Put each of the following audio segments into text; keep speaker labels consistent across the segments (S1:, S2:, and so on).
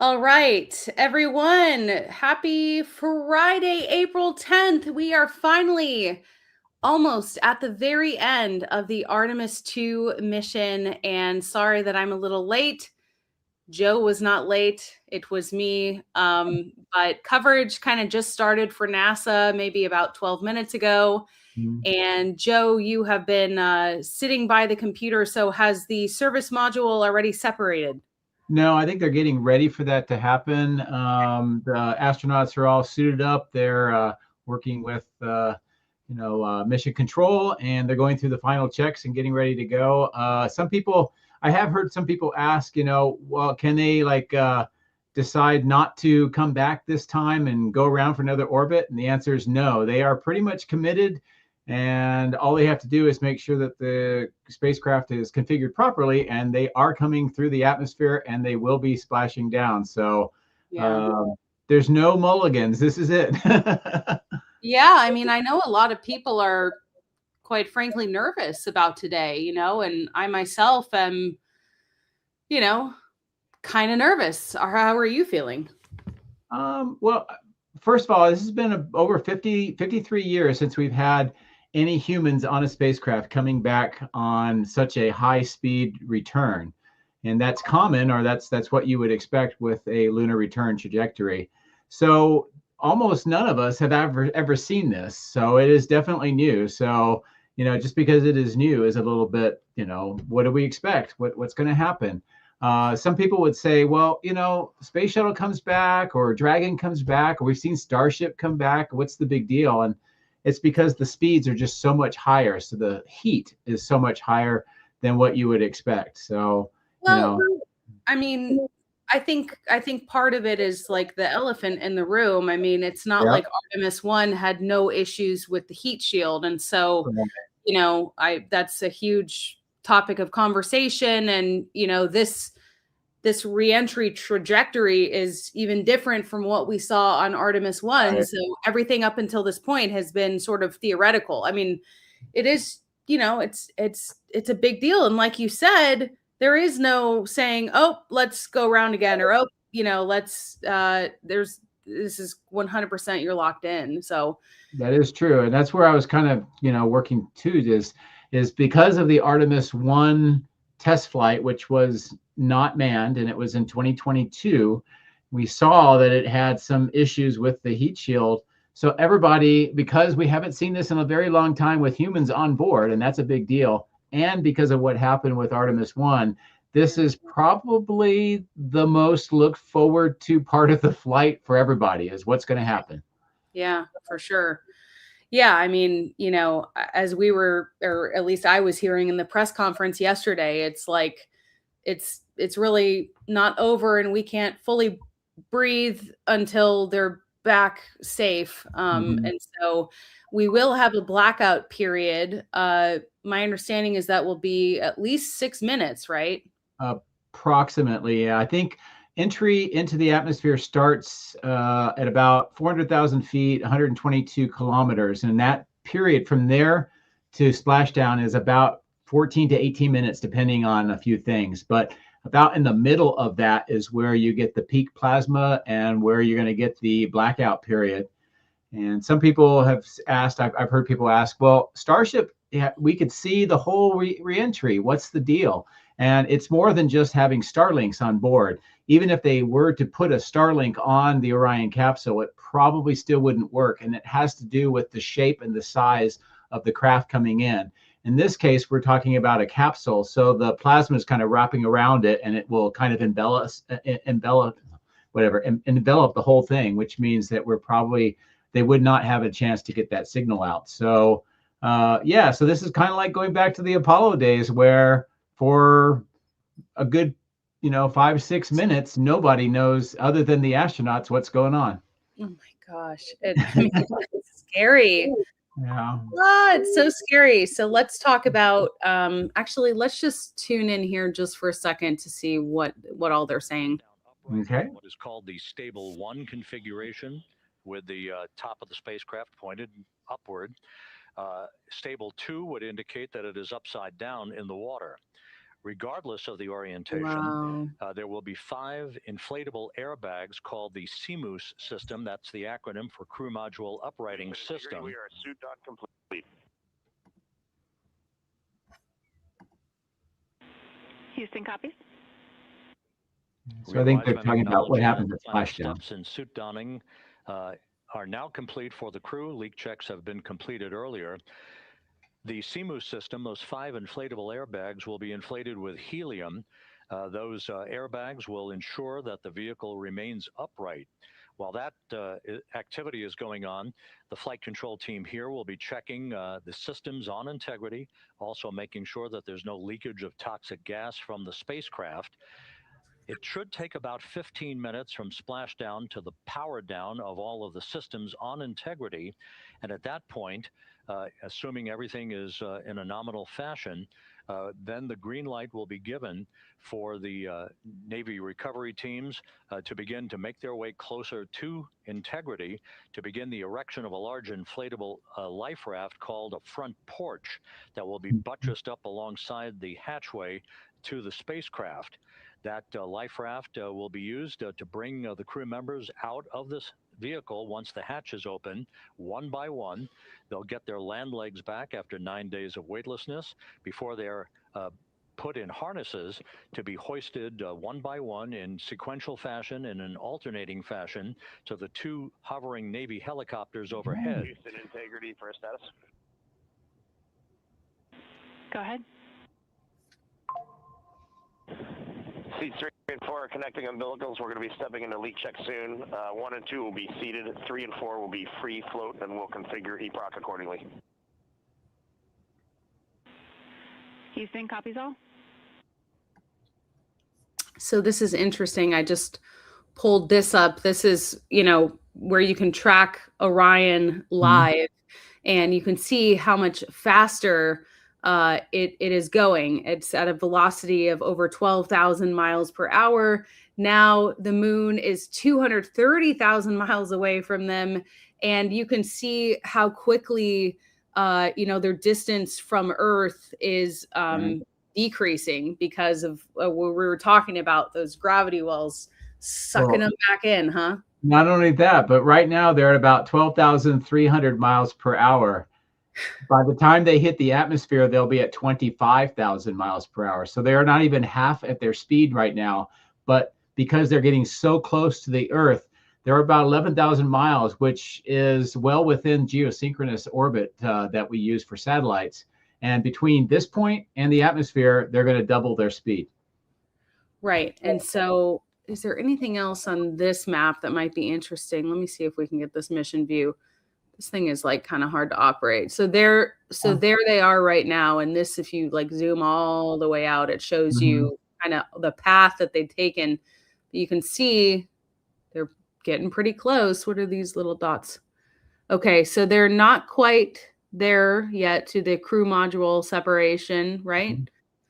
S1: All right, everyone. Happy Friday, April 10th. We are finally almost at the very end of the Artemis II mission. And sorry that I'm a little late. Joe was not late. It was me. But coverage kind of just started for NASA maybe about 12 minutes ago.
S2: Mhm.
S1: And Joe, you have been sitting by the computer. So has the service module already separated?
S2: No, I think they're getting ready for that to happen. The astronauts are all suited up. They're working with, mission control, and they're going through the final checks and getting ready to go. I have heard some people ask, well, can they decide not to come back this time and go around for another orbit? And the answer is no. They are pretty much committed. And all they have to do is make sure that the spacecraft is configured properly, and they are coming through the atmosphere, and they will be splashing down. So
S1: Yeah.
S2: uh, there's no mulligans. This is it.
S1: Yeah, I mean, I know a lot of people are quite frankly nervous about today, and I myself am, you know, kind of nervous. How are you feeling?
S2: Well, first of all, this has been over 53 years since we've had any humans on a spacecraft coming back on such a high speed return. And that's common, or that's what you would expect with a lunar return trajectory. So almost none of us have ever seen this. So it is definitely new. So, just because it is new is a little bit, what do we expect? What's going to happen? Some people would say, well, Space Shuttle comes back, or Dragon comes back, or we've seen Starship come back. What's the big deal? And it's because the speeds are just so much higher. So the heat is so much higher than what you would expect. So, you
S1: Well,
S2: know,
S1: I mean, I think part of it is like the elephant in the room. I mean, it's not
S2: yeah.
S1: like Artemis 1 had no issues with the heat shield. And so, I that's a huge topic of conversation. And, this reentry trajectory is even different from what we saw on Artemis 1.
S2: Right.
S1: So everything up until this point has been sort of theoretical. I mean, it is, it's a big deal. And like you said, there is no saying, oh, let's go around again, or oh, let's there's this is 100% you're locked in. So
S2: That is true, and that's where I was kind of, working too. Is because of the Artemis 1 test flight, which was not manned, and it was in 2022. We saw that it had some issues with the heat shield. So everybody, because we haven't seen this in a very long time with humans on board, and that's a big deal, and because of what happened with Artemis 1, this is probably the most looked forward to part of the flight for everybody, is what's going to happen.
S1: yeah, for sure. Yeah, I mean, as we were, or at least I was hearing in the press conference yesterday, it's like it's really not over, and we can't fully breathe until they're back safe.
S2: Mhm.
S1: And so we will have a blackout period. My understanding is that will be at least 6 minutes, right?
S2: Approximately, yeah. I think entry into the atmosphere starts at about 400,000 feet, 122 kilometers. And that period from there to splashdown is about 14 to 18 minutes, depending on a few things. But about in the middle of that is where you get the peak plasma and where you're going to get the blackout period. And some people have asked, I've heard people ask, well, Starship, yeah, we could see the whole reentry. What's the deal? And it's more than just having Starlinks on board. Even if they were to put a Starlink on the Orion capsule, it probably still wouldn't work. And it has to do with the shape and the size of the craft coming in. In this case, we're talking about a capsule. So the plasma is kind of wrapping around it, and it will kind of envelop the whole thing, which means that they would not have a chance to get that signal out. So yeah, so this is kind of like going back to the Apollo days, where for a good 5 6 minutes nobody knows other than the astronauts what's going on.
S1: Oh my gosh. I mean, it's scary.
S2: Yeah.
S1: Ah, it's so scary. So let's talk about actually let's just tune in here just for a second to see what all they're saying.
S2: Okay.
S3: What is called the stable one configuration, with the top of the spacecraft pointed upward. Stable two would indicate that it is upside down in the water. Regardless of the orientation,
S1: Wow.
S3: there will be 5 inflatable airbags called the CMOOS system. That's the acronym for Crew Module Uprighting System.
S4: We are suit dock complete.
S5: Houston, copies.
S2: So I think they're
S3: Realize
S2: talking about what
S3: acknowledging
S2: happens at
S3: final
S2: splashdown.
S3: steps in suit donning are now complete for the crew. Leak checks have been completed earlier. The CMOOS system, those 5 inflatable airbags, will be inflated with helium. Those airbags will ensure that the vehicle remains upright. While that activity is going on, the flight control team here will be checking the systems on integrity, also making sure that there's no leakage of toxic gas from the spacecraft. It should take about 15 minutes from splashdown to the power down of all of the systems on integrity. And at that point, assuming everything is in a nominal fashion, then the green light will be given for the Navy recovery teams to begin to make their way closer to integrity, to begin the erection of a large inflatable life raft called a front porch that will be buttressed up alongside the hatchway to the spacecraft. That life raft will be used to bring the crew members out of this vehicle once the hatch is open, one by one. They'll get their land legs back after 9 days of weightlessness before they're put in harnesses to be hoisted one by one in sequential fashion, in an alternating fashion, to the 2 hovering Navy helicopters overhead.
S4: Houston, integrity for status.
S5: Go ahead.
S4: Seats 3 and 4 are connecting umbilicals. We're going to be stepping into leak check soon. 1 and 2 will be seated. 3 and 4 will be free float, and we'll configure EPROC accordingly.
S5: Houston, copies all.
S1: So this is interesting. I just pulled this up. This is, where you can track Orion live, and you can see how much faster it is going. It's at a velocity of over 12,000 miles per hour. Now the moon is 230,000 miles away from them, and you can see how quickly their distance from Earth is decreasing because of what we were talking about, those gravity wells sucking them back in, huh?
S2: Not only that, but right now they're at about 12,300 miles per hour. By the time they hit the atmosphere, they'll be at 25,000 miles per hour. So they are not even half at their speed right now. But because they're getting so close to the Earth, they're about 11,000 miles, which is well within geosynchronous orbit that we use for satellites. And between this point and the atmosphere, they're going to double their speed.
S1: Right. And so is there anything else on this map that might be interesting? Let me see if we can get this mission view. This thing is like kind of hard to operate. So there they are right now. And this, if you like zoom all the way out, it shows you kind of the path that they've taken. You can see they're getting pretty close. What are these little dots? Okay, so they're not quite there yet to the crew module separation, right?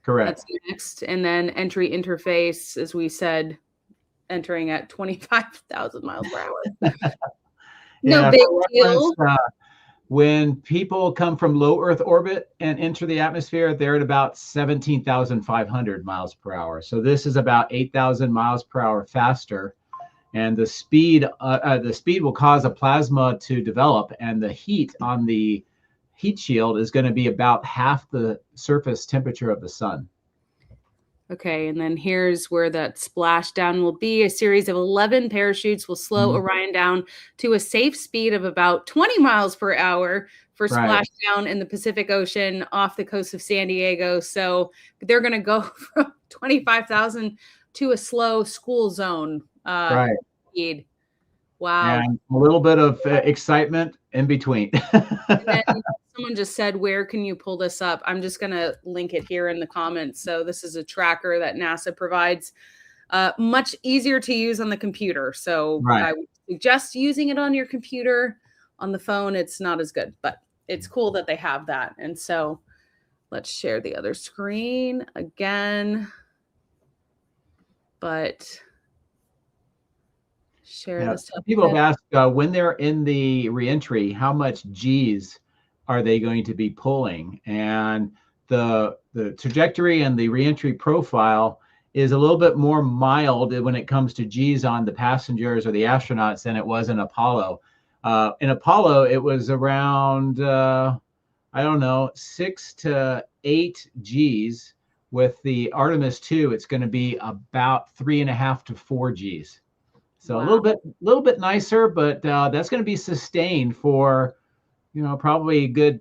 S2: Correct.
S1: That's next. And then entry interface, as we said, entering at 25,000 miles per hour. No big deal.
S2: When people come from low Earth orbit and enter the atmosphere, they're at about 17,500 miles per hour. So this is about 8,000 miles per hour faster. And the speed will cause a plasma to develop, and the heat on the heat shield is going to be about half the surface temperature of the sun.
S1: Okay, and then here's where that splashdown will be. A series of 11 parachutes will slow Orion down to a safe speed of about 20 miles per hour for splashdown in the Pacific Ocean off the coast of San Diego. So they're going to go from 25,000 to a slow school zone speed. Wow.
S2: And a little bit of excitement in between.
S1: And then someone just said, where can you pull this up? I'm just going to link it here in the comments. So this is a tracker that NASA provides, much easier to use on the computer. So I would suggest using it on your computer. On the phone, it's not as good, but it's cool that they have that. And so let's share the other screen again. But share this.
S2: People have asked when they're in the reentry, how much G's are they going to be pulling? And the trajectory and the reentry profile is a little bit more mild when it comes to G's on the passengers or the astronauts than it was in Apollo. In Apollo, it was around, I don't know, 6 to 8 G's. With the Artemis II, it's going to be about 3.5 to 4 G's. So
S1: Wow.
S2: a little bit nicer, but that's going to be sustained for, probably a good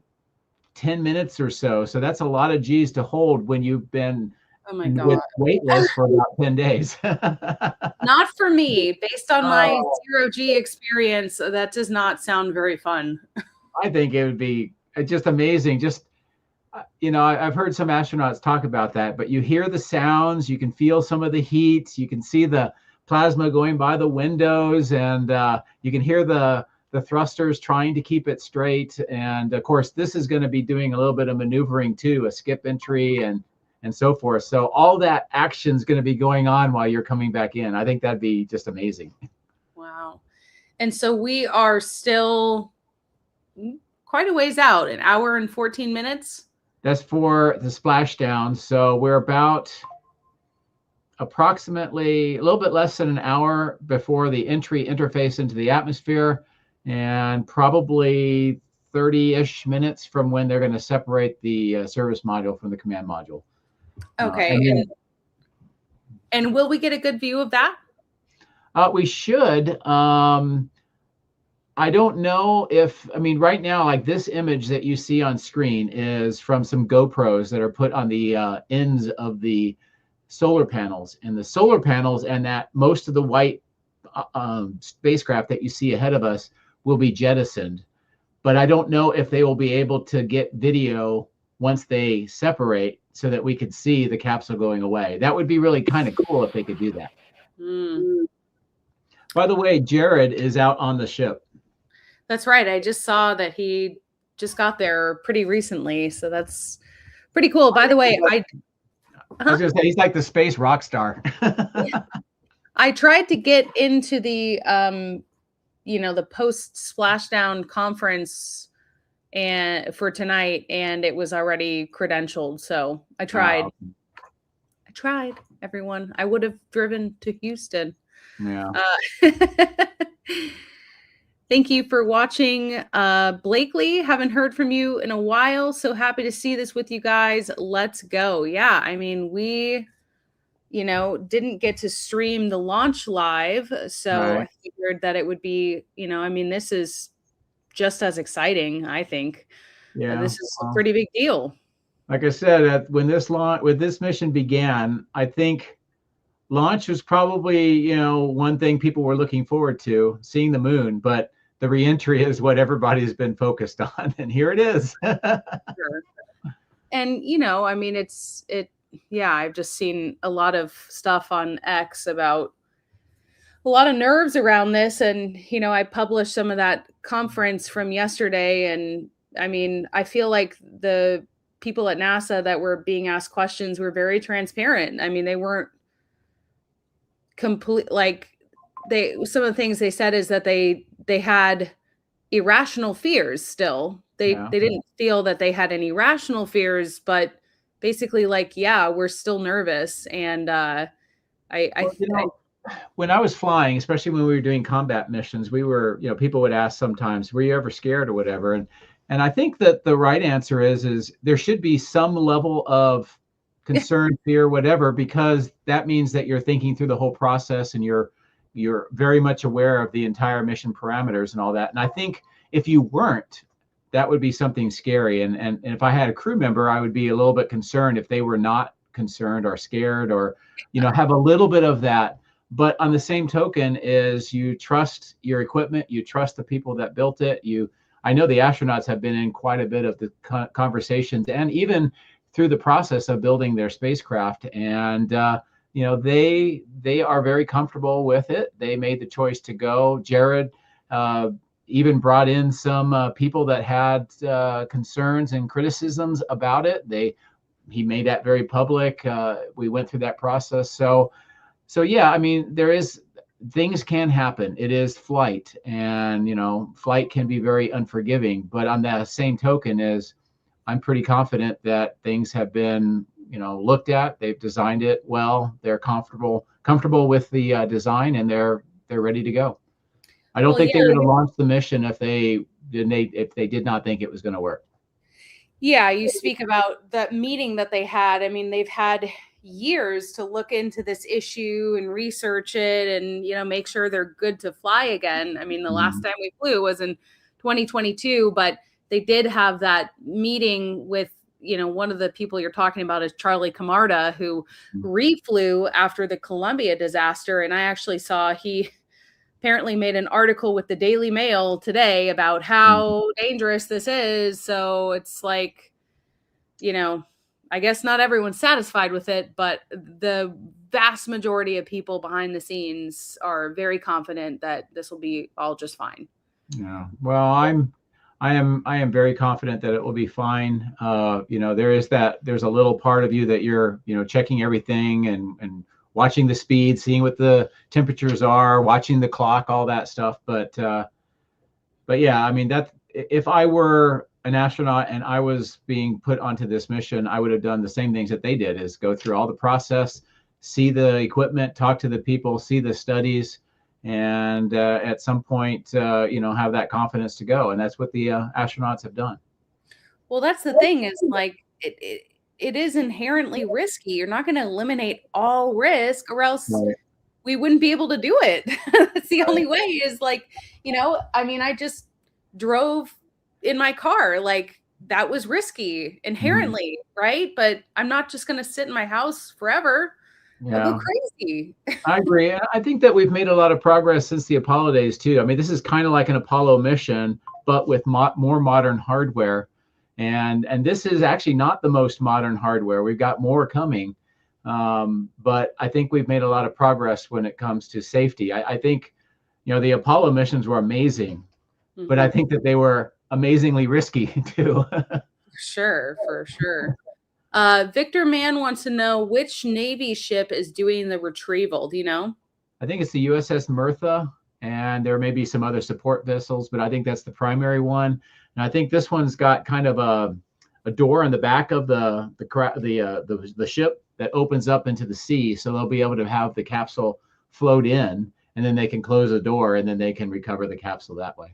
S2: 10 minutes or so. So that's a lot of G's to hold when you've been
S1: Oh my God.
S2: with weightless for about 10 days.
S1: Not for me. Based on my
S2: Oh.
S1: 0G experience, that does not sound very fun.
S2: I think it would be just amazing. Just, I've heard some astronauts talk about that, but you hear the sounds, you can feel some of the heat, you can see the plasma going by the windows, and you can hear the thrusters trying to keep it straight. And of course, this is going to be doing a little bit of maneuvering too, a skip entry and so forth. So all that action is going to be going on while you're coming back in. I think that'd be just amazing.
S1: Wow. And so we are still quite a ways out, an hour and 14 minutes.
S2: That's for the splashdown. So we're about approximately a little bit less than an hour before the entry interface into the atmosphere, and probably 30-ish minutes from when they're going to separate the service module from the command module.
S1: Okay. And will we get a good view of that?
S2: We should. I don't know if, right now, like this image that you see on screen is from some GoPros that are put on the ends of the solar panels. And the solar panels and that most of the white spacecraft that you see ahead of us will be jettisoned. But I don't know if they will be able to get video once they separate so that we could see the capsule going away. That would be really kind of cool if they could do that.
S1: Mm.
S2: By the way, Jared is out on the ship.
S1: That's right. I just saw that he just got there pretty recently. So that's pretty cool. By the way,
S2: I was going to say, he's like the space rock star.
S1: I tried to get into the, the post-splashdown conference for tonight, and it was already credentialed. So I tried.
S2: Wow.
S1: I tried, everyone. I would have driven to Houston.
S2: Yeah.
S1: Thank you for watching. Blakely, haven't heard from you in a while. So happy to see this with you guys. Let's go. Yeah, we, didn't get to stream the launch live. So
S2: Right.
S1: I figured that it would be, this is just as exciting, I think.
S2: Yeah.
S1: This is a pretty big deal.
S2: Like I said, when this mission began, I think launch was probably, one thing people were looking forward to, seeing the moon, but the reentry is what everybody's been focused on. And here it is.
S1: Sure. And, I've just seen a lot of stuff on X about a lot of nerves around this. And, I published some of that conference from yesterday. And I feel like the people at NASA that were being asked questions were very transparent. They weren't complete, some of the things they said is that they had irrational fears still. They didn't feel that they had any rational fears, but basically we're still nervous. And
S2: when I was flying, especially when we were doing combat missions, we were, people would ask sometimes, were you ever scared or whatever? And I think that the right answer is there should be some level of concern, fear, whatever, because that means that you're thinking through the whole process and you're very much aware of the entire mission parameters and all that. And I think if you weren't, that would be something scary. And if I had a crew member, I would be a little bit concerned if they were not concerned or scared or, have a little bit of that. But on the same token is you trust your equipment, you trust the people that built it. I know the astronauts have been in quite a bit of the conversations and even through the process of building their spacecraft. And, they are very comfortable with it. They made the choice to go. Jared even brought in some people that had concerns and criticisms about it. He made that very public. We went through that process. So yeah, things can happen. It is flight, and flight can be very unforgiving. But on that same token I'm pretty confident that things have been, looked at. They've designed it well. They're comfortable with the design, and they're ready to go. I don't think they would have launched the mission if they did not think it was going to work.
S1: Yeah, you speak about that meeting that they had. I mean, they've had years to look into this issue and research it and, make sure they're good to fly again. I mean, the last time we flew was in 2022, but they did have that meeting with, one of the people you're talking about is Charlie Camarda, who reflew after the Columbia disaster. And I actually saw he apparently made an article with the Daily Mail today about how dangerous this is. So it's like, I guess not everyone's satisfied with it, but the vast majority of people behind the scenes are very confident that this will be all just fine.
S2: Yeah. Well, I am very confident that it will be fine. There's a little part of you that you're, checking everything and watching the speed, seeing what the temperatures are, watching the clock, all that stuff. But yeah, I mean, if I were an astronaut and I was being put onto this mission, I would have done the same things that they did, is go through all the process, see the equipment, talk to the people, see the studies, and at some point, have that confidence to go. And that's what the astronauts have done.
S1: Well, that's the thing, is like, it is inherently risky. You're not going to eliminate all risk, or else we wouldn't be able to do it. That's the only way, is like, I mean, I just drove in my car. Like, that was risky inherently, right? But I'm not just going to sit in my house forever.
S2: Yeah.
S1: I'll go crazy.
S2: I agree. I think that we've made a lot of progress since the Apollo days too. I mean, this is kind of like an Apollo mission, but with more modern hardware. And this is actually not the most modern hardware. We've got more coming. But I think we've made a lot of progress when it comes to safety. I think, the Apollo missions were amazing, but I think that they were amazingly risky too.
S1: Sure, for sure. Victor Mann wants to know which Navy ship is doing the retrieval. Do you know?
S2: I think it's the USS Mertha, and there may be some other support vessels, but I think that's the primary one. And I think this one's got kind of a door on the back of the ship that opens up into the sea, so they'll be able to have the capsule float in, and then they can close the door, and then they can recover the capsule that way.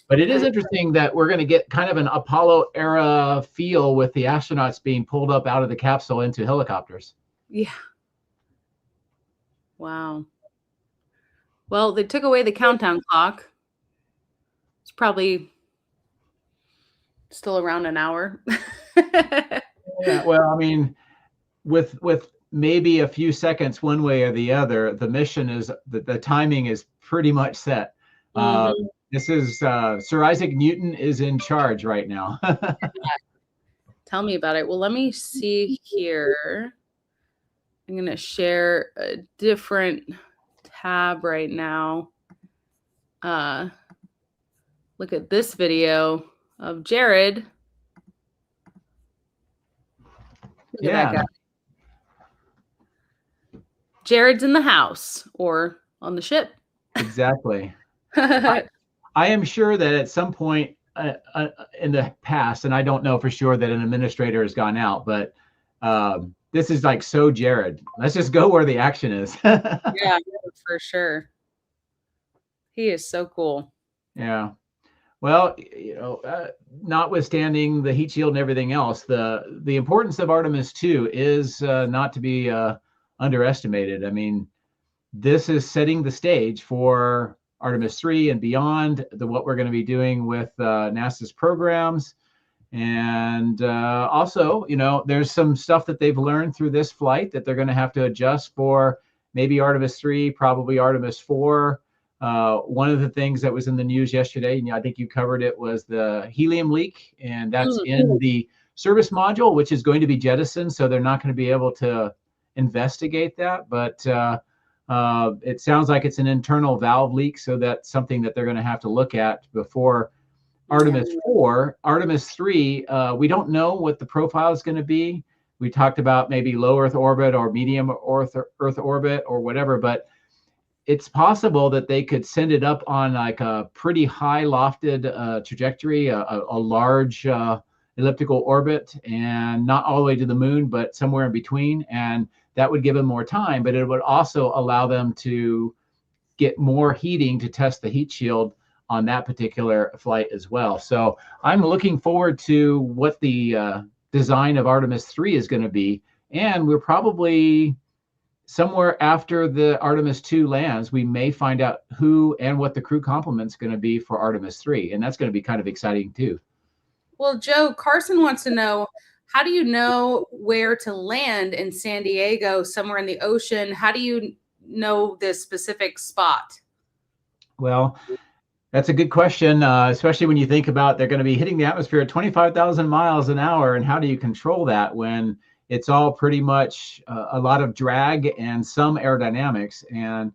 S2: But it is interesting that we're going to get kind of an Apollo era feel with the astronauts being pulled up out of the capsule into helicopters.
S1: Yeah. Wow. Well, they took away the countdown clock. It's probably still around an hour.
S2: Yeah, well, I mean, with maybe a few seconds one way or the other, the mission is the timing is pretty much set. This is Sir Isaac Newton is in charge right now.
S1: Tell me about it. Well, let me see here. I'm going to share a different tab right now. Look at this video of Jared. Look at that guy. Jared's in the house or on the ship.
S2: Exactly. I am sure that at some point in the past, and I don't know for sure that an administrator has gone out, but this is like so Jared. Let's just go where the action is.
S1: Yeah, for sure. He is so cool.
S2: Yeah. Well, notwithstanding the heat shield and everything else, the importance of Artemis II is not to be underestimated. I mean, this is setting the stage for Artemis 3 and beyond, what we're going to be doing with NASA's programs. And also, there's some stuff that they've learned through this flight that they're going to have to adjust for maybe Artemis 3, probably Artemis 4. One of the things that was in the news yesterday, and I think you covered it, was the helium leak, and that's in the service module, which is going to be jettisoned. So they're not going to be able to investigate that, but it sounds like it's an internal valve leak, so that's something that they're going to have to look at before Artemis 4. Artemis 3, we don't know what the profile is going to be. We talked about maybe low Earth orbit or medium Earth orbit or whatever, but it's possible that they could send it up on like a pretty high lofted trajectory, a large elliptical orbit, and not all the way to the moon, but somewhere in between. And that would give them more time, but it would also allow them to get more heating to test the heat shield on that particular flight as well. So I'm looking forward to what the design of Artemis 3 is going to be. And we're probably somewhere after the Artemis 2 lands, we may find out who and what the crew complement's going to be for Artemis 3. And that's going to be kind of exciting too.
S1: Well, Joe, Carson wants to know, how do you know where to land in San Diego, somewhere in the ocean? How do you know this specific spot?
S2: Well, that's a good question, especially when you think about they're going to be hitting the atmosphere at 25,000 miles an hour. And how do you control that when it's all pretty much a lot of drag and some aerodynamics? And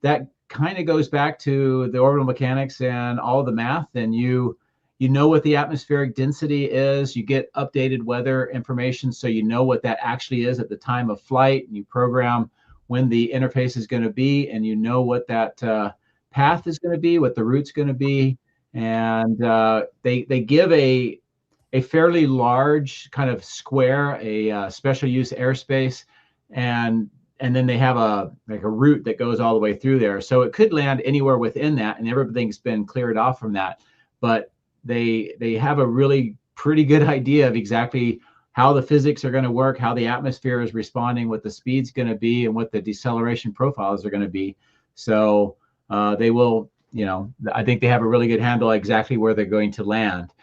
S2: that kind of goes back to the orbital mechanics and all the math. And you know what the atmospheric density is. You get updated weather information, so you know what that actually is at the time of flight. And you program when the interface is going to be, and you know what that path is going to be, what the route's going to be. And they give a fairly large kind of square, a special use airspace, and then they have a route that goes all the way through there. So it could land anywhere within that, and everything's been cleared off from that. But they have a really pretty good idea of exactly how the physics are going to work, how the atmosphere is responding, what the speed's going to be, and what the deceleration profiles are going to be. So they will, I think they have a really good handle on exactly where they're going to land.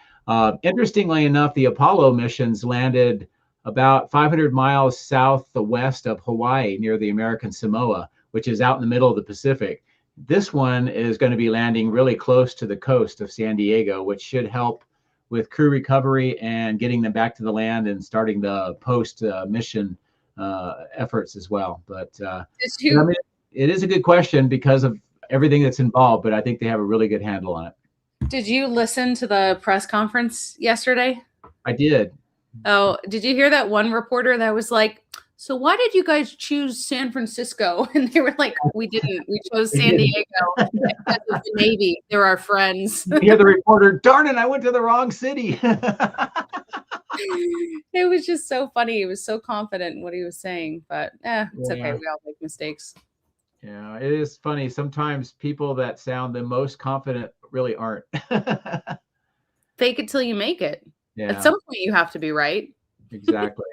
S2: Interestingly enough, the Apollo missions landed about 500 miles southwest of Hawaii, near the American Samoa, which is out in the middle of the Pacific. This one is going to be landing really close to the coast of San Diego, which should help with crew recovery and getting them back to the land and starting the post-mission efforts as well. But it is a good question because of everything that's involved, but I think they have a really good handle on it.
S1: Did you listen to the press conference yesterday?
S2: I did.
S1: Oh, did you hear that one reporter that was like, so why did you guys choose San Francisco? And they were like, we didn't. We chose San Diego because of the Navy. They're our friends.
S2: Yeah, the reporter, darn it, I went to the wrong city.
S1: It was just so funny. He was so confident in what he was saying, but it's okay. We all make mistakes.
S2: Yeah, it is funny. Sometimes people that sound the most confident really aren't.
S1: Fake it till you make it.
S2: Yeah.
S1: At some point you have to be right.
S2: Exactly.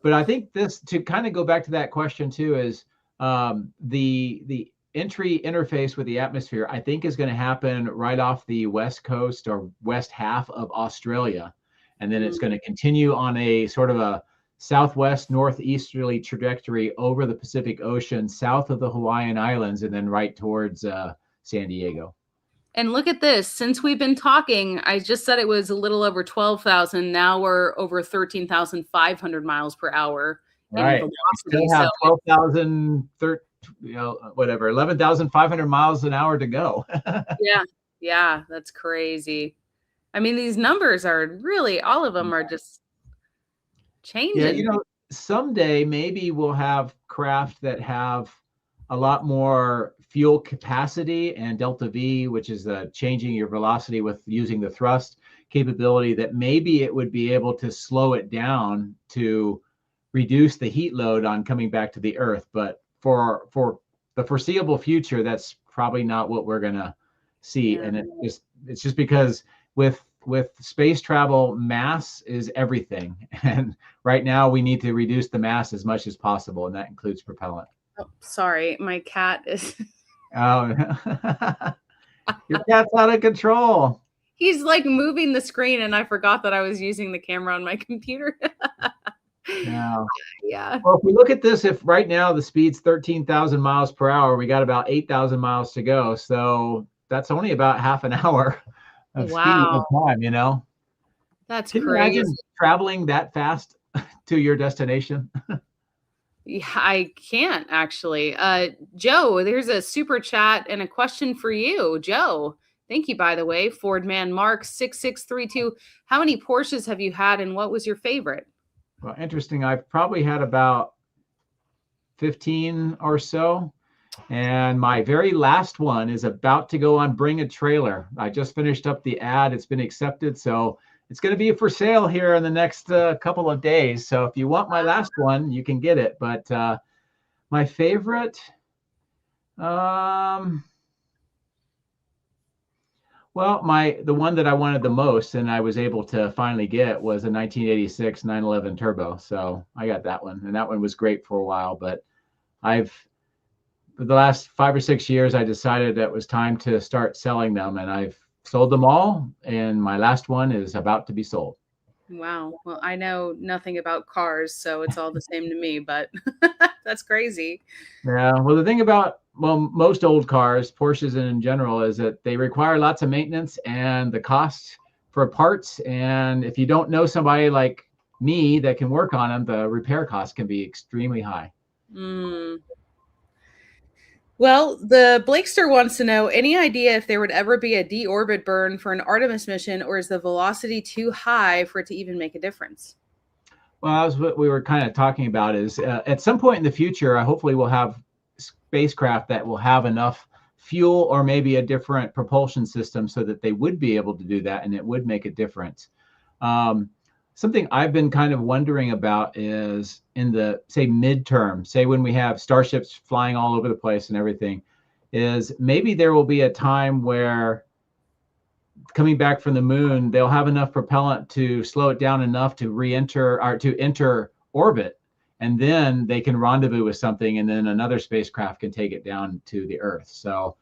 S2: But I think this, to kind of go back to that question too, is the entry interface with the atmosphere, I think, is going to happen right off the west coast or west half of Australia. And then it's going to continue on a sort of a southwest northeasterly trajectory over the Pacific Ocean, south of the Hawaiian Islands, and then right towards San Diego.
S1: And look at this. Since we've been talking, I just said it was a little over 12,000. Now we're over 13,500 miles per hour.
S2: Right. We still have 12,000, 11,500 miles an hour to go.
S1: Yeah, that's crazy. I mean, these numbers are really, all of them are just changing.
S2: Yeah, someday maybe we'll have craft that have a lot more fuel capacity and delta V, which is changing your velocity with using the thrust capability, that maybe it would be able to slow it down to reduce the heat load on coming back to the Earth. But for the foreseeable future, that's probably not what we're going to see. And it's just because with space travel, mass is everything. And right now we need to reduce the mass as much as possible. And that includes propellant.
S1: Oh, sorry. My cat is...
S2: Oh, your cat's out of control.
S1: He's like moving the screen, and I forgot that I was using the camera on my computer. Yeah.
S2: Well, if we look at this, if right now the speed's 13,000 miles per hour, we got about 8,000 miles to go. So that's only about half an hour of speed of time,
S1: That's
S2: Can
S1: crazy.
S2: you imagine traveling that fast to your destination?
S1: Yeah, I can't actually. Joe, there's a super chat and a question for you. Joe, thank you, by the way. Fordman Mark 6632. How many Porsches have you had, and what was your favorite?
S2: Well, interesting. I've probably had about 15 or so. And my very last one is about to go on Bring a Trailer. I just finished up the ad. It's been accepted. So it's going to be for sale here in the next couple of days. So if you want my last one, you can get it. But my favorite, well, the one that I wanted the most and I was able to finally get was a 1986 911 Turbo. So I got that one, and that one was great for a while. But for the last 5 or 6 years, I decided that it was time to start selling them, and I've sold them all, and my last one is about to be sold.
S1: Wow. Well, I know nothing about cars, so it's all the same to me, but that's crazy.
S2: Yeah. Well, the thing about most old cars, Porsches in general, is that they require lots of maintenance and the cost for parts. And if you don't know somebody like me that can work on them, the repair costs can be extremely high.
S1: Mm. Well, the Blakester wants to know, any idea if there would ever be a deorbit burn for an Artemis mission, or is the velocity too high for it to even make a difference?
S2: Well, that's what we were kind of talking about is at some point in the future, hopefully we'll have spacecraft that will have enough fuel or maybe a different propulsion system so that they would be able to do that and it would make a difference. Something I've been kind of wondering about is in the, say, midterm, say when we have starships flying all over the place and everything, is maybe there will be a time where coming back from the moon, they'll have enough propellant to slow it down enough to re-enter or to enter orbit. And then they can rendezvous with something, and then another spacecraft can take it down to the Earth. So,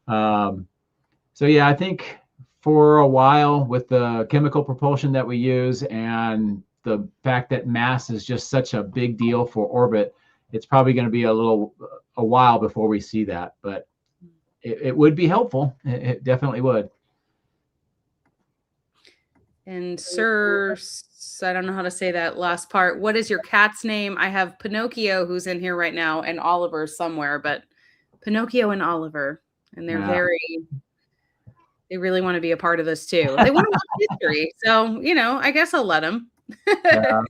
S2: yeah, I think for a while with the chemical propulsion that we use and the fact that mass is just such a big deal for orbit, it's probably going to be a while before we see that. But it would be helpful. It definitely would.
S1: And Sir, I don't know how to say that last part. What is your cat's name? I have Pinocchio, who's in here right now, and Oliver somewhere, but Pinocchio and Oliver, and they're they really want to be a part of this too. They want to watch history, so I guess I'll let them.
S2: Yeah.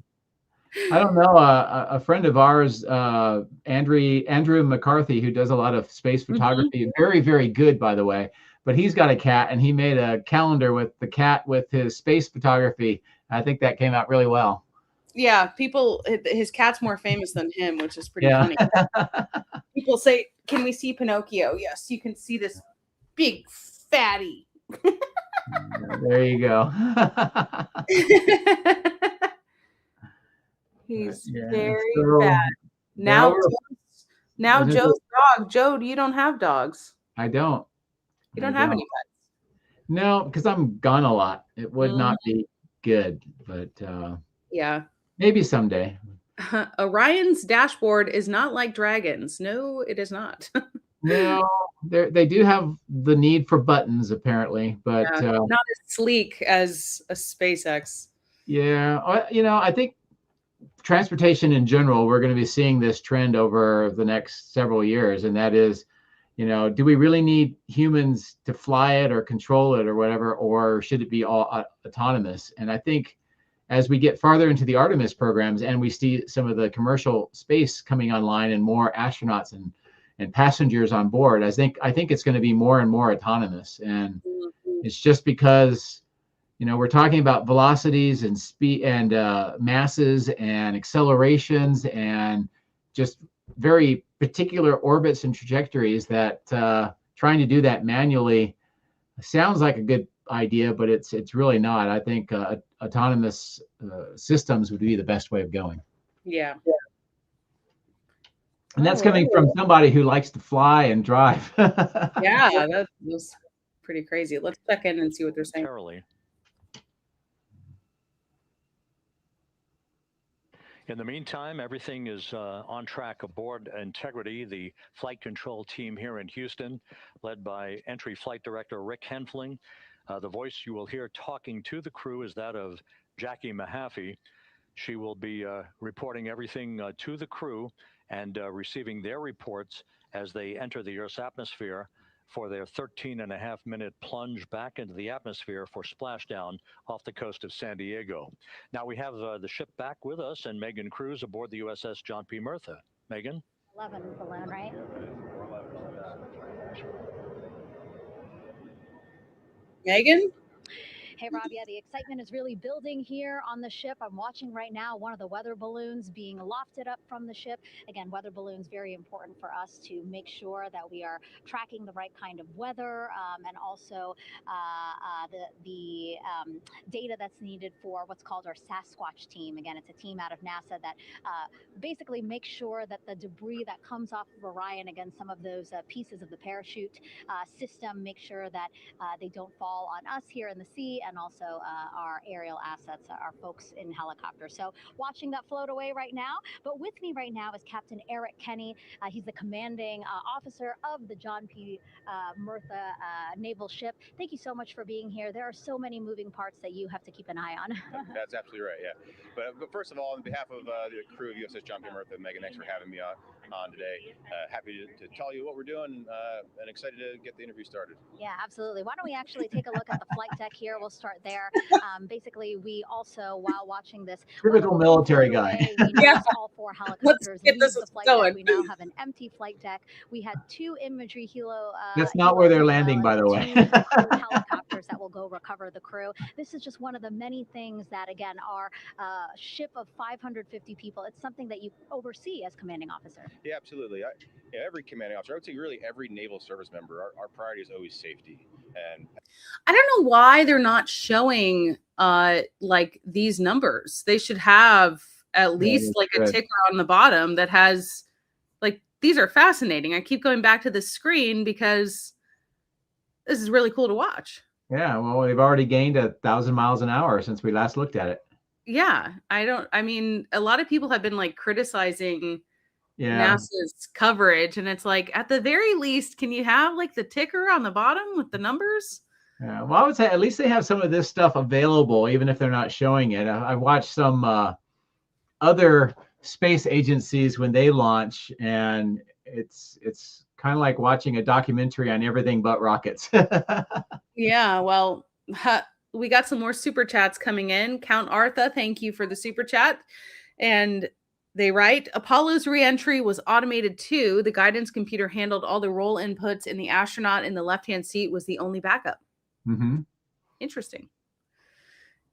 S2: I don't know. A friend of ours, Andrew McCarthy, who does a lot of space photography, very, very good, by the way. But he's got a cat, and he made a calendar with the cat with his space photography. I think that came out really well.
S1: Yeah, his cat's more famous than him, which is pretty funny. People say, "Can we see Pinocchio?" Yes, you can see this big fatty.
S2: There you go.
S1: He's very bad. Now Joe's dog. Joe, you don't have dogs.
S2: I don't.
S1: You don't have any pets.
S2: No, because I'm gone a lot. It would not be good, but
S1: yeah,
S2: maybe someday.
S1: Orion's dashboard is not like Dragon's. No, it is not.
S2: No, they do have the need for buttons apparently, but
S1: not as sleek as a SpaceX.
S2: Yeah, I think transportation in general, we're going to be seeing this trend over the next several years, and that is, do we really need humans to fly it or control it or whatever, or should it be all autonomous? And I think as we get farther into the Artemis programs and we see some of the commercial space coming online and more astronauts and passengers on board, I think it's going to be more and more autonomous. And it's just because, we're talking about velocities and speed and masses and accelerations and just very particular orbits and trajectories that trying to do that manually sounds like a good idea, but it's really not. I think autonomous systems would be the best way of going.
S1: Yeah.
S2: And that's coming from somebody who likes to fly and drive.
S1: Yeah, that was pretty crazy. Let's check in and see what they're saying.
S3: In the meantime, everything is on track aboard Integrity, the flight control team here in Houston, led by Entry Flight Director Rick Henfling. The voice you will hear talking to the crew is that of Jackie Mahaffey. She will be reporting everything to the crew and receiving their reports as they enter the Earth's atmosphere for their 13.5-minute plunge back into the atmosphere for splashdown off the coast of San Diego. Now we have the ship back with us and Megan Cruz aboard the USS John P. Murtha. Megan?
S6: 11 balloon, right?
S1: Megan?
S6: Hey, Rob, yeah, the excitement is really building here on the ship. I'm watching right now one of the weather balloons being lofted up from the ship. Again, weather balloons, very important for us to make sure that we are tracking the right kind of weather and also the data that's needed for what's called our Sasquatch team. Again, it's a team out of NASA that basically makes sure that the debris that comes off of Orion, again, some of those pieces of the parachute system, make sure that they don't fall on us here in the sea, and also our aerial assets, our folks in helicopters. So watching that float away right now. But with me right now is Captain Eric Kenny. He's the commanding officer of the John P. Murtha naval ship. Thank you so much for being here. There are so many moving parts that you have to keep an eye on.
S7: That's absolutely right, yeah. But first of all, on behalf of the crew of USS John P. Murtha, Megan, thanks for having me on today. Happy to tell you what we're doing and excited to get the interview started.
S6: Yeah, absolutely. Why don't we actually take a look at the flight deck here? We'll start there. Basically, we also, while watching this,
S2: Typical military guy.
S6: we noticed all 4 helicopters leave the flight
S1: going.
S6: deck. We now have an empty flight deck. We had 2 imagery helo.
S2: That's not where they're
S6: helos,
S2: landing, by the way.
S6: 2 crew helicopters that will go recover the crew. This is just one of the many things that, again, our ship of 550 people, it's something that you oversee as commanding officer.
S7: Yeah, absolutely. Every commanding officer, I would say really every naval service member, our priority is always safety. And
S1: I don't know why they're not showing like these numbers. They should have at least like a ticker on the bottom that has like, these are fascinating. I keep going back to the screen because this is really cool to watch.
S2: Yeah, well, we've already gained 1,000 miles an hour since we last looked at it.
S1: Yeah, I mean, a lot of people have been like criticizing NASA's coverage, and it's like, at the very least, can you have like the ticker on the bottom with the numbers?
S2: Yeah, well, I would say at least they have some of this stuff available, even if they're not showing it. I watched some other space agencies when they launch, and it's kind of like watching a documentary on everything but rockets.
S1: Yeah, well, we got some more super chats coming in. Count Artha, thank you for the super chat. And they write, Apollo's reentry was automated too. The guidance computer handled all the role inputs, and the astronaut in the left-hand seat was the only backup.
S2: Mm-hmm.
S1: Interesting.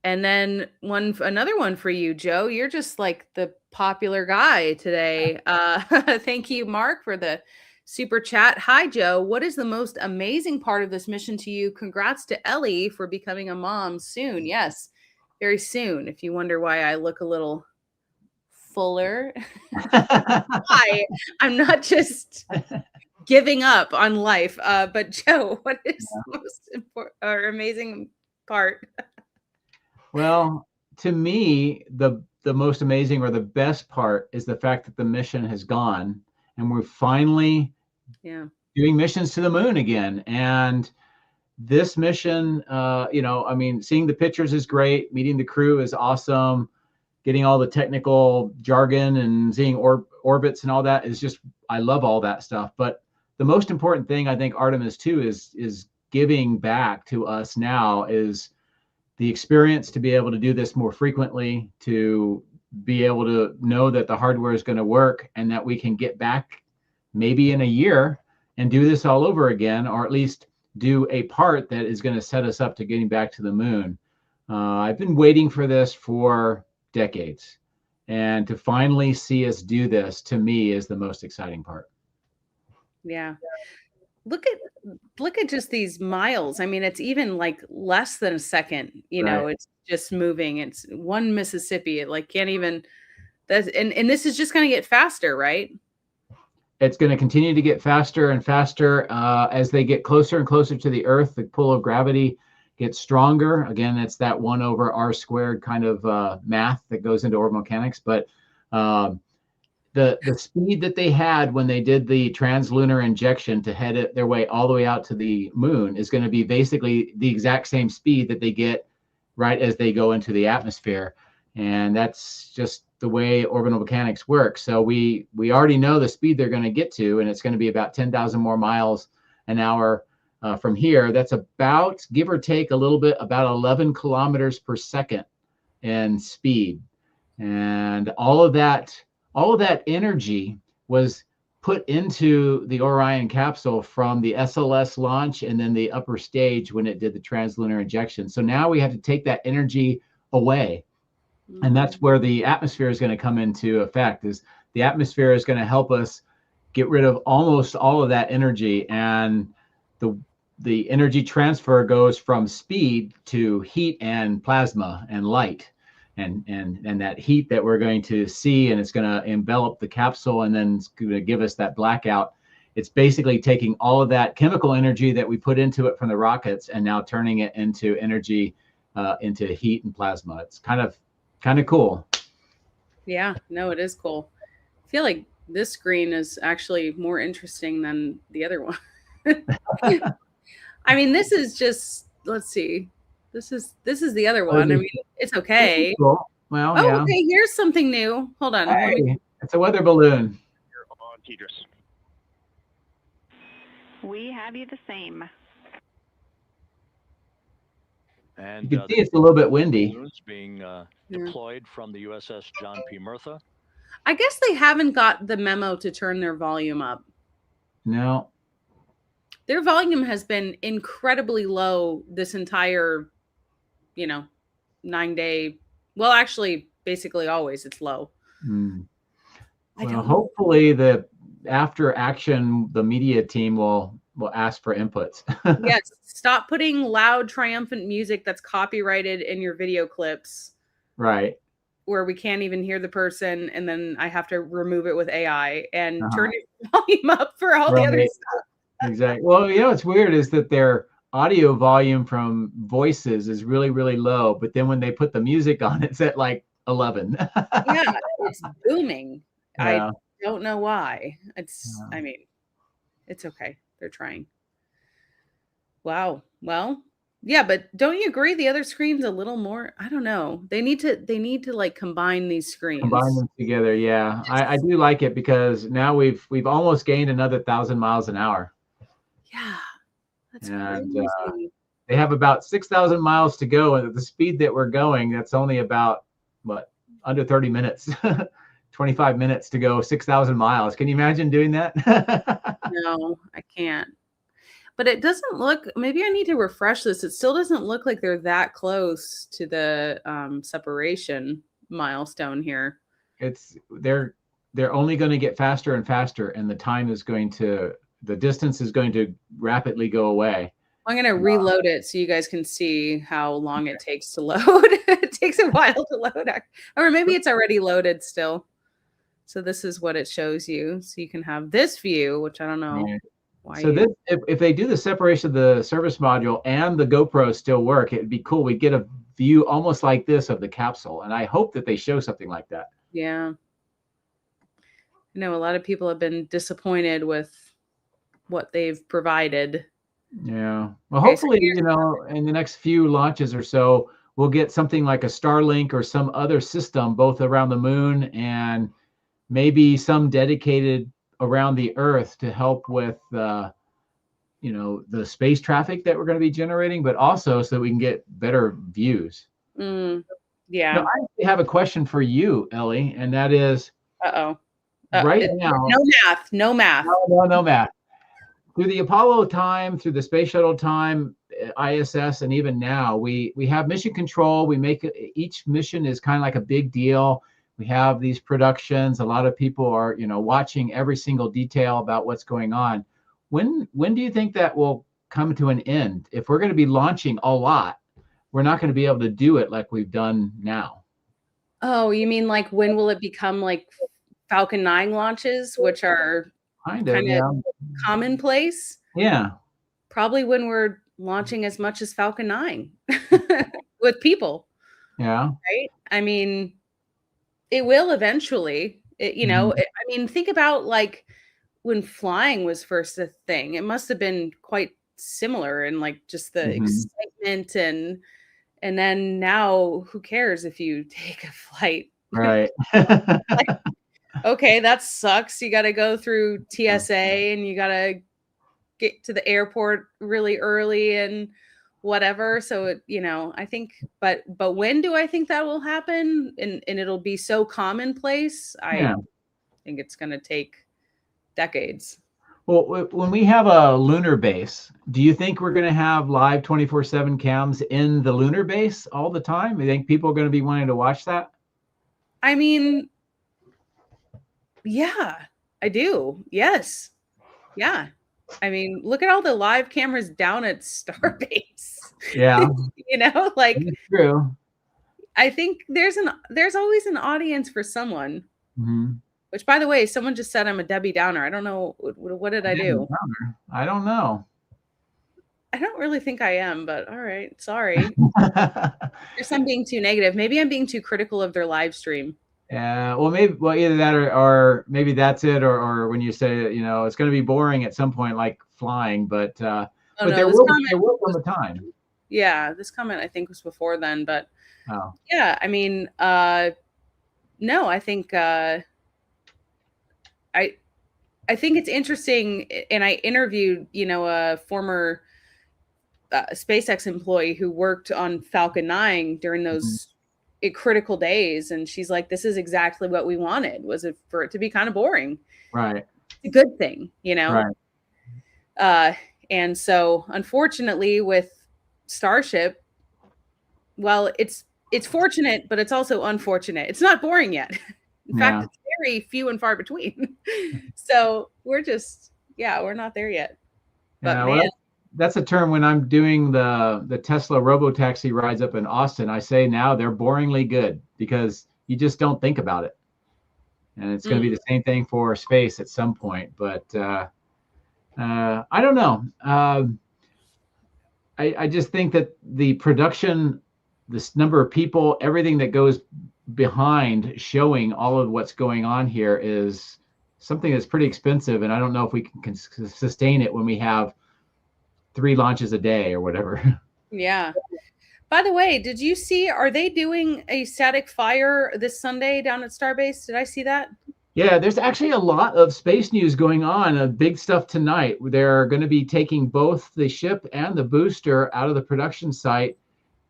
S1: And then another one for you, Joe. You're just like the popular guy today. Thank you, Mark, for the super chat. Hi, Joe. What is the most amazing part of this mission to you? Congrats to Ellie for becoming a mom soon. Yes, very soon. If you wonder why I look a little fuller, I'm not just giving up on life. But Joe, what is the most important or amazing part?
S2: Well, to me, the most amazing or the best part is the fact that the mission has gone, and we're finally doing missions to the moon again. And this mission, I mean, seeing the pictures is great. Meeting the crew is awesome. Getting all the technical jargon and seeing orbits and all that is just, I love all that stuff. But the most important thing I think Artemis II is giving back to us now is the experience to be able to do this more frequently, to be able to know that the hardware is going to work, and that we can get back maybe in a year and do this all over again, or at least do a part that is going to set us up to getting back to the moon. I've been waiting for this for decades, and to finally see us do this, to me, is the most exciting part.
S1: Yeah. Look at just these miles. I mean, it's even like less than a second, know, it's just moving. It's one Mississippi. It like can't even, and this is just going to get faster, right?
S2: It's going to continue to get faster and faster as they get closer and closer to the Earth. The pull of gravity gets stronger. Again, it's that 1/r² kind of math that goes into orbital mechanics. But the speed that they had when they did the translunar injection to head it their way all the way out to the moon is going to be basically the exact same speed that they get right as they go into the atmosphere. And that's just the way orbital mechanics work. So we already know the speed they're going to get to, and it's going to be about 10,000 more miles an hour from here. That's about, give or take a little bit, about 11 kilometers per second in speed. And all of that energy was put into the Orion capsule from the SLS launch and then the upper stage when it did the translunar injection. So now we have to take that energy away. And that's where the atmosphere is going to come into effect. Is the atmosphere is going to help us get rid of almost all of that energy, and the energy transfer goes from speed to heat and plasma and light, and that heat that we're going to see, and it's going to envelop the capsule, and then it's going to give us that blackout. It's basically taking all of that chemical energy that we put into it from the rockets and now turning it into energy, into heat and plasma. It's kind of cool.
S1: Yeah, no, it is cool. I feel like this screen is actually more interesting than the other one. I mean, this is just, let's see. This is the other one. I mean, it's okay.
S2: Cool. Well,
S1: oh,
S2: yeah.
S1: okay, here's something new. Hold on.
S2: Hey, it's a weather balloon.
S4: You're on Tidris.
S5: We have you the same.
S3: And
S2: You can see it's a little bit windy.
S3: balloons being deployed from the USS John P. Murtha.
S1: I guess they haven't got the memo to turn their volume up.
S2: No.
S1: Their volume has been incredibly low this entire, 9-day. Well, actually, basically always it's low.
S2: Well, hopefully the after action, the media team will ask for inputs.
S1: Yes, stop putting loud, triumphant music that's copyrighted in your video clips.
S2: Right.
S1: Where we can't even hear the person, and then I have to remove it with AI and turn your volume up for all the other stuff.
S2: Exactly. Well, what's weird is that their audio volume from voices is really, really low, but then when they put the music on, it's at like 11.
S1: Yeah, it's booming.
S2: Yeah.
S1: I don't know why. I mean, it's okay. They're trying. Wow. Well, yeah, but don't you agree the other screen's a little more, I don't know. They need to like combine these screens.
S2: Combine them together, yeah. I do like it because now we've almost gained another 1,000 miles an hour.
S1: Yeah. That's
S2: and
S1: crazy.
S2: they have about 6,000 miles to go, and at the speed that we're going, that's only about under 30 minutes. 25 minutes to go 6,000 miles. Can you imagine doing that?
S1: No, I can't. But it doesn't look, maybe I need to refresh this. It still doesn't look like they're that close to the separation milestone here.
S2: They're only going to get faster and faster, and the distance is going to rapidly go away.
S1: I'm going to reload it so you guys can see how long it takes to load. It takes a while to load. Or maybe it's already loaded still. So this is what it shows you. So you can have this view, which I don't know.
S2: Right.
S1: Why
S2: so if they do the separation of the service module and the GoPro still work, it'd be cool. We'd get a view almost like this of the capsule. And I hope that they show something like that.
S1: Yeah. I know a lot of people have been disappointed with what they've provided.
S2: Yeah. Well, hopefully, in the next few launches or so, we'll get something like a Starlink or some other system, both around the moon and maybe some dedicated around the Earth to help with, the space traffic that we're going to be generating, but also so that we can get better views.
S1: Yeah.
S2: Now, I actually have a question for you, Ellie, and that is, right now.
S1: No math.
S2: No math. Through the Apollo time, through the space shuttle time, ISS, and even now, we have mission control. We make each mission is kind of like a big deal. We have these productions. A lot of people are, watching every single detail about what's going on. When do you think that will come to an end? If we're going to be launching a lot, we're not going to be able to do it like we've done now.
S1: Oh, you mean like when will it become like Falcon 9 launches, which are kind of commonplace?
S2: Yeah.
S1: Probably when we're launching as much as Falcon 9 with people.
S2: Yeah.
S1: Right? I mean, it will eventually, think about like when flying was first a thing, it must have been quite similar and like just the excitement and then now who cares if you take a flight?
S2: Right.
S1: Okay, that sucks. You got to go through TSA and you got to get to the airport really early and whatever. So, I think, but when do I think that will happen? And it'll be so commonplace. I think it's going to take decades.
S2: Well, when we have a lunar base, do you think we're going to have live 24/7 cams in the lunar base all the time? You think people are going to be wanting to watch that?
S1: I mean, yeah, I do. Yes. Yeah. I mean, look at all the live cameras down at Starbase.
S2: Yeah.
S1: You know, like,
S2: That's true.
S1: I think there's always an audience for someone.
S2: Mm-hmm.
S1: Which, by the way, someone just said I'm a Debbie Downer. I don't know. What did I do?
S2: I don't know.
S1: I don't really think I am, but all right. Sorry. Guess I'm being too negative. Maybe I'm being too critical of their live stream.
S2: Yeah. Well, either that or maybe that's it. Or when you say, you know, it's going to be boring at some point, like flying, but there will come a time.
S1: Yeah. This comment, I think, was before then, but
S2: oh.
S1: Yeah. I mean, no, I think, I think it's interesting, and I interviewed, you know, a former SpaceX employee who worked on Falcon 9 during those critical days, and she's like, "This is exactly what we wanted. Was it for it to be kind of boring?
S2: Right.
S1: It's a good thing, you know."
S2: Right.
S1: And so, unfortunately, with Starship, well, it's fortunate, but it's also unfortunate. It's not boring yet. In fact, it's very few and far between. So we're not there yet. But man,
S2: well, that's a term when I'm doing the Tesla robotaxi rides up in Austin. I say now they're boringly good because you just don't think about it. And it's going to be the same thing for space at some point. But I don't know. I just think that the production, this number of people, everything that goes behind showing all of what's going on here is something that's pretty expensive, and I don't know if we can sustain it when we have 3 launches a day or whatever.
S1: Yeah. By the way, did you see, are they doing a static fire this Sunday down at Starbase? Did I see that?
S2: Yeah, there's actually a lot of space news going on, big stuff tonight. They're going to be taking both the ship and the booster out of the production site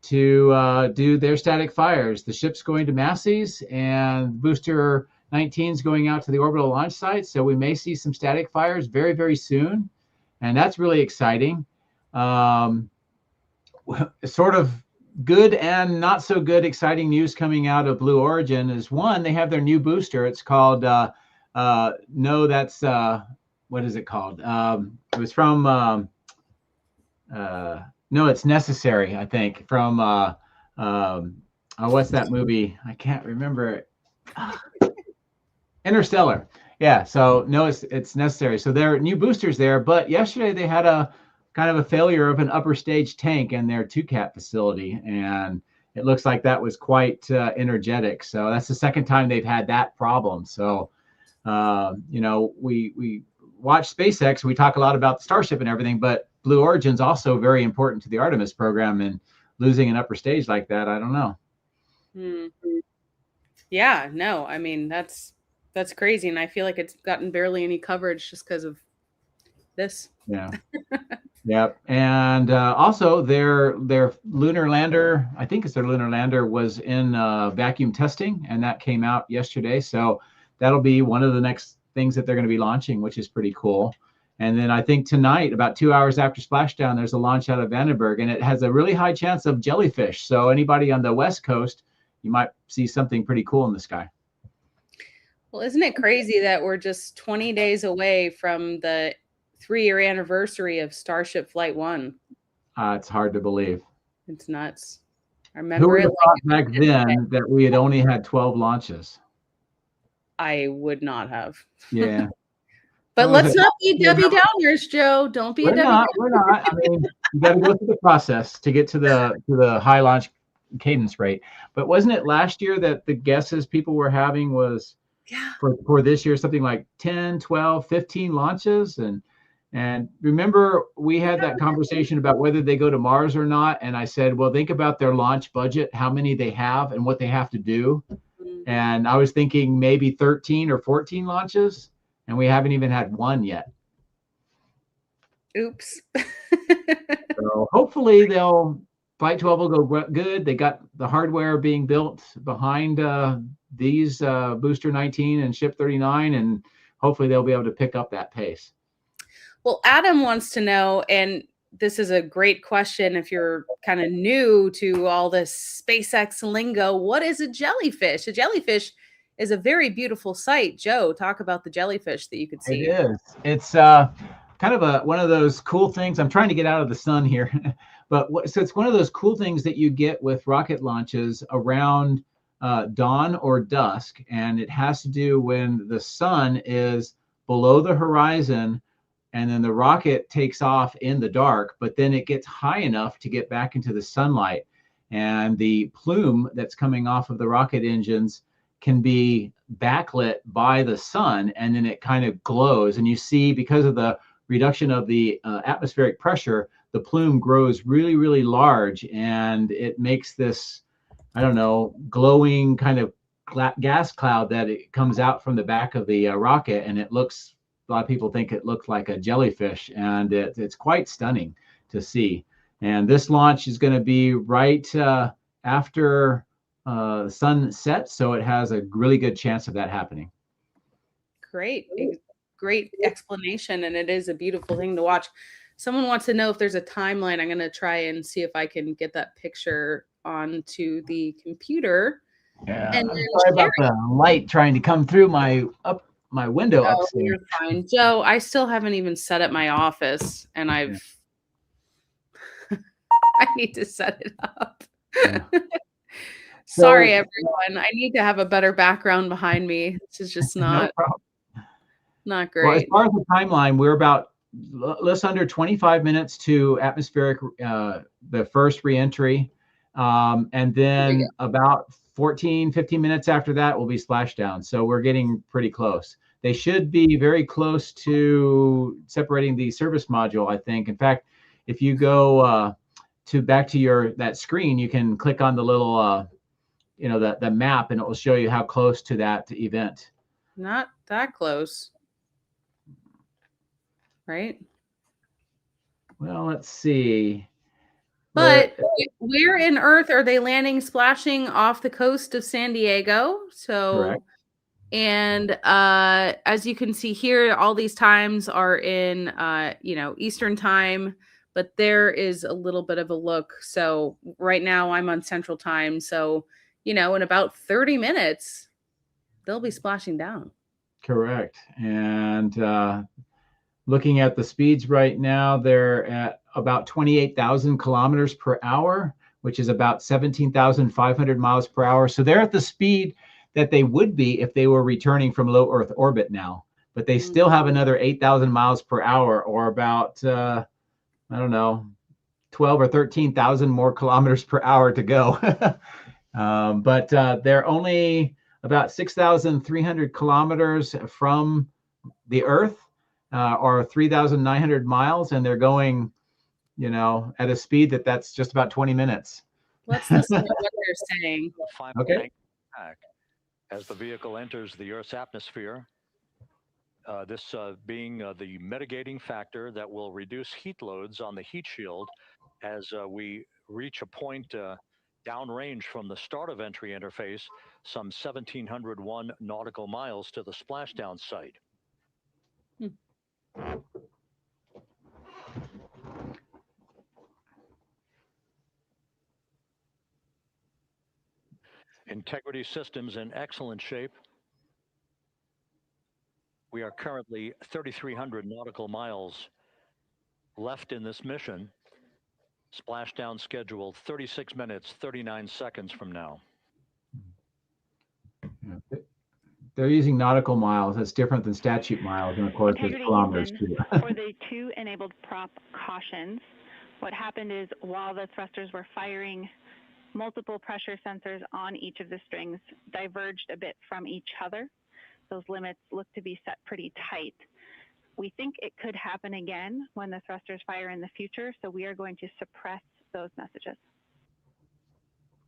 S2: to do their static fires. The ship's going to Massey's, and booster 19 is going out to the orbital launch site. So we may see some static fires very, very soon. And that's really exciting. Sort of good and not so good exciting news coming out of Blue Origin is, one, they have their new booster. It's called, what is it called? It was from, No, It's Necessary, I think, from what's that movie? I can't remember it. Interstellar. Yeah, so no, it's necessary. So there are new boosters there, but yesterday they had a kind of a failure of an upper stage tank in their 2CAT facility, and it looks like that was quite energetic. So that's the second time they've had that problem. So you know, we watch SpaceX, we talk a lot about the Starship and everything, but Blue Origin's also very important to the Artemis program, and losing an upper stage like that, I don't know.
S1: Yeah, no, I mean, that's crazy. And I feel like it's gotten barely any coverage just because of this.
S2: Yeah. Yep. And also their lunar lander, I think it's their lunar lander, was in vacuum testing, and that came out yesterday. So that'll be one of the next things that they're going to be launching, which is pretty cool. And then I think tonight, about 2 hours after splashdown, there's a launch out of Vandenberg, and it has a really high chance of jellyfish. So anybody on the West Coast, you might see something pretty cool in the sky.
S1: Well, isn't it crazy that we're just 20 days away from the 3-year anniversary of Starship Flight 1?
S2: It's hard to believe.
S1: It's nuts. I
S2: Who
S1: remember
S2: would
S1: it
S2: have thought back then that we had only had 12 launches?
S1: I would not have.
S2: Yeah.
S1: But let's not be Debbie Downers, Joe. Don't be a Debbie Downer.
S2: We're not. I mean, you got to go through the process to get to the high launch cadence rate. But wasn't it last year that the guesses people were having was for this year something like 10, 12, 15 launches? And remember, we had that conversation about whether they go to Mars or not. And I said, well, think about their launch budget, how many they have and what they have to do. And I was thinking maybe 13 or 14 launches, and we haven't even had one yet.
S1: Oops.
S2: So hopefully Flight 12 will go good. They got the hardware being built behind these Booster 19 and Ship 39, and hopefully they'll be able to pick up that pace.
S1: Well, Adam wants to know, and this is a great question if you're kind of new to all this SpaceX lingo, what is a jellyfish? A jellyfish is a very beautiful sight. Joe, talk about the jellyfish that you could see.
S2: It is. It's kind of one of those cool things. I'm trying to get out of the sun here, so it's one of those cool things that you get with rocket launches around dawn or dusk, and it has to do when the sun is below the horizon, and then the rocket takes off in the dark, but then it gets high enough to get back into the sunlight, and the plume that's coming off of the rocket engines can be backlit by the sun, and then it kind of glows, and you see, because of the reduction of the atmospheric pressure, the plume grows really, really large, and it makes this, I don't know, glowing kind of gas cloud that it comes out from the back of the rocket, and it looks, a lot of people think it looks like a jellyfish, and it's quite stunning to see. And this launch is going to be right after the sun sets, so it has a really good chance of that happening.
S1: Great explanation, and it is a beautiful thing to watch. Someone wants to know if there's a timeline. I'm going to try and see if I can get that picture onto the computer.
S2: Yeah, and sorry about the light trying to come through my window upstairs.
S1: You're fine, Joe. I still haven't even set up my office, and I need to set it up. Yeah. Sorry, everyone. I need to have a better background behind me. This is just not great.
S2: Well, as far as the timeline, we're about less under 25 minutes to atmospheric, the first reentry. And then about 15 minutes after that will be splashdown. So we're getting pretty close. They should be very close to separating the service module, I think. In fact, if you go back to that screen, you can click on the little the map, and it will show you how close to that event.
S1: Not that close, right?
S2: Well, let's see.
S1: But where in Earth are they landing, splashing off the coast of San Diego? So, correct. And as you can see here, all these times are in Eastern time, but there is a little bit of a look. So right now I'm on Central time. So, in about 30 minutes, they'll be splashing down.
S2: Correct. And looking at the speeds right now, they're at about 28,000 kilometers per hour, which is about 17,500 miles per hour. So they're at the speed that they would be if they were returning from low Earth orbit now. But they still have another 8,000 miles per hour, or about, 12 or 13,000 more kilometers per hour to go. But they're only about 6,300 kilometers from the Earth, or 3,900 miles, and they're going, at a speed that's just about 20 minutes.
S1: Let's listen to what they're saying.
S2: Okay.
S3: As the vehicle enters the Earth's atmosphere, this being the mitigating factor that will reduce heat loads on the heat shield as we reach a point downrange from the start of entry interface, some 1,701 nautical miles to the splashdown site. Integrity systems in excellent shape. We are currently 3,300 nautical miles left in this mission. Splashdown scheduled 36 minutes, 39 seconds from now.
S2: They're using nautical miles. That's different than statute miles, and of course there's kilometers too.
S5: For the two enabled prop cautions, what happened is while the thrusters were firing, multiple pressure sensors on each of the strings diverged a bit from each other. Those limits look to be set pretty tight. We think it could happen again when the thrusters fire in the future, so we are going to suppress those messages.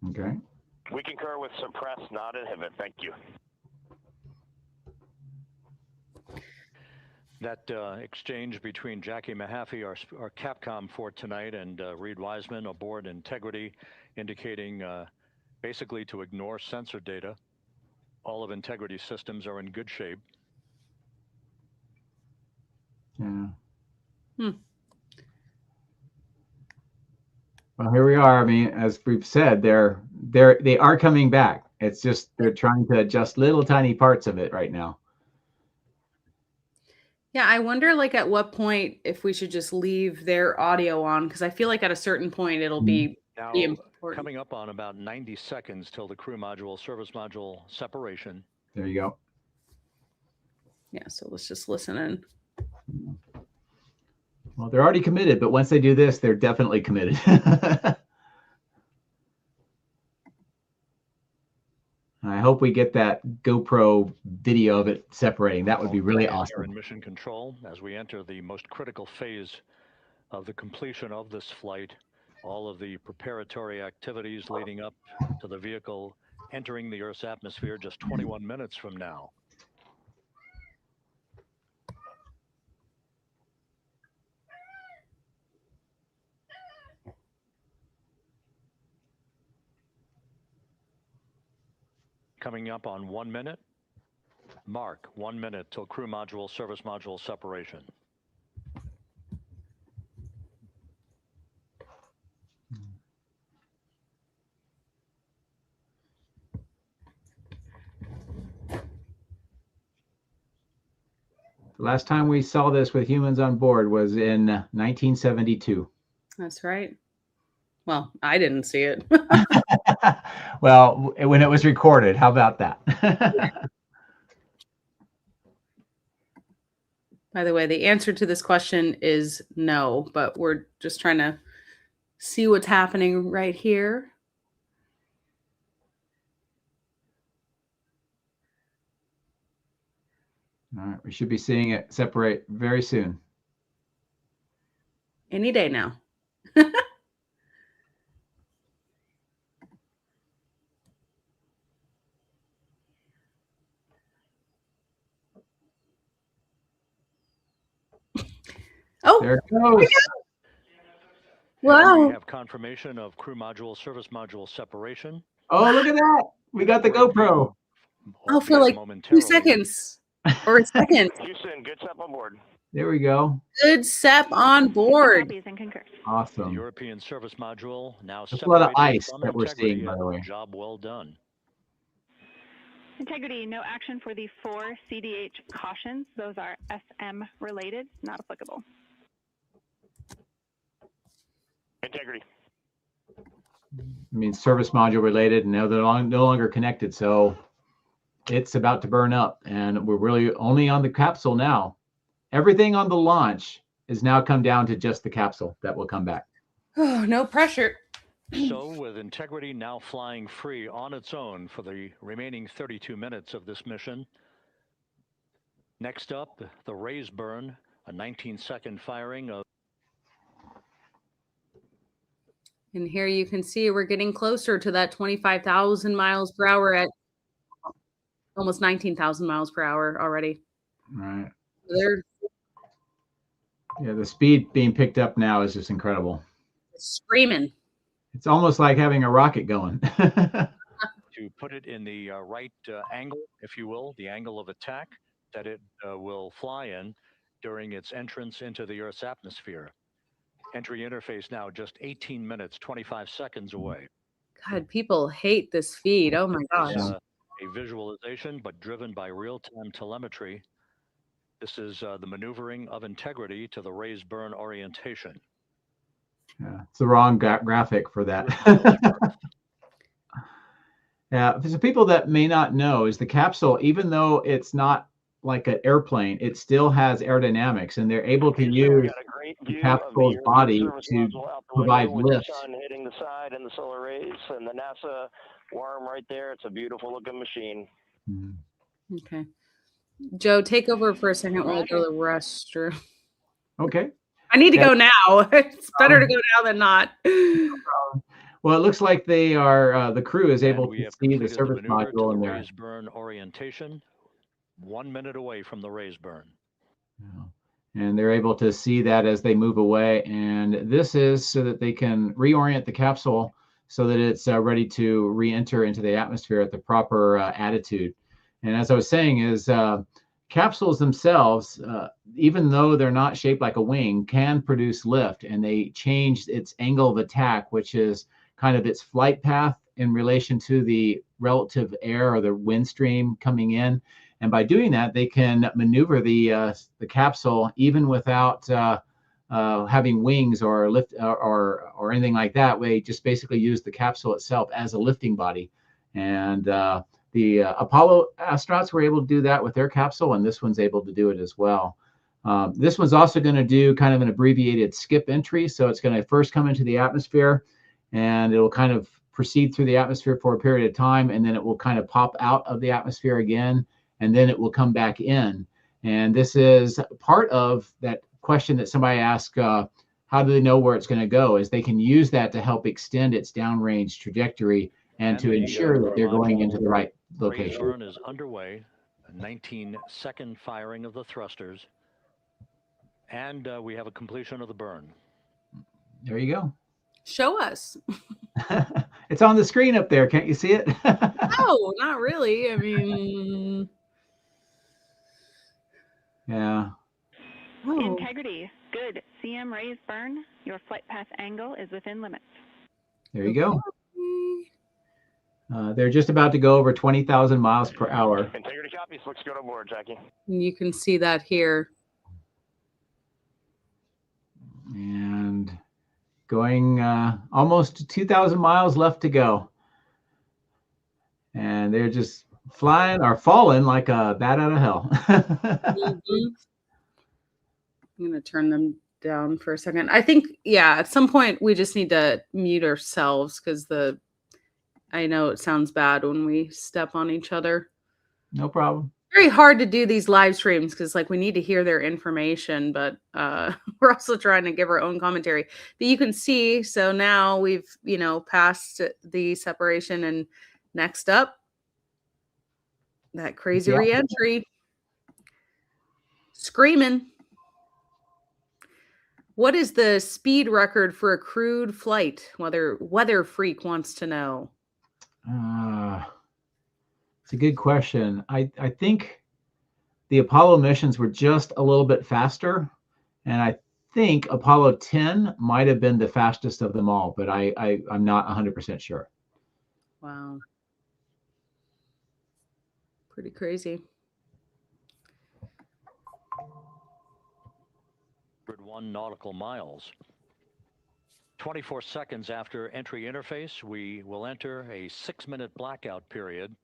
S2: Okay.
S4: We concur with suppress, not inhibit. Thank you.
S3: That exchange between Jackie Mahaffey, our Capcom for tonight, and Reed Wiseman aboard Integrity, indicating basically to ignore sensor data. All of Integrity systems are in good shape.
S2: Yeah.
S1: Hmm.
S2: Well, here we are. I mean, as we've said, they are coming back. It's just they're trying to adjust little tiny parts of it right now.
S1: Yeah, I wonder like at what point if we should just leave their audio on, because I feel like at a certain point it'll be
S3: Now,
S1: important.
S3: coming up on about 90 seconds till the crew module, service module separation.
S2: There you go.
S1: Yeah, so let's just listen in.
S2: Well, they're already committed, but once they do this, they're definitely committed. I hope we get that GoPro video of it separating. That would be really awesome.
S3: Air and mission control as we enter the most critical phase of the completion of this flight. All of the preparatory activities leading up to the vehicle entering the Earth's atmosphere just 21 minutes from now. Coming up on 1 minute. Mark, 1 minute till crew module, service module separation.
S2: The last time we saw this with humans on board was in 1972.
S1: That's right. Well, I didn't see it.
S2: Well, when it was recorded, how about that?
S1: By the way, the answer to this question is no, but we're just trying to see what's happening right here.
S2: All right, we should be seeing it separate very soon.
S1: Any day now. Oh,
S2: there it goes.
S1: Wow.
S3: We have confirmation of crew module, service module separation.
S2: Oh, look at that. We got the GoPro.
S1: Oh, for like 2 seconds or a second.
S4: Houston, good step on board.
S2: There we go.
S1: Good step on board.
S5: Copies and concurs.
S3: The
S2: Awesome.
S3: European service module now
S2: There's a lot of
S3: separated
S2: ice
S3: from
S2: that we're
S3: Integrity.
S2: seeing, by the way.
S3: Job well done.
S5: Integrity, no action for the 4 CDH cautions. Those are SM related, not applicable.
S4: Integrity.
S2: I mean, service module related, and now they're no longer connected, so it's about to burn up, and we're really only on the capsule now. Everything on the launch is now come down to just the capsule that will come back.
S1: Oh, no pressure.
S3: So with Integrity now flying free on its own for the remaining 32 minutes of this mission. Next up, the raise burn, a 19-second firing of.
S1: And here you can see we're getting closer to that 25,000 miles per hour at almost 19,000 miles per hour already.
S2: Right.
S1: They're
S2: Yeah, the speed being picked up now is just incredible.
S1: screaming.
S2: It's almost like having a rocket going.
S3: To put it in the right angle, if you will, the angle of attack that it will fly in during its entrance into the Earth's atmosphere. Entry interface now just 18 minutes, 25 seconds away.
S1: God, people hate this feed. Oh my gosh.
S3: A visualization, but driven by real-time telemetry. This is the maneuvering of Integrity to the raise burn orientation.
S2: Yeah, it's the wrong graphic for that. Yeah, for the people that may not know, is the capsule, even though it's not like an airplane, it still has aerodynamics, and they're able to use the capsule's body to provide lift.
S4: The sun hitting the side and the solar rays and the NASA worm right there. It's a beautiful looking machine.
S1: Okay. Joe, take over for a second while I go to the restroom.
S2: Okay.
S1: I need to go now. It's better to go now than not.
S2: Well, it looks like they are. The crew is able
S3: We
S2: to
S3: have
S2: see the
S3: completed
S2: service
S3: maneuver to
S2: module
S3: the
S2: in there.
S3: raise burn orientation. 1 minute away from the raise burn.
S2: Yeah. And they're able to see that as they move away. And this is so that they can reorient the capsule so that it's ready to re-enter into the atmosphere at the proper attitude. And as I was saying, is capsules themselves, even though they're not shaped like a wing, can produce lift, and they change its angle of attack, which is kind of its flight path in relation to the relative air or the wind stream coming in. And by doing that, they can maneuver the capsule even without having wings or lift or anything like that. We just basically use the capsule itself as a lifting body. And the Apollo astronauts were able to do that with their capsule, and this one's able to do it as well. This one's also going to do kind of an abbreviated skip entry. So it's going to first come into the atmosphere, and it will kind of proceed through the atmosphere for a period of time, and then it will kind of pop out of the atmosphere again, and then it will come back in. And this is part of that question that somebody asked, how do they know where it's going to go? Is they can use that to help extend its downrange trajectory and to ensure that they're going into the right location.
S3: Burn is underway, a 19-second firing of the thrusters, and we have a completion of the burn.
S2: There you go.
S1: Show us.
S2: It's on the screen up there. Can't you see it?
S1: No, not really. I mean,
S2: yeah.
S1: Oh.
S5: Integrity, good. CM raise burn. Your flight path angle is within limits.
S2: There you go. They're just about to go over 20,000 miles per hour.
S4: Integrity copies. Looks good on board, Jackie.
S1: You can see that here.
S2: And going almost 2,000 miles left to go. And they're just flying or falling like a bat out of hell.
S1: Mm-hmm. I'm going to turn them down for a second. I think, yeah, at some point we just need to mute ourselves because I know it sounds bad when we step on each other.
S2: No problem.
S1: Very hard to do these live streams because we need to hear their information, but we're also trying to give our own commentary. But you can see, so now we've, passed the separation, and next up, that crazy reentry. Screaming. What is the speed record for a crewed flight? Weather Freak wants to know.
S2: It's a good question. I think the Apollo missions were just a little bit faster, and I think Apollo 10 might have been the fastest of them all, but I'm not 100% sure.
S1: Wow. Pretty crazy.
S3: 101 nautical miles. 24 seconds after entry interface, we will enter a 6-minute blackout period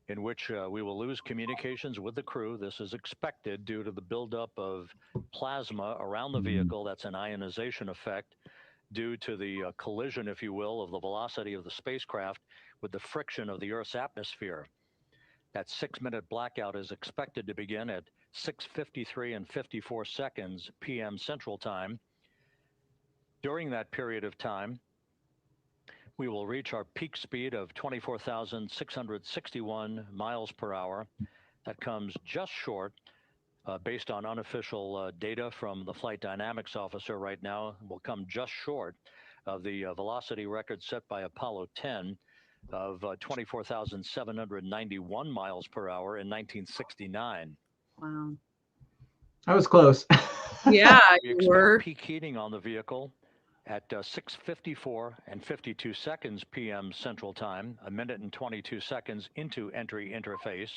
S3: in which we will lose communications with the crew. This is expected due to the buildup of plasma around the vehicle. That's an ionization effect due to the collision, if you will, of the velocity of the spacecraft with the friction of the Earth's atmosphere. That 6-minute blackout is expected to begin at 6:53 and 54 seconds p.m. Central Time. During that period of time, we will reach our peak speed of 24,661 miles per hour. That comes just short, based on unofficial data from the flight dynamics officer right now, will come just short of the velocity record set by Apollo 10 of 24,791 miles per hour in 1969.
S1: Wow.
S2: I was close.
S1: Yeah,
S3: we
S1: you
S3: expect
S1: were.
S3: peak heating on the vehicle at 6:54 and 52 seconds p.m. Central Time, a minute and 22 seconds into entry interface.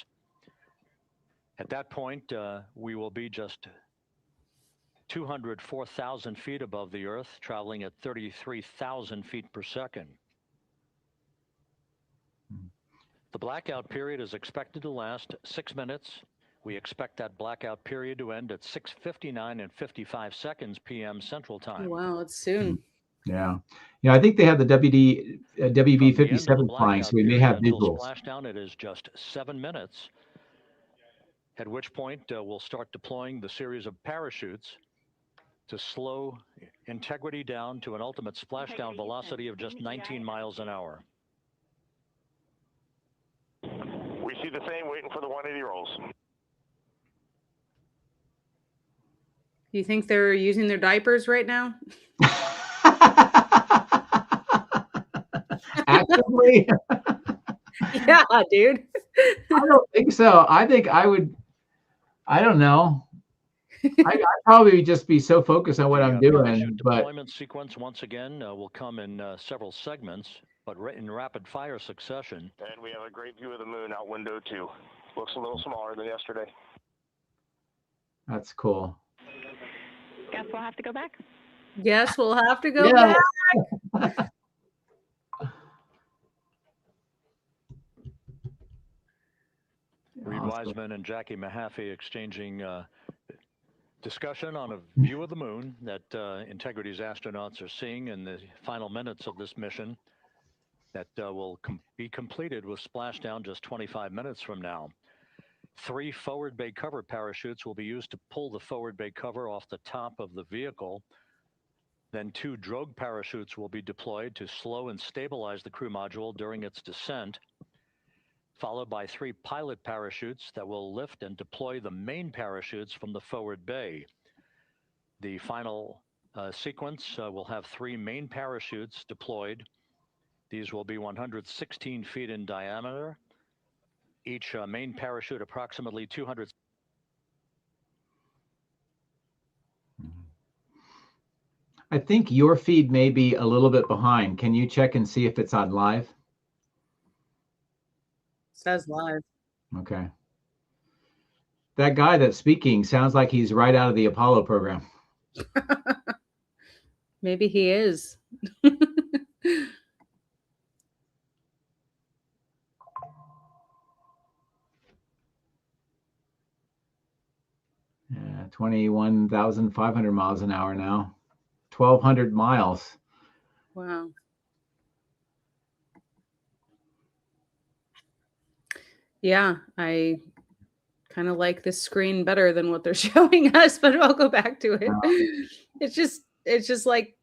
S3: At that point, we will be just 204,000 feet above the Earth, traveling at 33,000 feet per second. The blackout period is expected to last 6 minutes. We expect that blackout period to end at 6:59 and 55 seconds p.m. Central Time.
S1: Wow, it's soon.
S2: Yeah. I think they have the WB-57 flying, so we may have visuals.
S3: Splashdown, it is just 7 minutes, at which point we'll start deploying the series of parachutes to slow integrity down to an ultimate splashdown velocity of just 19 miles an hour.
S4: We see the same, waiting for the 180 rolls.
S1: Do you think they're using their diapers right now?
S2: Actively?
S1: Yeah, dude.
S2: I don't think so. I think I would I don't know. I'd probably just be so focused on what I'm doing.
S3: Parachute
S2: But
S3: deployment sequence, once again, will come in several segments, but in rapid fire succession.
S4: And we have a great view of the moon out window 2. Looks a little smaller than yesterday.
S2: that's cool.
S5: Guess we'll have to go back.
S1: Yes, we'll have to go
S2: Yeah.
S1: back.
S3: Reed
S2: Awesome.
S3: Wiseman and Jackie Mahaffey exchanging discussion on a view of the moon that Integrity's astronauts are seeing in the final minutes of this mission that will be completed with splashdown just 25 minutes from now. 3 forward bay cover parachutes will be used to pull the forward bay cover off the top of the vehicle. Then 2 drogue parachutes will be deployed to slow and stabilize the crew module during its descent, followed by 3 pilot parachutes that will lift and deploy the main parachutes from the forward bay. The final sequence will have 3 main parachutes deployed. These will be 116 feet in diameter. Each main parachute approximately 200.
S2: I think your feed may be a little bit behind. Can you check and see if it's on live?
S1: Says live.
S2: Okay. That guy that's speaking sounds like he's right out of the Apollo program.
S1: Maybe he is.
S2: Yeah, 21,500 miles an hour now. 1,200 miles.
S1: Wow. Yeah, I kind of like this screen better than what they're showing us, but I'll go back to it. It's just like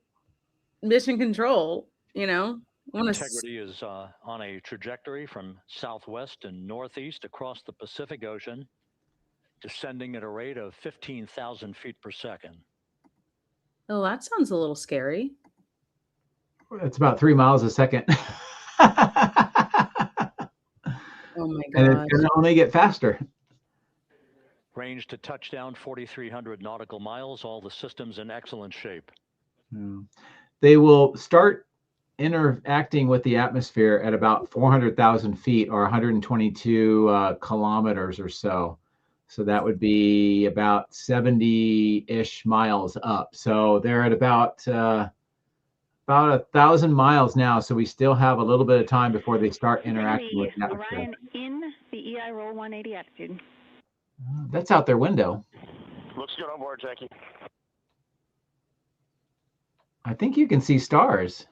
S1: mission control, you know.
S3: Integrity is on a trajectory from southwest and northeast across the Pacific Ocean, descending at a rate of 15,000 feet per second.
S1: Oh, that sounds a little scary.
S2: It's about 3 miles a second.
S1: Oh my
S2: And
S1: God.
S2: it's going to only get faster.
S3: Range to touchdown 4,300 nautical miles, all the systems in excellent shape.
S2: They will start interacting with the atmosphere at about 400,000 feet or 122 kilometers or so. So that would be about 70-ish miles up. So they're at about 1,000 miles now. So we still have a little bit of time before they start interacting with the atmosphere.
S5: Orion in the EI roll 180 attitude.
S2: That's out their window.
S4: Looks good on board, Jackie.
S2: I think you can see stars.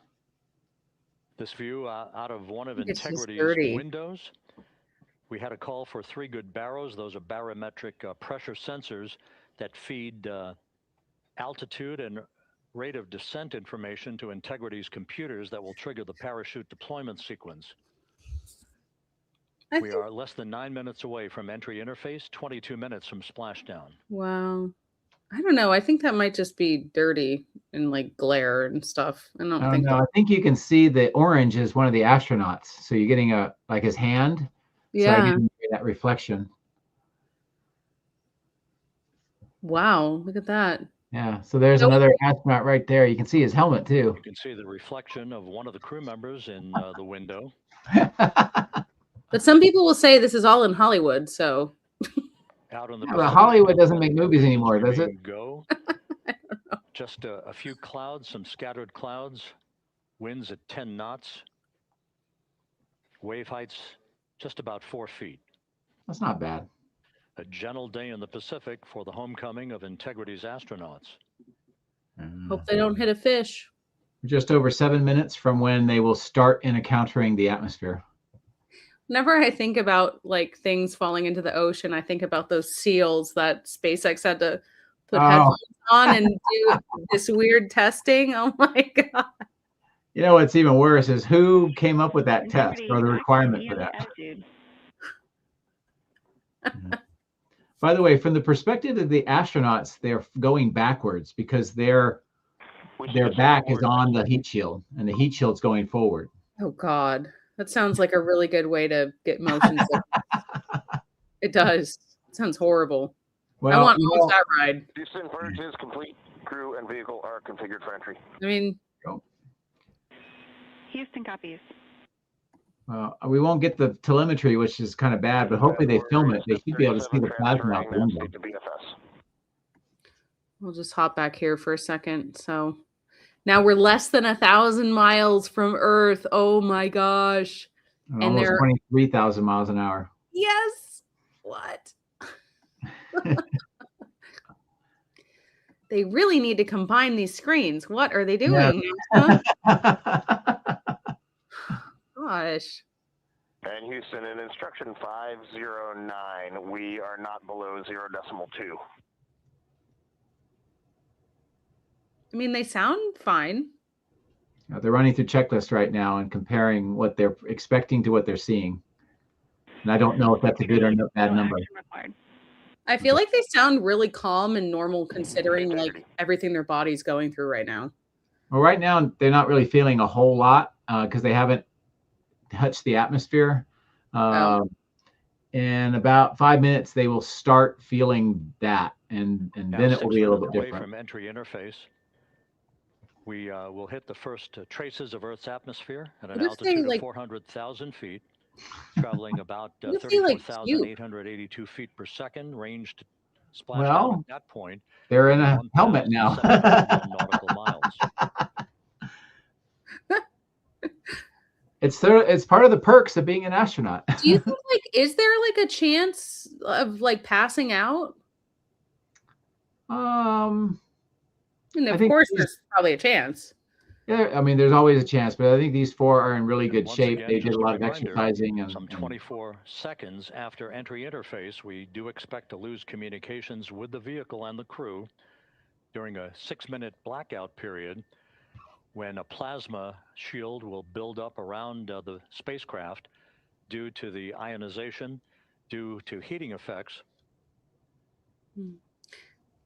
S3: This view out of one of
S1: It's just
S3: Integrity's
S1: dirty.
S3: windows. We had a call for 3 good barrows. Those are barometric pressure sensors that feed altitude and rate of descent information to Integrity's computers that will trigger the parachute deployment sequence. We are less than 9 minutes away from entry interface, 22 minutes from splashdown.
S1: Wow. I don't know. I think that might just be dirty and like glare and stuff. I don't think
S2: I think you can see the orange is one of the astronauts. So you're getting like his hand.
S1: Yeah.
S2: So I didn't see that reflection.
S1: Wow. Look at that.
S2: Yeah. So there's another astronaut right there. You can see his helmet too.
S3: You can see the reflection of one of the crew members in the window.
S1: But some people will say this is all in Hollywood. So
S3: Out on the
S2: but Hollywood doesn't make movies anymore, does it?
S3: Go. Just a few clouds, some scattered clouds. Winds at 10 knots. Wave heights just about 4 feet.
S2: That's not bad.
S3: A gentle day in the Pacific for the homecoming of Integrity's astronauts.
S1: hope they don't hit a fish.
S2: Just over 7 minutes from when they will start encountering the atmosphere.
S1: Whenever I think about like things falling into the ocean, I think about those seals that SpaceX had to put headphones on and do this weird testing. Oh my God.
S2: You know what's even worse is who came up with that test or the requirement for that. By the way, from the perspective of the astronauts, they're going backwards because their back is on the heat shield and the heat shield's going forward.
S1: Oh God. That sounds like a really good way to get motion sickness. It does. It sounds horrible. I want all of that ride.
S4: Houston, purge is complete. Crew and vehicle are configured for entry.
S1: I mean,
S5: Houston copies.
S2: We won't get the telemetry, which is kind of bad, but hopefully they film it. They should be able to see the plasma out the window.
S1: we'll just hop back here for a second. So now we're less than 1,000 miles from Earth. Oh my gosh. And
S2: Almost
S1: they're
S2: 23,000 miles an hour.
S1: yes. What? They really need to combine these screens. What are they doing?
S2: Yeah.
S1: Gosh.
S4: And Houston, in instruction 509, we are not below 0.2.
S1: I mean, they sound fine.
S2: They're running through checklists right now and comparing what they're expecting to what they're seeing. And I don't know if that's a good or bad number.
S1: I feel like they sound really calm and normal considering like everything their body's going through right now.
S2: Well, right now they're not really feeling a whole lot because they haven't touched the atmosphere. In about 5 minutes, they will start feeling that, and then it will be a little bit different.
S3: From entry interface, we will hit the first traces of Earth's atmosphere at an altitude of 400,000 feet. Traveling about 34,882 feet per second, ranged splashdown at that point.
S2: They're in a helmet now.
S3: Nautical miles.
S2: It's part of the perks of being an astronaut.
S1: Do you think is there a chance of passing out?
S2: And
S1: of course there's probably a chance.
S2: Yeah, I mean, there's always a chance, but I think these four are in really good shape. They did a lot of exercising. And
S3: some 24 seconds after entry interface, we do expect to lose communications with the vehicle and the crew during a 6-minute blackout period when a plasma shield will build up around the spacecraft due to the ionization, due to heating effects.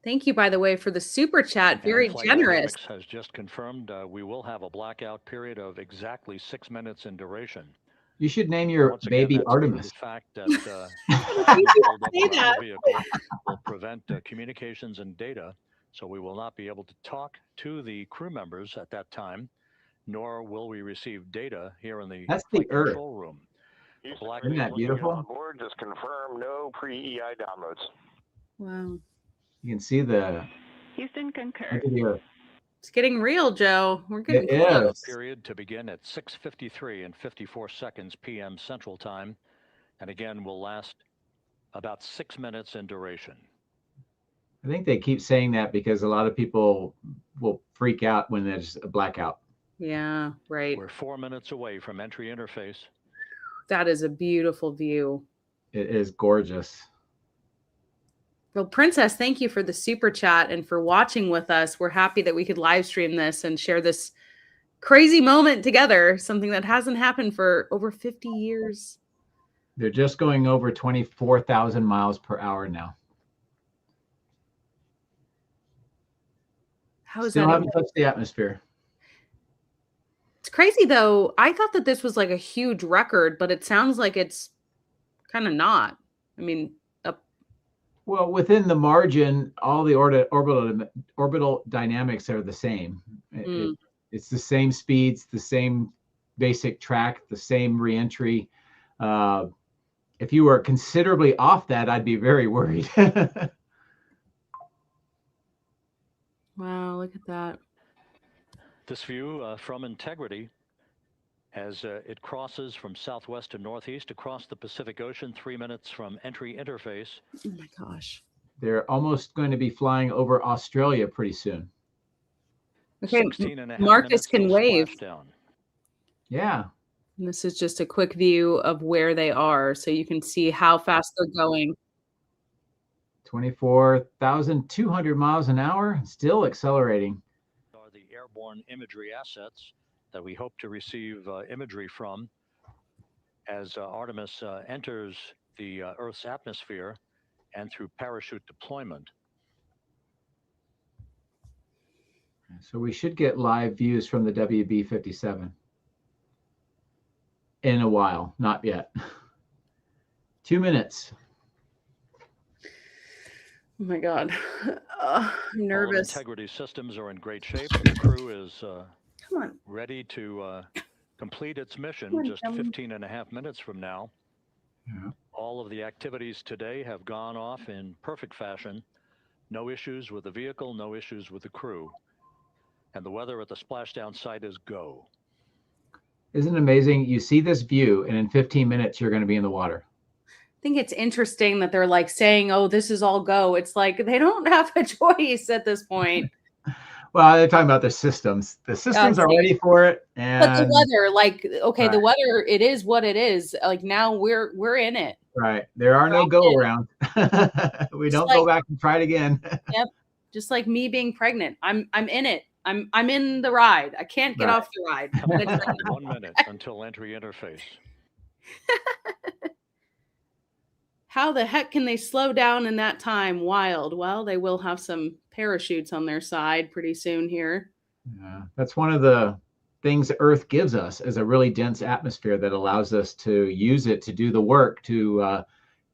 S1: Thank you, by the way, for the super chat. Very generous.
S3: Has just confirmed we will have a blackout period of exactly 6 minutes in duration.
S2: You should name your baby Artemis.
S3: The fact that the vehicle will prevent communications and data, so we will not be able to talk to the crew members at that time, nor will we receive data here in the control room.
S2: Isn't that beautiful?
S4: On board, just confirm no pre-EI downloads.
S1: Wow.
S2: You can see the
S5: Houston concur.
S1: It's getting real, Joe. We're getting close.
S3: Period to begin at 6:53 and 54 seconds p.m. Central Time, and again will last about 6 minutes in duration.
S2: I think they keep saying that because a lot of people will freak out when there's a blackout.
S1: Yeah, right.
S3: We're 4 minutes away from entry interface.
S1: That is a beautiful view.
S2: It is gorgeous.
S1: Well, Princess, thank you for the super chat and for watching with us. We're happy that we could live stream this and share this crazy moment together, something that hasn't happened for over 50 years.
S2: They're just going over 24,000 miles per hour now.
S1: How is
S2: Still
S1: that?
S2: haven't touched the atmosphere.
S1: It's crazy, though. I thought that this was a huge record, but it sounds like it's kind of not. I mean,
S2: well, within the margin, all the orbital dynamics are the same. It's the same speeds, the same basic track, the same reentry. If you were considerably off that, I'd be very worried.
S1: Wow, look at that.
S3: This view from Integrity as it crosses from southwest to northeast across the Pacific Ocean, 3 minutes from entry interface.
S1: Oh my gosh.
S2: They're almost going to be flying over Australia pretty soon.
S1: Okay, Marcus can wave.
S2: Yeah.
S1: And this is just a quick view of where they are, so you can see how fast they're going.
S2: 24,200 miles an hour, still accelerating.
S3: Are the airborne imagery assets that we hope to receive imagery from as Artemis enters the Earth's atmosphere and through parachute deployment.
S2: So we should get live views from the WB-57 in a while, not yet. 2 minutes.
S1: Oh my God. I'm
S3: All
S1: nervous.
S3: integrity systems are in great shape. The crew is
S1: Come on.
S3: ready to complete its mission
S1: Come on,
S3: just
S1: Dummy.
S3: 15.5 minutes from now.
S2: Yeah.
S3: All of the activities today have gone off in perfect fashion. No issues with the vehicle, no issues with the crew. And the weather at the splashdown site is go.
S2: Isn't it amazing? You see this view, and in 15 minutes, you're going to be in the water.
S1: I think it's interesting that they're like saying, oh, this is all go. It's like they don't have a choice at this point.
S2: Well, they're talking about the systems. The systems are ready for it.
S1: But the
S2: And
S1: weather, like, okay, the
S2: Right.
S1: weather, it is what it is. Like now we're in it.
S2: right, there are no go around. We
S1: Just
S2: don't
S1: like-
S2: go back and try it again.
S1: Yep. Just like me being pregnant. I'm in it. I'm in the ride. I can't get
S2: Right.
S1: off the ride.
S3: Coming up in 1 minute until entry interface.
S1: How the heck can they slow down in that time? Wild. Well, they will have some parachutes on their side pretty soon here.
S2: Yeah, that's one of the things Earth gives us, is a really dense atmosphere that allows us to use it to do the work, to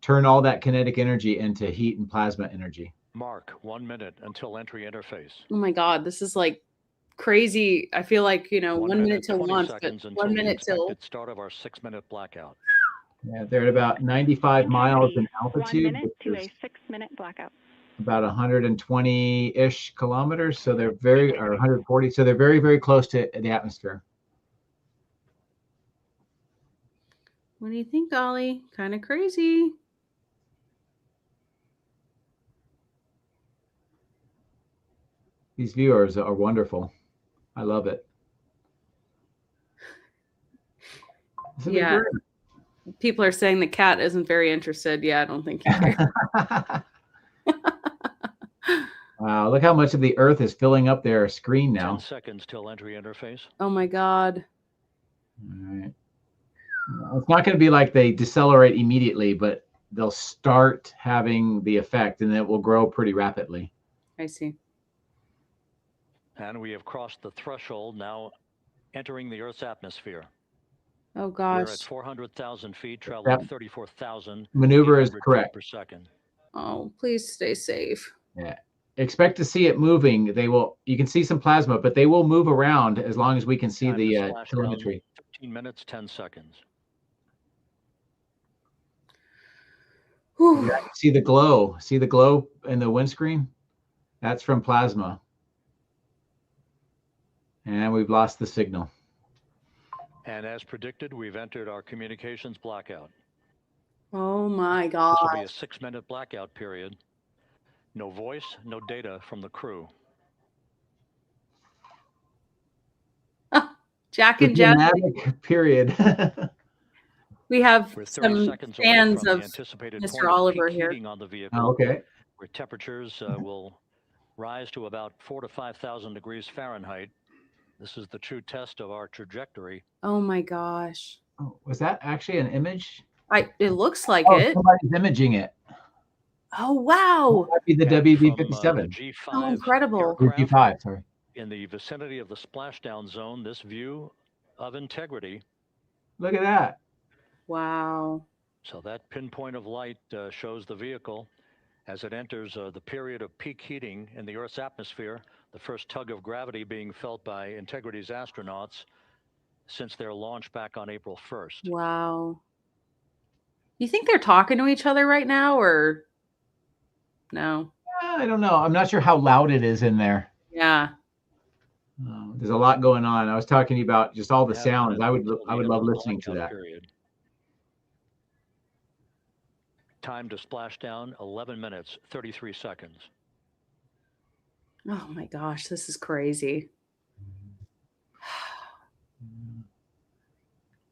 S2: turn all that kinetic energy into heat and plasma energy.
S3: Mark 1 minute until entry interface.
S1: Oh my God, this is like crazy. I feel like, 1 minute till
S3: 20
S1: launch, but
S3: seconds until
S1: 1
S3: the
S1: minute till.
S3: expected start of our 6-minute blackout.
S2: Yeah, they're at about 95 miles in altitude,
S5: 1 minute
S2: which
S5: to
S2: is
S5: a 6-minute blackout.
S2: about 120-ish kilometers. So they're or 140. So they're very, very close to the atmosphere.
S1: What do you think, Ollie? Kind of crazy.
S2: These viewers are wonderful. I love it. This will be
S1: Yeah.
S2: great.
S1: People are saying the cat isn't very interested. Yeah, I don't think he cares.
S2: Wow, look how much of the Earth is filling up their screen
S3: 10
S2: now.
S3: seconds till entry interface.
S1: Oh my God.
S2: All right. It's not going to be like they decelerate immediately, but they'll start having the effect, and it will grow pretty rapidly.
S1: I see.
S3: And we have crossed the threshold, now entering the Earth's atmosphere.
S1: Oh
S3: We're at
S1: gosh.
S3: 400,000 feet, traveling
S2: That
S3: 34,000
S2: maneuver is
S3: feet
S2: correct.
S3: per second.
S1: Oh, please stay safe.
S2: Yeah. Expect to see it moving. They will. You can see some plasma, but they will move around as long as we can see
S3: Time to
S2: the
S3: splash down,
S2: telemetry.
S3: 15 minutes, 10 seconds.
S1: Whew.
S2: Yeah, see the glow. See the glow in the windscreen? That's from plasma. And we've lost the signal.
S3: And as predicted, we've entered our communications blackout.
S1: Oh my
S3: This will be
S1: God.
S3: a 6-minute blackout period. No voice, no data from the crew.
S1: Jack
S2: The
S1: and Jeff,
S2: dramatic period.
S1: we have
S3: We're 30
S1: some
S3: seconds away
S1: fans
S3: from the
S1: of
S3: anticipated
S1: Mr.
S3: point of
S1: Oliver
S3: peak
S1: here.
S3: heating on the vehicle,
S2: Oh, okay.
S3: where temperatures will rise to about 4,000 to 5,000 degrees Fahrenheit. This is the true test of our trajectory.
S1: Oh my gosh.
S2: Oh, was that actually an image?
S1: It looks like
S2: Oh,
S1: it.
S2: somebody's imaging it.
S1: Oh wow.
S2: Might be the
S3: And
S2: WB-57.
S3: from, the G5
S1: Oh, incredible.
S3: aircraft
S2: G5, sorry.
S3: in the vicinity of the splashdown zone, this view of integrity.
S2: Look at that.
S1: Wow.
S3: So that pinpoint of light shows the vehicle as it enters the period of peak heating in the Earth's atmosphere, the first tug of gravity being felt by Integrity's astronauts since their launch back on April 1st.
S1: Wow. You think they're talking to each other right now or no?
S2: I don't know. I'm not sure how loud it is in there.
S1: Yeah.
S2: There's a lot going on. I was talking to you about just all the
S3: Half
S2: sounds.
S3: minute
S2: I would
S3: until the
S2: love
S3: end of the
S2: listening to
S3: blackout
S2: that.
S3: period. Time to splash down, 11 minutes, 33 seconds.
S1: Oh my gosh, this is crazy.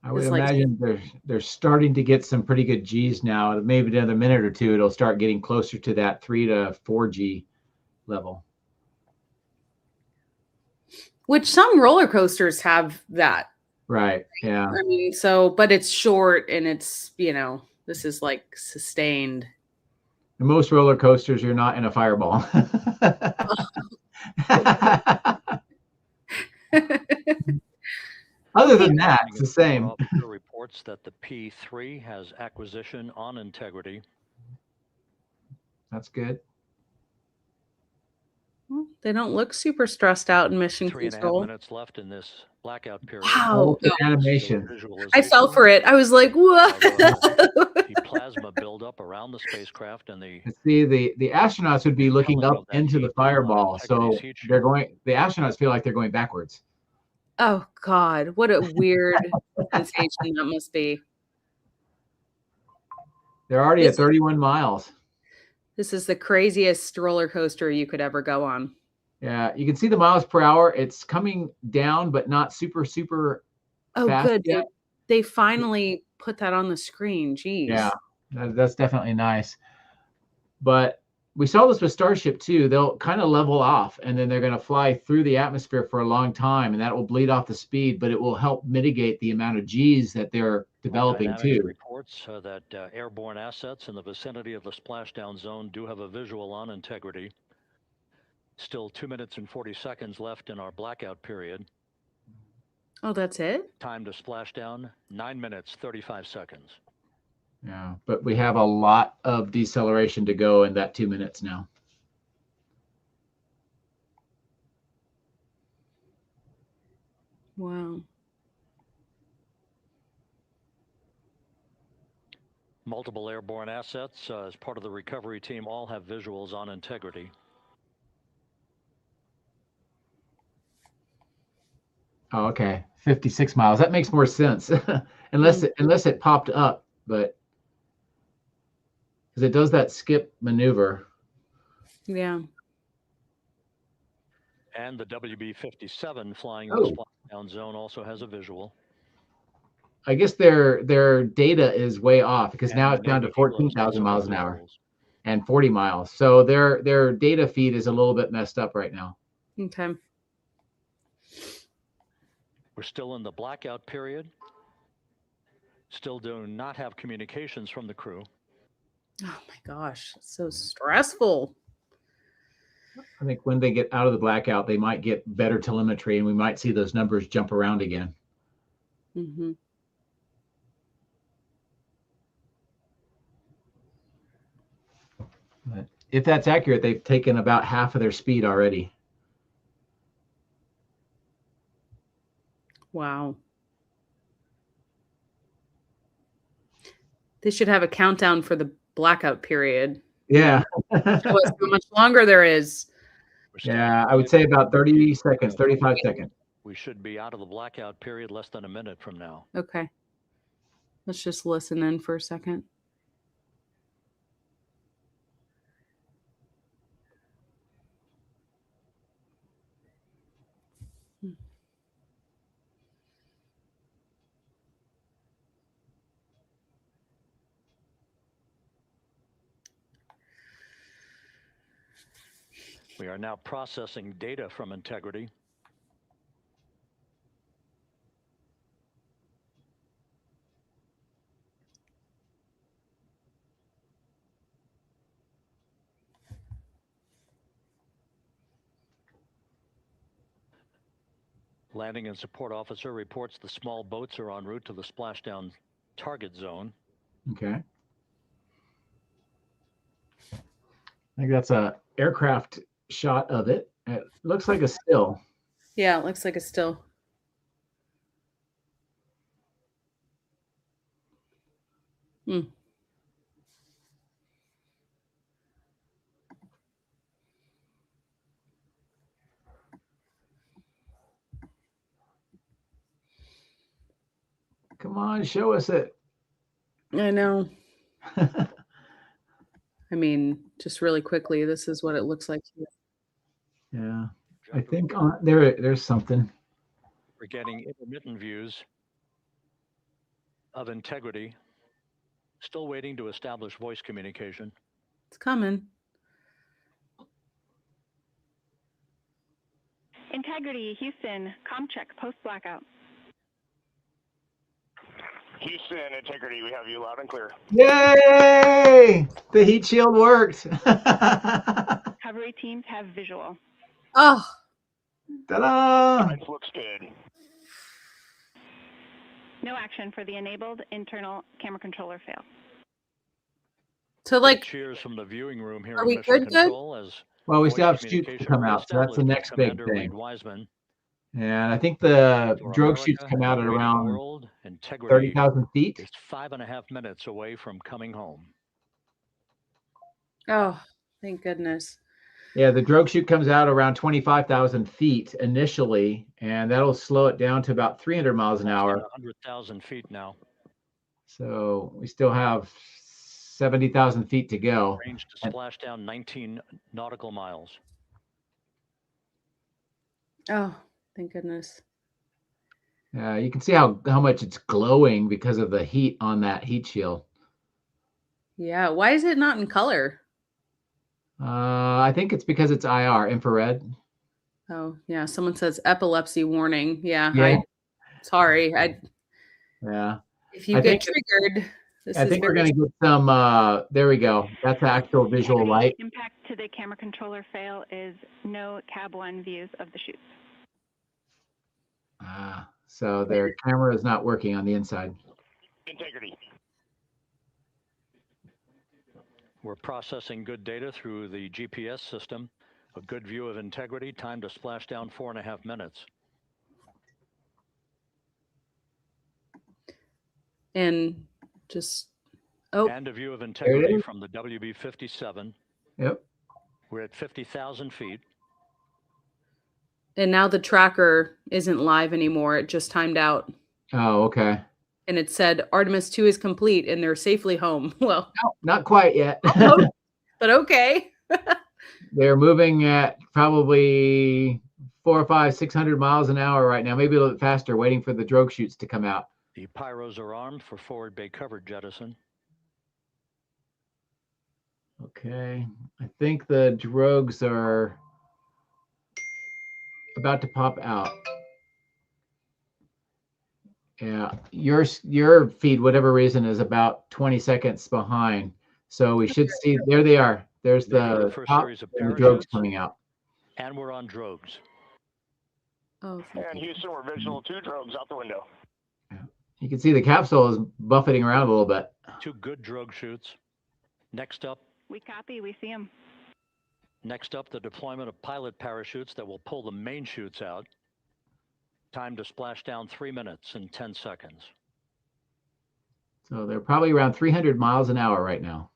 S2: I would
S1: It's like-
S2: imagine they're starting to get some pretty good G's now. Maybe another minute or two, it'll start getting closer to that 3 to 4 G level.
S1: Which some roller coasters have that.
S2: Right. Yeah.
S1: I mean, so, but it's short and it's, this is like sustained.
S2: In most roller coasters, you're not in a fireball. Other than that, it's the same.
S3: Officer reports that the P3 has acquisition on integrity.
S2: That's good.
S1: Well, they don't look super stressed out in mission
S3: 3.5
S1: control.
S3: minutes left in this blackout period.
S1: Wow.
S2: Oh, animation.
S1: I fell for it. I was like, what?
S3: The plasma buildup around the spacecraft and the
S2: See, the astronauts would be looking
S3: Telling
S2: up
S3: of that
S2: into the
S3: heat
S2: fireball,
S3: on
S2: so
S3: Integrity's heat
S2: they're
S3: shield.
S2: going. The astronauts feel like they're going backwards.
S1: Oh, God. What a weird sensation that must be.
S2: They're already at 31 miles.
S1: This is the craziest roller coaster you could ever go on.
S2: Yeah, you can see the miles per hour. It's coming down, but not super
S1: Oh,
S2: fast
S1: good.
S2: yet.
S1: They finally put that on the screen. Jeez.
S2: Yeah, that's definitely nice. But we saw this with Starship too. They'll kind of level off, and then they're going to fly through the atmosphere for a long time, and that will bleed off the speed, but it will help mitigate the amount of G's that they're developing
S3: Dynamics
S2: too.
S3: reports that airborne assets in the vicinity of the splashdown zone do have a visual on Integrity. Still 2 minutes and 40 seconds left in our blackout period.
S1: Oh, that's it?
S3: Time to splashdown, 9 minutes, 35 seconds.
S2: Yeah, but we have a lot of deceleration to go in that 2 minutes now.
S1: Wow.
S3: Multiple airborne assets as part of the recovery team all have visuals on Integrity.
S2: Oh, okay. 56 miles. That makes more sense. unless it popped up, but because it does that skip maneuver.
S1: Yeah.
S3: And the WB-57 flying in the splashdown zone also has a visual.
S2: I guess their data is way off because
S3: And
S2: now it's down to 14,000 miles an hour and 40 miles. So their data feed is a little bit messed up right now.
S1: Okay.
S3: We're still in the blackout period. Still do not have communications from the crew.
S1: Oh my gosh, it's so stressful.
S2: I think when they get out of the blackout, they might get better telemetry and we might see those numbers jump around again.
S1: Mm-hmm.
S2: But if that's accurate, they've taken about half of their speed already.
S1: Wow. They should have a countdown for the blackout period.
S2: Yeah.
S1: Show us how much longer there is.
S2: Yeah, I would say about 30 seconds, 35 seconds.
S3: We should be out of the blackout period less than a minute from now.
S1: Okay. Let's just listen in for a second.
S3: We are now processing data from Integrity. Landing and support officer reports the small boats are en route to the splashdown target zone.
S2: Okay. I think that's a aircraft shot of it. It looks like a still.
S1: Yeah, it looks like a still. Hmm.
S2: Come on, show us it.
S1: I know. I mean, just really quickly, this is what it looks like here.
S2: Yeah, I think there's something.
S3: We're getting intermittent views of Integrity. Still waiting to establish voice communication.
S1: It's coming.
S5: Integrity, Houston, comm check, post-blackout.
S4: Houston, Integrity, we have you loud and clear.
S2: Yay! The heat shield worked.
S5: Recovery teams have visual.
S1: Oh.
S2: Ta-da!
S4: Lights looks good.
S5: No action for the enabled internal camera controller fail.
S1: So, like,
S3: cheers from the viewing room here
S1: are
S3: in
S1: we
S3: Mission
S1: good?
S3: Control as
S2: Well, we
S3: Voice
S2: still have shoots to
S3: communication
S2: come out, so that's the
S3: reestablished with
S2: next big
S3: Commander
S2: thing.
S3: Reed Wiseman.
S2: And I think the
S3: For
S2: drogue shoots
S3: America
S2: come
S3: and
S2: out
S3: the
S2: at
S3: waiting
S2: around
S3: world, integrity
S2: 30,000 feet.
S3: is 5.5 minutes away from coming home.
S1: Oh, thank goodness.
S2: Yeah, the drogue chute comes out around 25,000 feet initially, and that'll slow it down to about 300 miles an hour.
S3: 100,000 feet now.
S2: So we still have 70,000 feet to go.
S3: Range to splash down 19 nautical miles.
S1: Oh, thank goodness.
S2: You can see how much it's glowing because of the heat on that heat shield.
S1: Yeah. Why is it not in color?
S2: I think it's because it's IR, infrared.
S1: Oh, yeah. Someone says epilepsy warning. Yeah.
S2: Yeah.
S1: Sorry.
S2: Yeah.
S1: If you
S2: I
S1: get
S2: think
S1: triggered, this
S2: I
S1: is
S2: think we're
S1: very.
S2: going to get some, there we go. That's actual visual
S5: Integrity
S2: light.
S5: impact to the camera controller fail is no cab one views of the chutes.
S2: So their camera is not working on the inside.
S4: Integrity.
S3: We're processing good data through the GPS system. A good view of integrity. Time to splash down 4.5 minutes.
S1: And just,
S3: And a view of integrity from the WB-57.
S2: Yep.
S3: We're at 50,000 feet.
S1: and now the tracker isn't live anymore. It just timed out.
S2: Oh, okay.
S1: And it said Artemis 2 is complete and they're safely home. Well,
S2: No, not quite yet.
S1: but okay.
S2: They're moving at probably 400, 500, 600 miles an hour right now, maybe a little bit faster, waiting for the drogue chutes to come out.
S3: The pyros are armed for forward bay cover jettison.
S2: Okay. I think the drogues are about to pop out. Yeah, your feed, whatever reason, is about 20 seconds behind. So we should see, there they are. There's the
S3: first
S2: top
S3: series of
S2: and the drogues
S3: parachutes.
S2: coming out.
S3: And we're on drogues.
S1: Oh,
S4: And Houston, we're visual 2 drogues out the window.
S2: You can see the capsule is buffeting around a little bit.
S3: 2 good drogue chutes. Next up,
S5: We copy, we see them.
S3: Next up, the deployment of pilot parachutes that will pull the main chutes out. Time to splash down 3 minutes and 10 seconds.
S2: So they're probably around 300 miles an hour right now.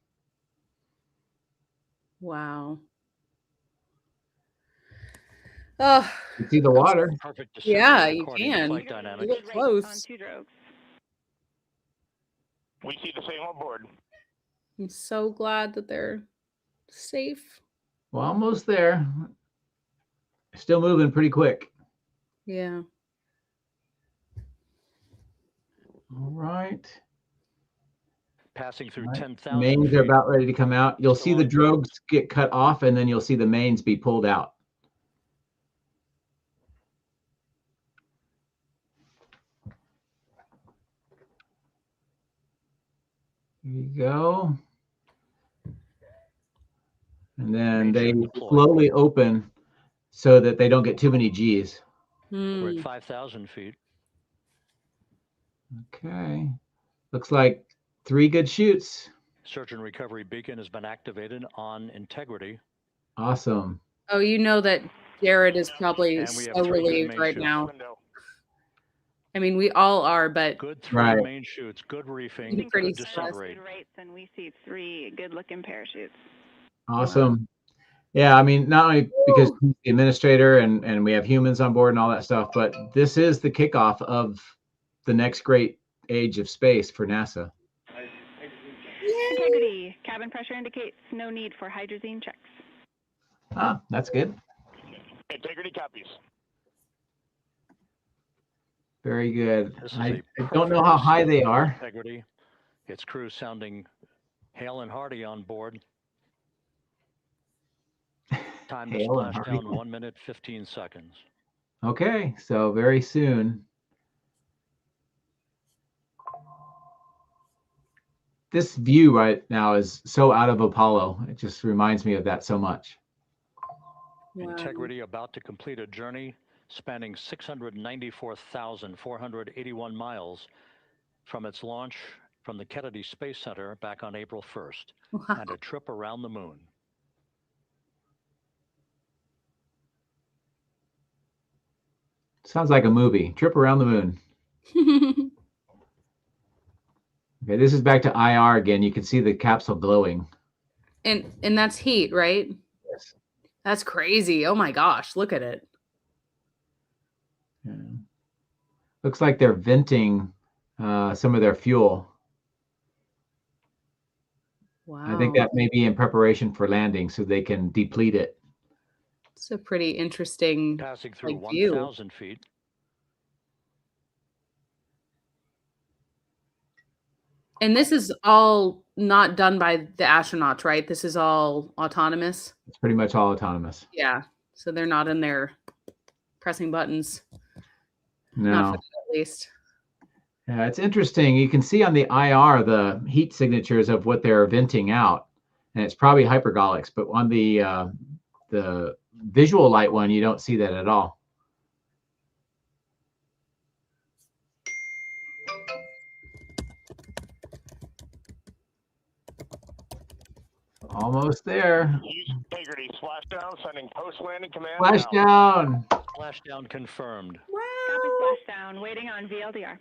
S1: wow. Oh,
S2: You see the water.
S3: Perfect descent
S1: yeah,
S3: rate
S1: you
S3: according to
S1: can.
S3: flight
S1: You
S3: dynamics.
S1: look
S5: On
S1: close.
S5: 2 drogues.
S4: We see the same on board.
S1: I'm so glad that they're safe.
S2: Well, almost there. Still moving pretty quick.
S1: Yeah.
S2: All right.
S3: Passing through
S2: All right.
S3: 10,000
S2: Mains
S3: feet.
S2: are about ready to come out. You'll see
S3: Still
S2: the
S3: on drogues.
S2: drogues get cut off, and then you'll see the mains be pulled out. Here you go. And then
S3: Main
S2: they
S3: chute deployed.
S2: slowly open so that they don't get too many G's.
S3: We're
S1: Hmm.
S3: at 5,000 feet.
S2: Okay. Looks like 3 good shoots.
S3: Search and recovery beacon has been activated on integrity.
S2: Awesome.
S1: Oh, you know that Jared is probably
S3: And we have
S1: so
S3: 3 good
S1: relieved
S3: main
S1: right
S3: chutes.
S1: now.
S4: Window.
S1: I mean, we all are, but
S3: Good 3
S2: Right.
S3: main chutes, good reefing,
S1: Pretty
S3: good
S1: stressed.
S3: descent rate.
S5: Good rates, and we see 3 good-looking parachutes.
S2: Awesome. Yeah, I mean, not only because he's the administrator and we have humans on board and all that stuff, but this is the kickoff of the next great age of space for NASA.
S5: Integrity. Cabin pressure indicates no need for hydrazine checks.
S2: Ah, that's good.
S4: Integrity copies.
S2: Very good.
S3: This is
S2: I
S3: a
S2: don't know
S3: perfect
S2: how high
S3: descent
S2: they
S3: for
S2: are.
S3: Integrity. Its crew sounding hale and hearty on board. Time to
S2: Hale and
S3: splash
S2: hearty.
S3: down 1 minute, 15 seconds.
S2: Okay, so very soon. This view right now is so out of Apollo. It just reminds me of that so much.
S1: wow.
S3: Integrity about to complete a journey spanning 694,481 miles from its launch from the Kennedy Space Center back on April 1st
S1: Wow.
S3: and a trip around the moon.
S2: Sounds like a movie. Trip around the moon. Okay, this is back to IR again. You can see the capsule glowing.
S1: And that's heat, right?
S2: Yes.
S1: That's crazy. Oh my gosh, look at it.
S2: Yeah. Looks like they're venting some of their fuel.
S1: Wow.
S2: I think that may be in preparation for landing so they can deplete it.
S1: It's a pretty interesting
S3: Passing through
S1: view.
S3: 1,000 feet.
S1: And this is all not done by the astronauts, right? This is all autonomous.
S2: It's pretty much all autonomous.
S1: Yeah. So they're not in there pressing buttons.
S2: No.
S1: Not for them, at least.
S2: Yeah, it's interesting. You can see on the IR the heat signatures of what they're venting out, and it's probably hypergolics. But on the visual light one, you don't see that at all. Almost there.
S4: Integrity splashdown, sending post-landing command.
S2: Splashdown.
S3: Splashdown confirmed.
S5: Copy splashdown, waiting on VLDR.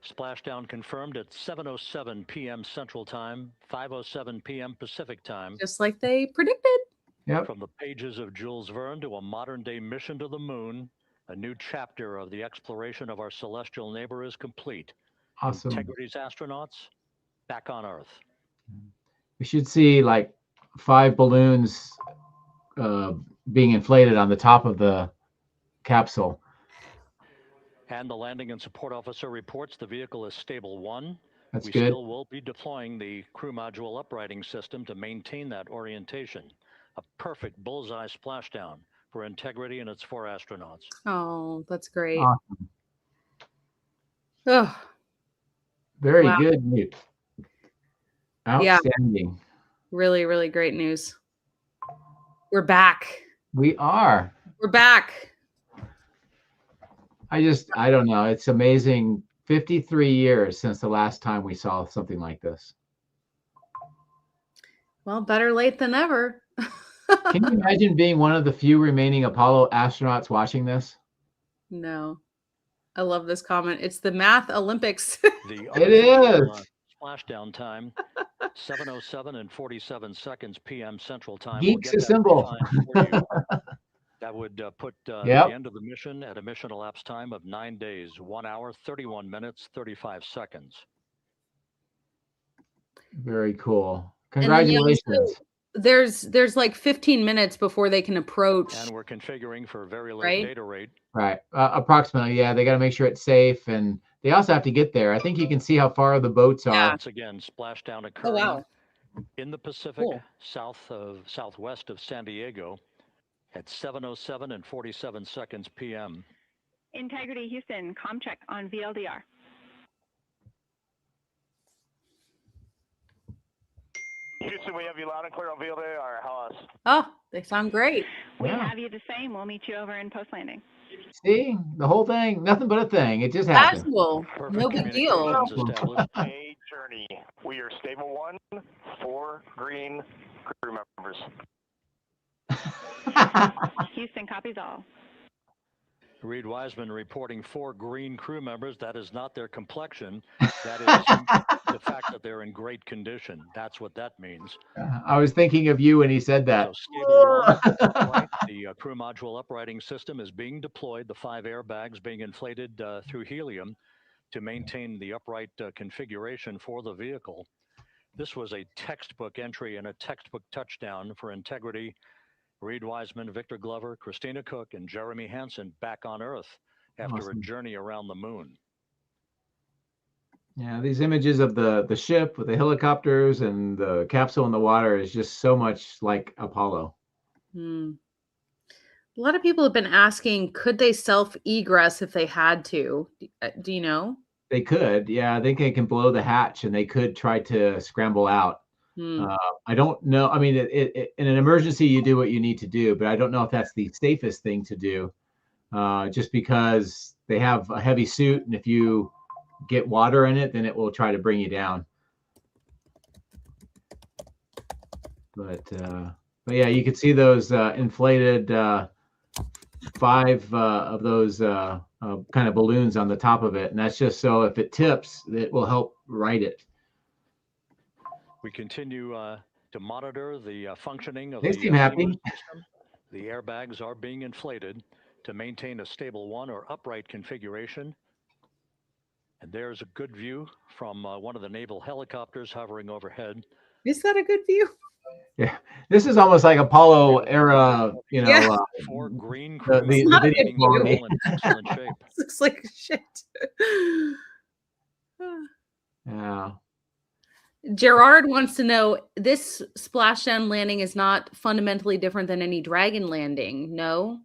S3: Splashdown confirmed at 7:07 p.m. Central Time, 5:07 p.m. Pacific Time.
S1: Just like they predicted.
S2: Yep.
S3: From the pages of Jules Verne to a modern-day mission to the moon, a new chapter of the exploration of our celestial neighbor is complete.
S2: Awesome.
S3: Integrity's astronauts back on Earth.
S2: We should see like 5 balloons being inflated on the top of the capsule.
S3: And the landing and support officer reports the vehicle is stable 1.
S2: That's
S3: we
S2: good.
S3: Still will be deploying the crew module uprighting system to maintain that orientation. A perfect bullseye splashdown for Integrity and its 4 astronauts.
S1: Oh, that's great.
S2: Awesome.
S1: Oh,
S2: Very
S1: wow.
S2: good news. Outstanding.
S1: Really, really great news. We're back.
S2: We are.
S1: We're back.
S2: I don't know. It's amazing. 53 years since the last time we saw something like this.
S1: Well, better late than never.
S2: Can you imagine being one of the few remaining Apollo astronauts watching this?
S1: No. I love this comment. It's the math Olympics.
S2: It is.
S3: Splashdown time, 7:07 and 47 seconds p.m. Central Time.
S2: Geeks
S3: we'll
S2: assemble.
S3: That would put the end of the mission at a mission elapsed time of 9 days, 1 hour, 31 minutes, 35 seconds.
S2: Very cool. Congratulations.
S1: There's like 15 minutes before they can approach.
S3: And we're configuring for very low data rate.
S2: Right. Approximately. Yeah. They got to make sure it's safe. And they also have to get there. I think you can see how far the boats are.
S3: Once again, splashdown occurring in the Pacific, southwest of San Diego at 7:07 and 47 seconds p.m.
S5: Integrity Houston, comm check on VLDR.
S4: Houston, we have you loud and clear on VLDR. How else?
S1: Oh, they sound great.
S5: We have you the same. We'll meet you over in post-landing.
S2: See, the whole thing, nothing but a thing. It just happened.
S1: Casual. No big deal.
S4: A journey. We are stable 1, 4 green crew members.
S5: Houston copies all.
S3: Reed Wiseman reporting 4 green crew members. That is not their complexion. That is the fact that they're in great condition. That's what that means.
S2: I was thinking of you when he said that.
S3: So stable 1, the crew module uprighting system is being deployed. The 5 airbags being inflated through helium to maintain the upright configuration for the vehicle. This was a textbook entry and a textbook touchdown for Integrity. Reed Wiseman, Victor Glover, Christina Cook, and Jeremy Hansen back on Earth after a journey around the moon.
S2: Yeah, these images of the ship with the helicopters and the capsule in the water is just so much like Apollo.
S1: A lot of people have been asking, could they self-egress if they had to? Do you know?
S2: They could. Yeah, I think they can blow the hatch and they could try to scramble out. I don't know. I mean, in an emergency, you do what you need to do, but I don't know if that's the safest thing to do, just because they have a heavy suit, and if you get water in it, then it will try to bring you down. But yeah, you can see those inflated 5 of those kind of balloons on the top of it, and that's just so if it tips, it will help right it.
S3: We continue to monitor the functioning of
S2: They
S3: the
S2: seem happy.
S3: system. The airbags are being inflated to maintain a stable one or upright configuration. And there's a good view from one of the naval helicopters hovering overhead.
S1: Is that a good view?
S2: Yeah, this is almost like Apollo era, you know.
S1: Yeah.
S3: 4 green
S2: the
S3: crew
S2: video
S3: members
S1: good
S3: being
S2: quality.
S3: all in excellent shape.
S1: Looks like shit.
S2: Yeah.
S1: Gerard wants to know, this splashdown landing is not fundamentally different than any Dragon landing, no?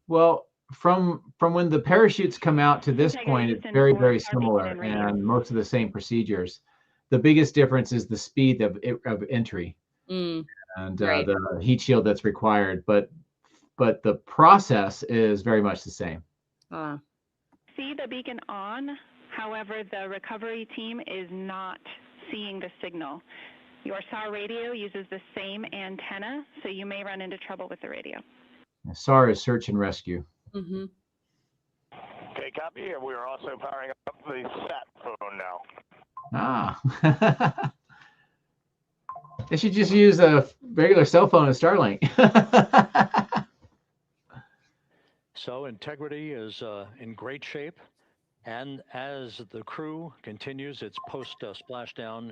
S2: Well, from when the parachutes come out to this point, it's very, very similar, and most of the same procedures. The biggest difference is the speed of entry and
S1: right.
S2: the heat shield that's required, but the process is very much the same.
S5: See the beacon on, however, the recovery team is not seeing the signal. Your SAR radio uses the same antenna, so you may run into trouble with the radio.
S2: SAR is search and rescue.
S4: Okay, copy. We are also powering up the sat phone now.
S2: They should just use a regular cell phone and Starlink.
S3: So integrity is in great shape. And as the crew continues its post-splashdown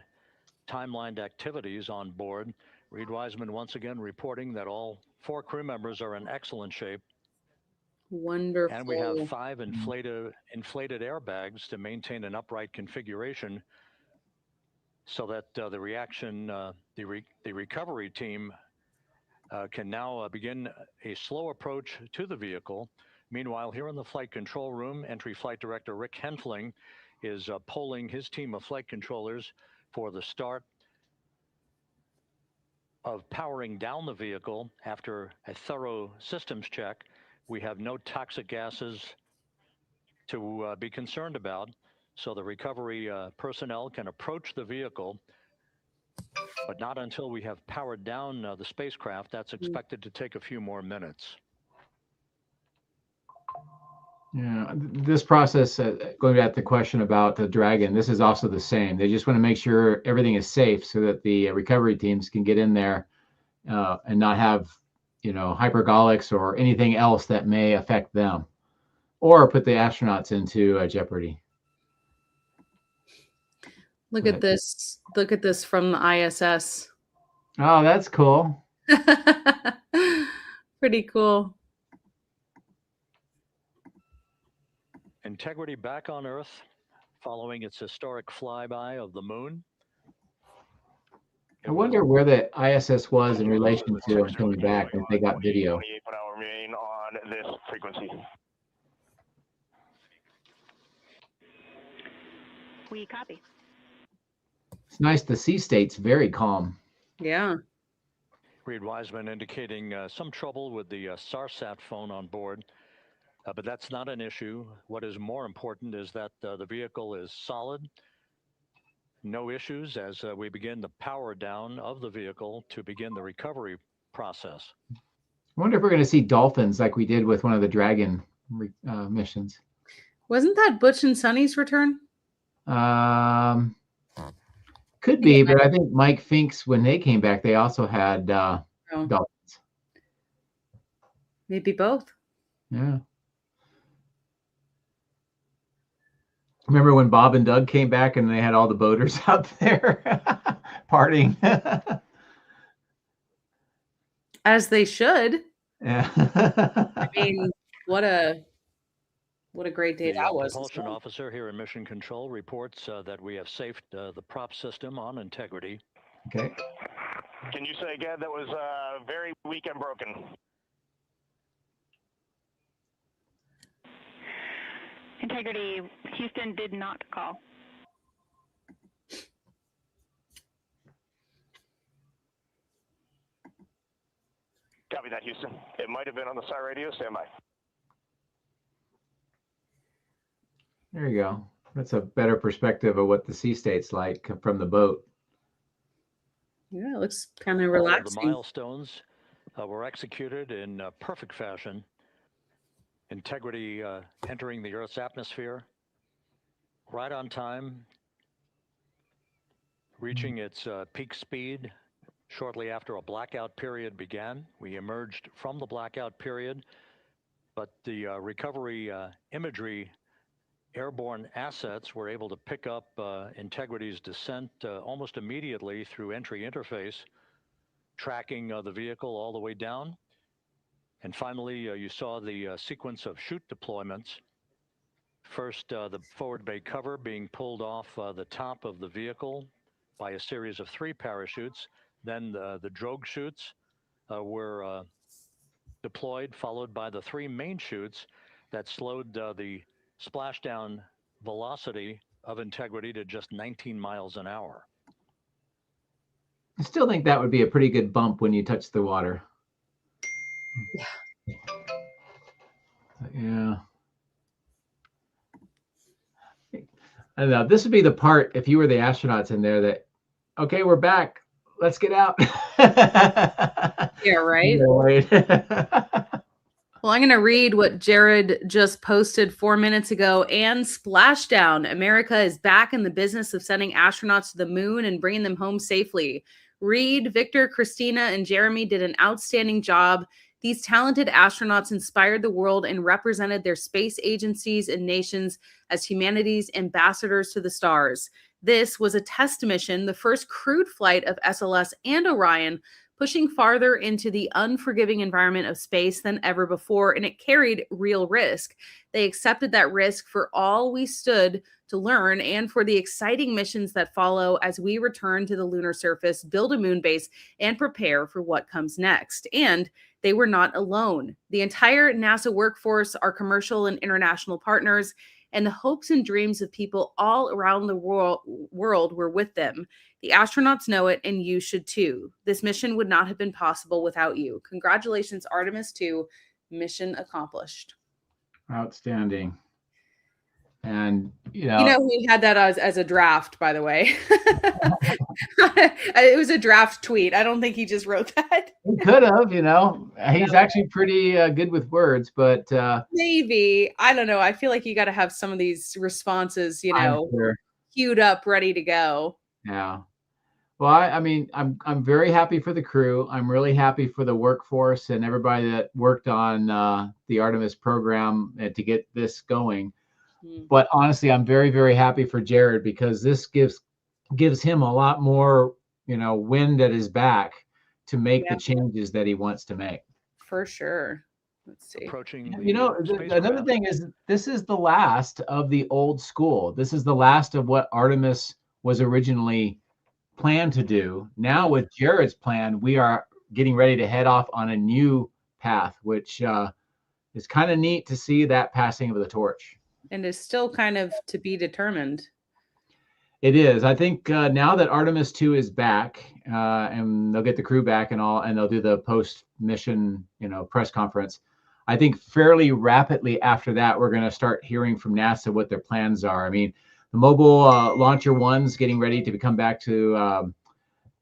S3: timelined activities on board, Reed Wiseman once again reporting that all 4 crew members are in excellent shape.
S1: Wonderful.
S3: And we have 5 inflated airbags to maintain an upright configuration so that the recovery team can now begin a slow approach to the vehicle. Meanwhile, here in the flight control room, entry flight director Rick Henfling is polling his team of flight controllers for the start of powering down the vehicle after a thorough systems check. We have no toxic gases to be concerned about, so the recovery personnel can approach the vehicle, but not until we have powered down the spacecraft. That's expected to take a few more minutes.
S2: Yeah, this process, going back to the question about the Dragon, this is also the same. They just want to make sure everything is safe so that the recovery teams can get in there and not have, hypergolics or anything else that may affect them or put the astronauts into jeopardy.
S1: Look at this. Look at this from the ISS.
S2: Oh, that's cool.
S1: Pretty cool.
S3: Integrity back on Earth following its historic flyby of the moon.
S2: I wonder where the ISS was in relation to coming back if they got video.
S4: 28-hour remain on this frequency.
S5: We copy.
S2: It's nice. The sea state's very calm.
S1: Yeah.
S3: Reed Wiseman indicating some trouble with the SARSAT phone on board. But that's not an issue. What is more important is that the vehicle is solid. No issues as we begin the power down of the vehicle to begin the recovery process.
S2: I wonder if we're going to see dolphins like we did with one of the Dragon missions.
S1: Wasn't that Butch and Sonny's return?
S2: Could be, but I think Mike Finks, when they came back, they also had dolphins.
S1: Maybe both.
S2: Yeah. Remember when Bob and Doug came back and they had all the boaters out there partying?
S1: As they should.
S2: Yeah.
S1: I mean, what a great day that was.
S3: The propulsion officer here in Mission Control reports that we have safed the prop system on integrity.
S2: Okay.
S4: Can you say again that was very weak and broken?
S5: Integrity, Houston did not call.
S4: Copy that, Houston. It might have been on the SAR radio. Stand by.
S2: There you go. That's a better perspective of what the sea state's like from the boat.
S1: Yeah, it looks kind of relaxing.
S3: The milestones were executed in perfect fashion. Integrity entering the Earth's atmosphere right on time, reaching its peak speed shortly after a blackout period began. We emerged from the blackout period, but the recovery imagery airborne assets were able to pick up Integrity's descent almost immediately through entry interface, tracking the vehicle all the way down. And finally, you saw the sequence of chute deployments. First, the forward bay cover being pulled off the top of the vehicle by a series of 3 parachutes. Then the drogue chutes were deployed, followed by the 3 main chutes that slowed the splashdown velocity of Integrity to just 19 miles an hour.
S2: I still think that would be a pretty good bump when you touch the water. Yeah. I don't know. This would be the part, if you were the astronauts in there, that, okay, we're back. Let's get out.
S1: Yeah, right.
S2: Right.
S1: Well, I'm going to read what Jared just posted 4 minutes ago. And Splashdown. America is back in the business of sending astronauts to the moon and bringing them home safely. Reed, Victor, Christina, and Jeremy did an outstanding job. These talented astronauts inspired the world and represented their space agencies and nations as humanity's ambassadors to the stars. This was a test mission, the first crewed flight of SLS and Orion, pushing farther into the unforgiving environment of space than ever before, and it carried real risk. They accepted that risk for all we stood to learn and for the exciting missions that follow as we return to the lunar surface, build a moon base, and prepare for what comes next. And they were not alone. The entire NASA workforce, our commercial and international partners, and the hopes and dreams of people all around the world were with them. The astronauts know it, and you should too. This mission would not have been possible without you. Congratulations, Artemis II, mission accomplished.
S2: Outstanding. And,
S1: we had that as a draft, by the way. It was a draft tweet. I don't think he just wrote that.
S2: He could have, he's actually pretty good with words, but
S1: maybe, I don't know. I feel like you got to have some of these responses,
S2: sure.
S1: queued up, ready to go.
S2: Yeah. Well, I'm very happy for the crew. I'm really happy for the workforce and everybody that worked on the Artemis program to get this going. But honestly, I'm very, very happy for Jared because this gives him a lot more, wind at his back to make the changes that he wants to make.
S1: For sure. Let's see.
S3: Approaching
S2: another thing is this is the last of the old school. This is the last of what Artemis was originally planned to do. Now with Jared's plan, we are getting ready to head off on a new path, which is kind of neat to see that passing of the torch.
S1: And is still kind of to be determined.
S2: It is. I think now that Artemis II is back, and they'll get the crew back and all, and they'll do the post-mission, press conference. I think fairly rapidly after that, we're going to start hearing from NASA what their plans are. I mean, the mobile launcher one's getting ready to come back to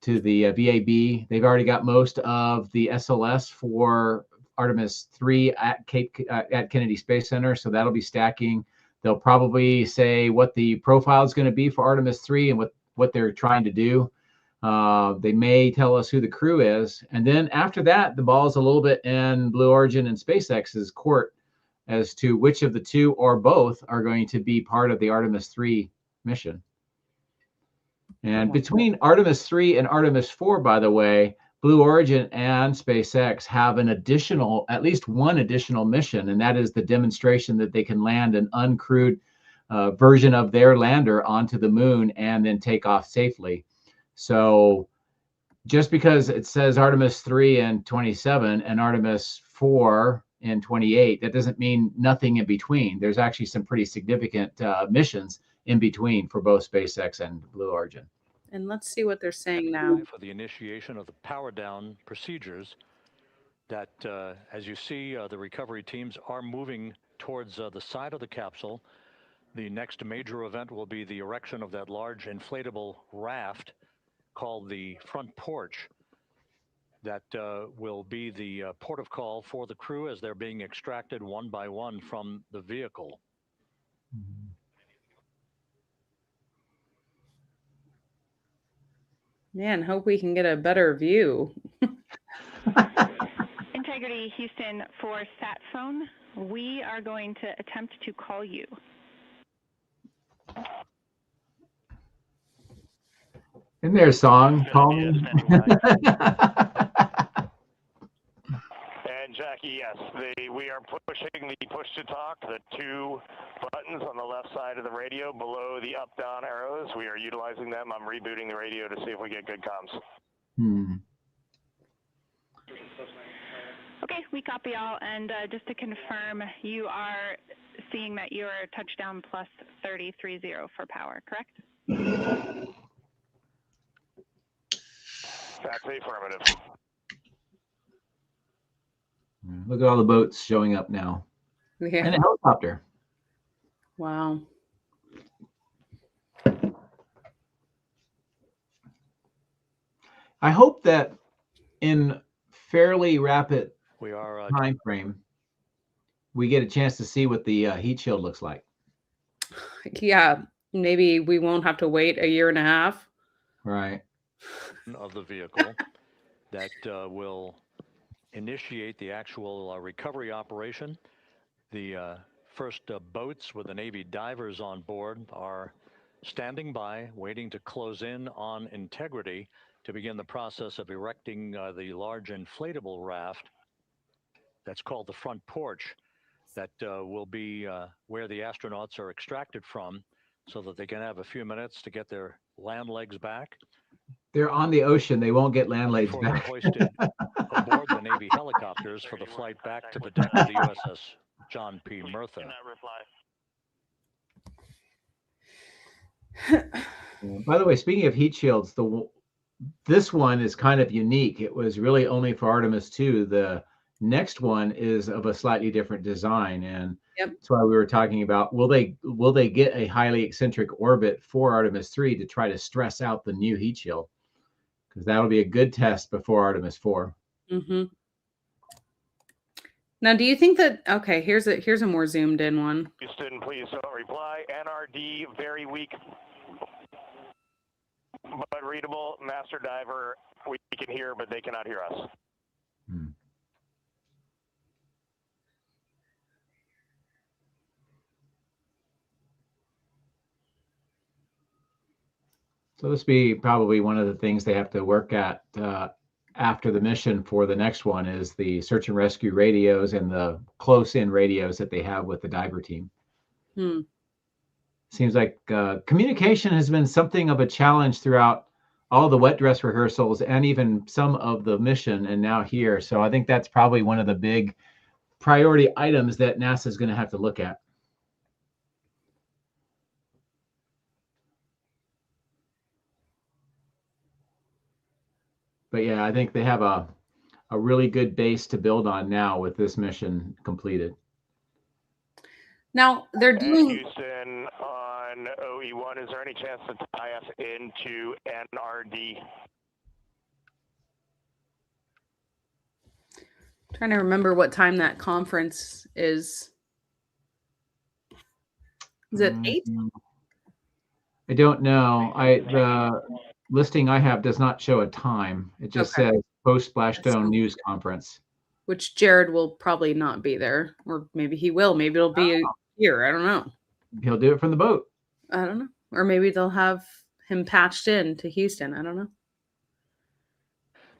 S2: the VAB. They've already got most of the SLS for Artemis III at Kennedy Space Center, so that'll be stacking. They'll probably say what the profile is going to be for Artemis III and what they're trying to do. They may tell us who the crew is. And then after that, the ball's a little bit in Blue Origin and SpaceX's court as to which of the two or both are going to be part of the Artemis III mission. And between Artemis III and Artemis IV, by the way, Blue Origin and SpaceX have at least one additional mission, and that is the demonstration that they can land an uncrewed version of their lander onto the moon and then take off safely. So just because it says Artemis 3 in 27 and Artemis 4 in 28, that doesn't mean nothing in between. There's actually some pretty significant missions in between for both SpaceX and Blue Origin.
S1: And let's see what they're saying now.
S3: For the initiation of the power down procedures that, as you see, the recovery teams are moving towards the side of the capsule. The next major event will be the erection of that large inflatable raft called the front porch. that will be the port of call for the crew as they're being extracted one by one from the vehicle.
S1: Man, hope we can get a better view.
S5: Integrity Houston for sat phone. We are going to attempt to call you.
S2: In their song, call me.
S4: And Jackie, yes, we are pushing the push to talk, the two buttons on the left side of the radio below the up-down arrows. We are utilizing them. I'm rebooting the radio to see if we get good comms.
S5: Okay, we copy all. And just to confirm, you are seeing that you are touchdown plus 3030 for power, correct?
S4: That's affirmative.
S2: Look at all the boats showing up now.
S1: Yeah.
S2: And a helicopter.
S1: Wow.
S2: I hope that in fairly rapid
S3: We are
S2: time frame, we get a chance to see what the heat shield looks like.
S1: Yeah, maybe we won't have to wait a year and a half.
S2: Right.
S3: of the vehicle that will initiate the actual recovery operation. The first boats with the Navy divers on board are standing by, waiting to close in on Integrity to begin the process of erecting the large inflatable raft that's called the front porch that will be where the astronauts are extracted from so that they can have a few minutes to get their land legs back.
S2: They're on the ocean. They won't get land legs
S3: Before they're
S2: back.
S3: hoisted aboard the Navy helicopters for the flight back to the deck of the USS John P. Murtha.
S2: By the way, speaking of heat shields, this one is kind of unique. It was really only for Artemis II. The next one is of a slightly different design, and that's why we were talking about will they get a highly eccentric orbit for Artemis III to try to stress out the new heat shield, because that'll be a good test before Artemis IV.
S1: Mm-hmm. Now, do you think that, okay, here's a more zoomed in one.
S4: Houston, please don't reply. NRD, very weak, but readable. Master diver, we can hear, but they cannot hear us.
S2: So this be probably one of the things they have to work at after the mission for the next one is the search and rescue radios and the close-in radios that they have with the diver team. Seems like communication has been something of a challenge throughout all the wet dress rehearsals and even some of the mission and now here. So I think that's probably one of the big priority items that NASA is going to have to look at. But yeah, I think they have a really good base to build on now with this mission completed.
S1: Now they're doing
S4: Houston on OE1. Is there any chance to tie us into NRD?
S1: Trying to remember what time that conference is. Is it 8?
S2: I don't know. The listing I have does not show a time. It just says Post-splashdown news conference.
S1: Which Jared will probably not be there, or maybe he will. Maybe it'll be here. I don't know.
S2: He'll do it from the boat.
S1: I don't know. Or maybe they'll have him patched in to Houston. I don't know.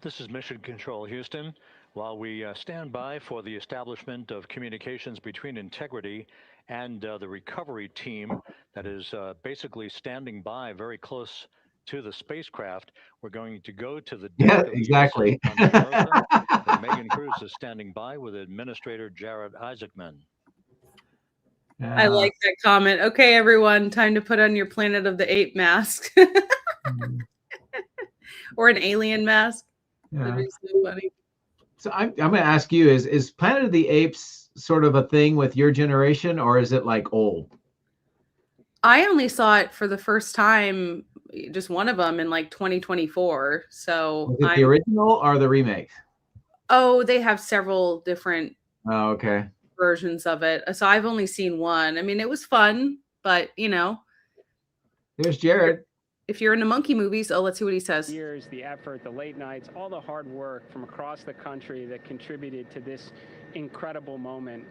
S3: This is Mission Control, Houston. While we stand by for the establishment of communications between Integrity and the recovery team that is basically standing by very close to the spacecraft, we're going to go to the deck.
S2: Yeah, exactly.
S3: Megan Cruz is standing by with Administrator Jared Isaacman.
S1: I like that comment. Okay, everyone, time to put on your Planet of the Apes mask. Or an alien mask. That'd be so funny.
S2: So I'm going to ask you, is Planet of the Apes sort of a thing with your generation, or is it like old?
S1: I only saw it for the first time just one of them in like 2024. So
S2: Was it the original or the remake?
S1: Oh, they have several different
S2: okay.
S1: versions of it. So I've only seen one. I mean, it was fun, but you know.
S2: There's Jared.
S1: If you're into monkey movies, let's see what he says.
S8: Years, the effort, the late nights, all the hard work from across the country that contributed to this incredible moment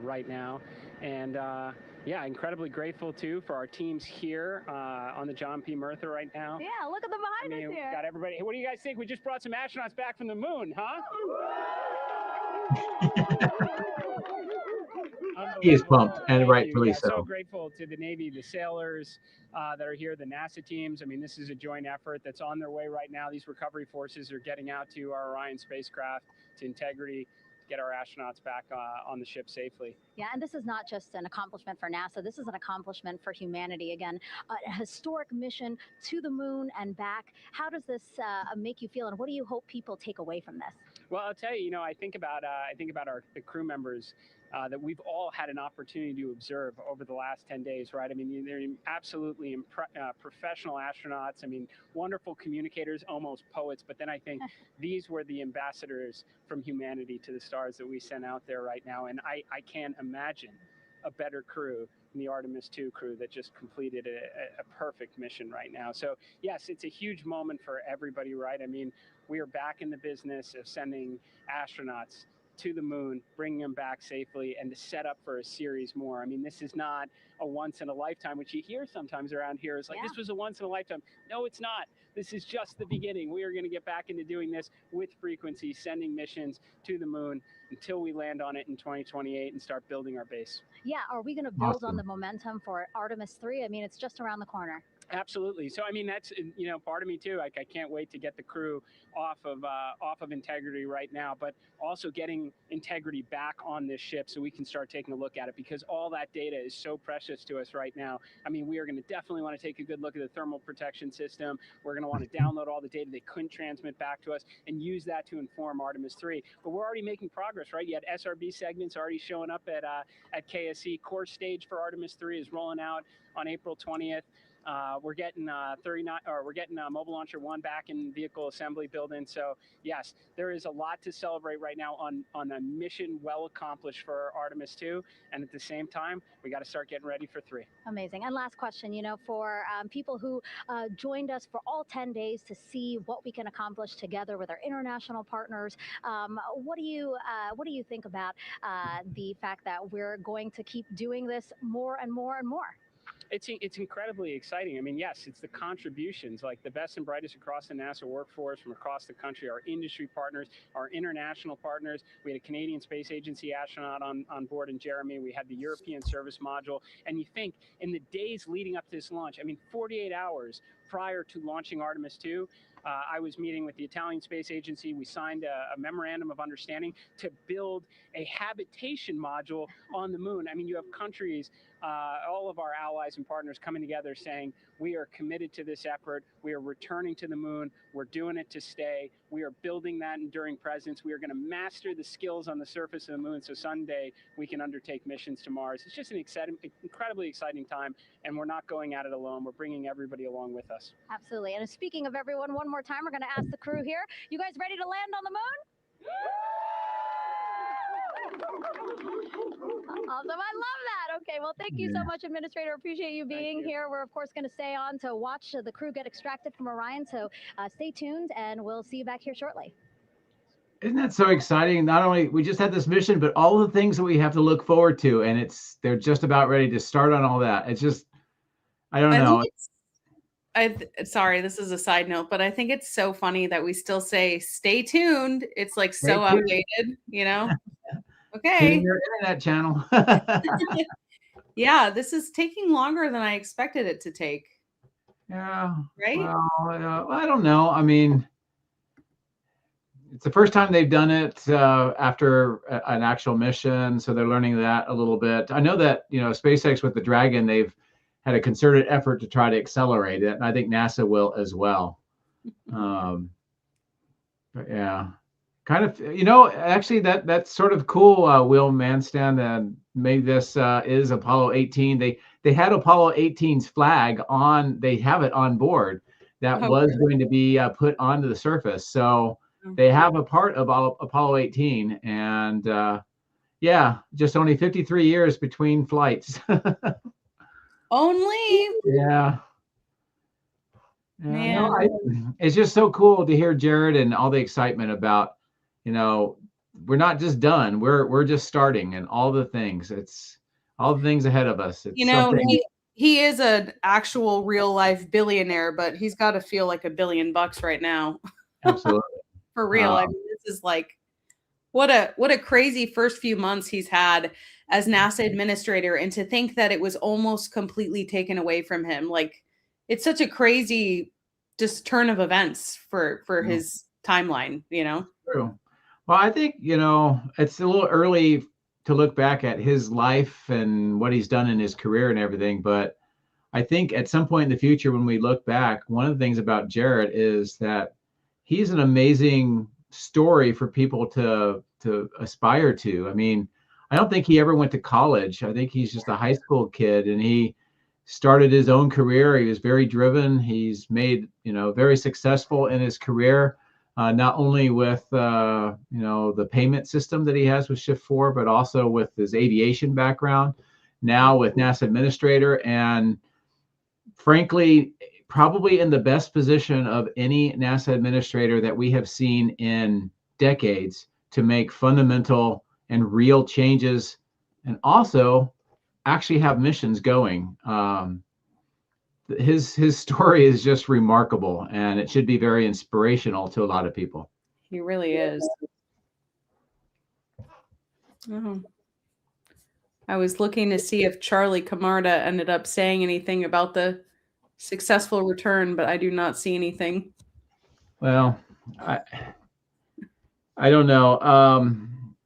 S8: right now. And yeah, incredibly grateful too for our teams here on the John P. Murtha right now.
S6: Yeah, look at them behind us here.
S8: Got everybody. Hey, what do you guys think? We just brought some astronauts back from the moon, huh?
S2: He is pumped, and rightfully so.
S8: So grateful to the Navy, the sailors that are here, the NASA teams. I mean, this is a joint effort that's on their way right now. These recovery forces are getting out to our Orion spacecraft, to Integrity, get our astronauts back on the ship safely.
S6: Yeah, and this is not just an accomplishment for NASA. This is an accomplishment for humanity. Again, a historic mission to the moon and back. How does this make you feel, and what do you hope people take away from this?
S8: Well, I'll tell you, I think about the crew members that we've all had an opportunity to observe over the last 10 days, right? I mean, they're absolutely professional astronauts. I mean, wonderful communicators, almost poets. But then I think these were the ambassadors from humanity to the stars that we sent out there right now. And I can't imagine a better crew than the Artemis II crew that just completed a perfect mission right now. So yes, it's a huge moment for everybody, right? I mean, we are back in the business of sending astronauts to the moon, bringing them back safely, and to set up for a series more. I mean, this is not a once in a lifetime, which you hear sometimes around here. It's like, this was a once in a lifetime. No, it's not. This is just the beginning. We are going to get back into doing this with frequency, sending missions to the moon until we land on it in 2028 and start building our base.
S6: Yeah, are we going to build on the momentum for Artemis 3? I mean, it's just around the corner.
S8: Absolutely. So, I mean, that's, part of me too. Like, I can't wait to get the crew off of Integrity right now, but also getting Integrity back on this ship so we can start taking a look at it, because all that data is so precious to us right now. I mean, we are going to definitely want to take a good look at the thermal protection system. We're going to want to download all the data they couldn't transmit back to us and use that to inform Artemis 3. But we're already making progress, right? You had SRB segments already showing up at KSC. Core stage for Artemis 3 is rolling out on April 20th. We're getting Mobile Launcher 1 back in vehicle assembly building. So yes, there is a lot to celebrate right now on a mission well accomplished for Artemis 2, and at the same time, we got to start getting ready for 3.
S6: Amazing. And last question, for people who joined us for all 10 days to see what we can accomplish together with our international partners, what do you think about the fact that we're going to keep doing this more and more and more?
S8: It's incredibly exciting. I mean, yes, it's the contributions, like the best and brightest across the NASA workforce from across the country, our industry partners, our international partners. We had a Canadian Space Agency astronaut on board in Jeremy. We had the European Service Module. And you think in the days leading up to this launch, I mean, 48 hours prior to launching Artemis 2, I was meeting with the Italian Space Agency. We signed a memorandum of understanding to build a habitation module on the moon. I mean, you have countries, all of our allies and partners coming together saying, we are committed to this effort. We are returning to the moon. We're doing it to stay. We are building that enduring presence. We are going to master the skills on the surface of the moon so someday we can undertake missions to Mars. It's just an incredibly exciting time, and we're not going at it alone. We're bringing everybody along with us.
S6: Absolutely. And speaking of everyone, one more time, we're going to ask the crew here, you guys ready to land on the moon? Awesome. I love that. Okay, well, thank you so much, Administrator. Appreciate you being here. We're, of course, going to stay on to watch the crew get extracted from Orion. So stay tuned, and we'll see you back here shortly.
S2: Isn't that so exciting? Not only we just had this mission, but all the things that we have to look forward to, and they're just about ready to start on all that. It's just, I don't know.
S1: Sorry, this is a side note, but I think it's so funny that we still say "stay tuned." It's like so outdated, Okay.
S2: Your internet channel.
S1: Yeah, this is taking longer than I expected it to take.
S2: Yeah.
S1: Right.
S2: Well, I don't know. I mean, it's the first time they've done it after an actual mission, so they're learning that a little bit. I know that SpaceX with the Dragon, they've had a concerted effort to try to accelerate it, and I think NASA will as well. But yeah. Kind of, actually that's sort of cool, Will Manstand, and maybe this is Apollo 18. They they had Apollo 18's flag on. They have it on board that was going to be put onto the surface. So they have a part of Apollo 18, and yeah, just only 53 years between flights.
S1: Only.
S2: Yeah.
S1: Man.
S2: No, it's just so cool to hear Jared and all the excitement about, we're not just done. We're just starting, and all the things. It's all the things ahead of us. It's something.
S1: He is an actual real life billionaire, but he's got to feel like $1 billion right now.
S2: Absolutely.
S1: For real. I mean, this is like what a crazy first few months he's had as NASA administrator, and to think that it was almost completely taken away from him. Like, it's such a crazy just turn of events for his timeline,
S2: True. Well, I think, it's a little early to look back at his life and what he's done in his career and everything. But I think at some point in the future, when we look back, one of the things about Jared is that he's an amazing story for people to aspire to. I mean, I don't think he ever went to college. I think he's just a high school kid, and he started his own career. He was very driven. He's made, very successful in his career. Not only with the payment system that he has with Shift 4, but also with his aviation background, now with NASA administrator, and frankly, probably in the best position of any NASA administrator that we have seen in decades to make fundamental and real changes, and also actually have missions going. His story is just remarkable, and it should be very inspirational to a lot of people.
S1: He really is. Oh. I was looking to see if Charlie Camarda ended up saying anything about the successful return, but I do not see anything.
S2: Well, I don't know.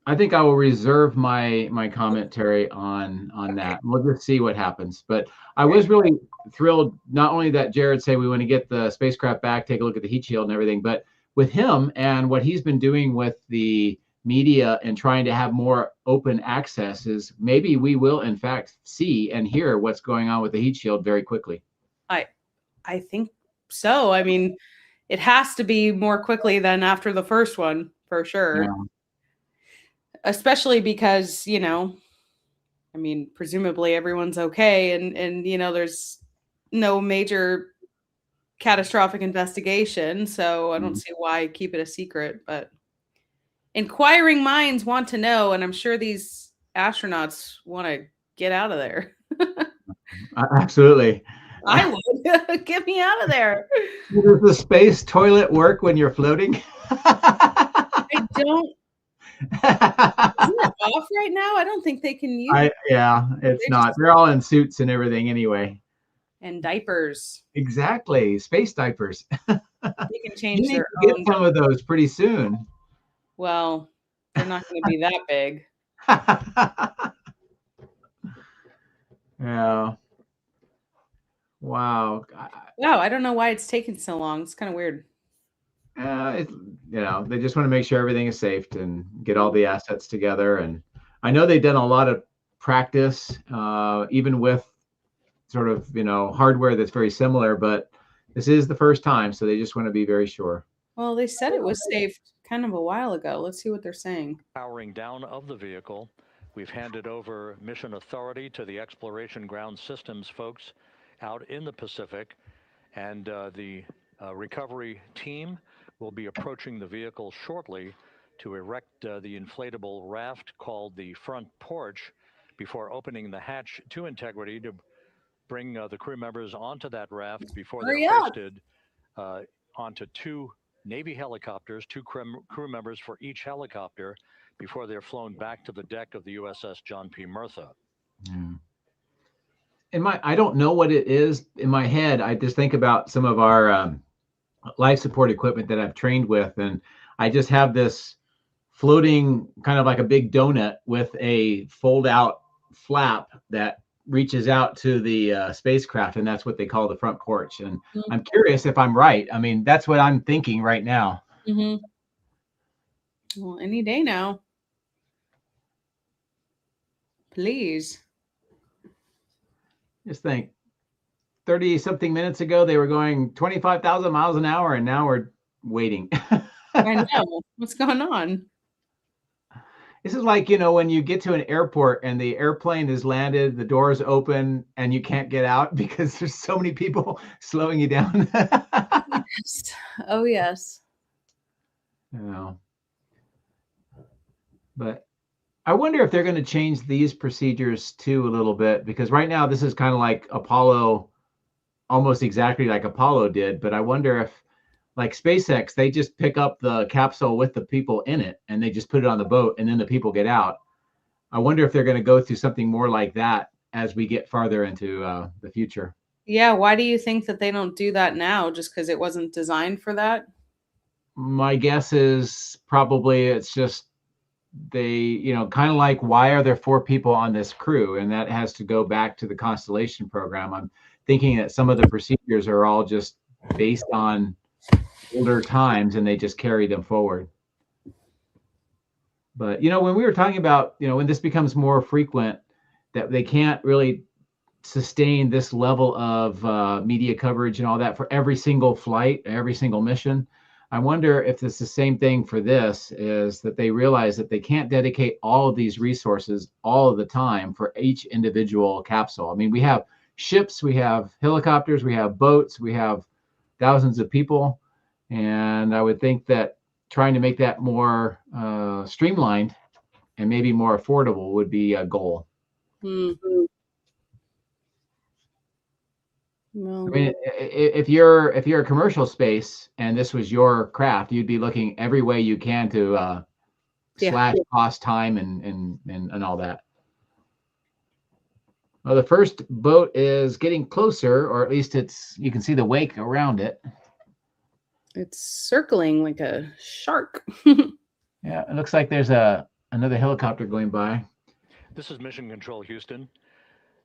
S2: I think I will reserve my commentary on that. We'll just see what happens. But I was really thrilled, not only that Jared said we want to get the spacecraft back, take a look at the heat shield and everything, but with him and what he's been doing with the media and trying to have more open access, is maybe we will in fact see and hear what's going on with the heat shield very quickly.
S1: I think so. I mean, it has to be more quickly than after the first one, for sure. Yeah. Especially because, presumably everyone's okay, and there's no major catastrophic investigation, so I don't see why keep it a secret. But inquiring minds want to know, and I'm sure these astronauts want to get out of there.
S2: Absolutely.
S1: I would. Get me out of there.
S2: Does the space toilet work when you're floating?
S1: I don't. Isn't it off right now? I don't think they can use it.
S2: It's not. They're all in suits and everything anyway.
S1: And diapers.
S2: Exactly. Space diapers.
S1: They can change their
S2: own.
S1: Get
S2: some of those pretty soon.
S1: Well, they're not going to be that big.
S2: Yeah. Wow.
S1: Wow. I don't know why it's taking so long. It's kind of weird.
S2: They just want to make sure everything is safe and get all the assets together. And I know they've done a lot of practice, even with sort of, hardware that's very similar, but this is the first time. So they just want to be very sure.
S1: Well, they said it was safe kind of a while ago. Let's see what they're saying.
S3: Powering down of the vehicle. We've handed over mission authority to the Exploration Ground Systems folks out in the Pacific, and the recovery team will be approaching the vehicle shortly to erect the inflatable raft called the front porch before opening the hatch to Integrity to bring the crew members onto that raft before they're hoisted onto 2 Navy helicopters, 2 crew members for each helicopter, before they're flown back to the deck of the USS John P. Murtha.
S2: I don't know what it is in my head. I just think about some of our life support equipment that I've trained with, and I just have this floating kind of like a big donut with a fold out flap that reaches out to the spacecraft, and that's what they call the front porch. And I'm curious if I'm right. I mean, that's what I'm thinking right now.
S1: Well, any day now. Please.
S2: Just think, 30 something minutes ago, they were going 25,000 miles an hour, and now we're waiting.
S1: I know. What's going on?
S2: This is like, when you get to an airport and the airplane is landed, the doors open, and you can't get out because there's so many people slowing you down.
S1: Yes. Oh, yes.
S2: But I wonder if they're going to change these procedures too a little bit, because right now this is kind of like Apollo, almost exactly like Apollo did. But I wonder if, like SpaceX, they just pick up the capsule with the people in it and they just put it on the boat and then the people get out. I wonder if they're going to go through something more like that as we get farther into the future.
S1: Yeah. Why do you think that they don't do that now? Just because it wasn't designed for that?
S2: My guess is probably it's just they, kind of like, why are there 4 people on this crew? And that has to go back to the Constellation program. I'm thinking that some of the procedures are all just based on older times and they just carry them forward. But, when we were talking about, when this becomes more frequent, that they can't really sustain this level of media coverage and all that for every single flight, every single mission. I wonder if it's the same thing for this, is that they realize that they can't dedicate all of these resources all of the time for each individual capsule. I mean, we have ships, we have helicopters, we have boats, we have thousands of people. And I would think that trying to make that more streamlined and maybe more affordable would be a goal.
S1: Mm-hmm. Well,
S2: I mean, if you're a commercial space and this was your craft, you'd be looking every way you can to slash cost, time, and all that. Well, the first boat is getting closer, or at least you can see the wake around it.
S1: It's circling like a shark.
S2: Yeah, it looks like there's another helicopter going by.
S3: This is Mission Control Houston.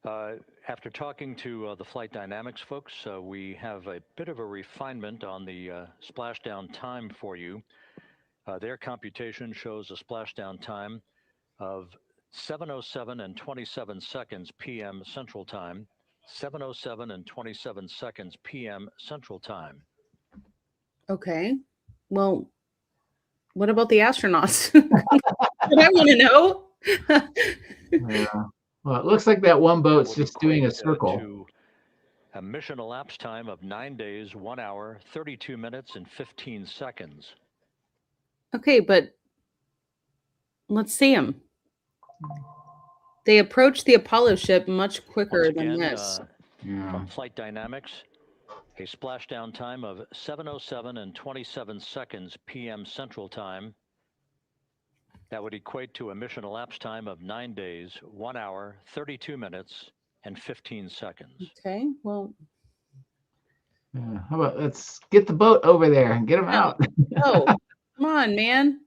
S3: After talking to the flight dynamics folks, we have a bit of a refinement on the splashdown time for you. Their computation shows a splashdown time of 7:07 and 27 seconds p.m. Central Time, 7:07 and 27 seconds p.m. Central Time.
S1: Okay. Well, what about the astronauts? I want to know.
S2: Yeah. Well, it looks like that one boat's just doing a circle.
S3: To a mission elapsed time of 9 days, 1 hour, 32 minutes, and 15 seconds.
S1: Okay, but let's see them. They approached the Apollo ship much quicker than this.
S3: From Flight Dynamics, a splashdown time of 7:07 and 27 seconds p.m. Central Time. That would equate to a mission elapsed time of 9 days, 1 hour, 32 minutes, and 15 seconds.
S1: Okay, well.
S2: How about let's get the boat over there and get them out.
S1: Oh, come on, man.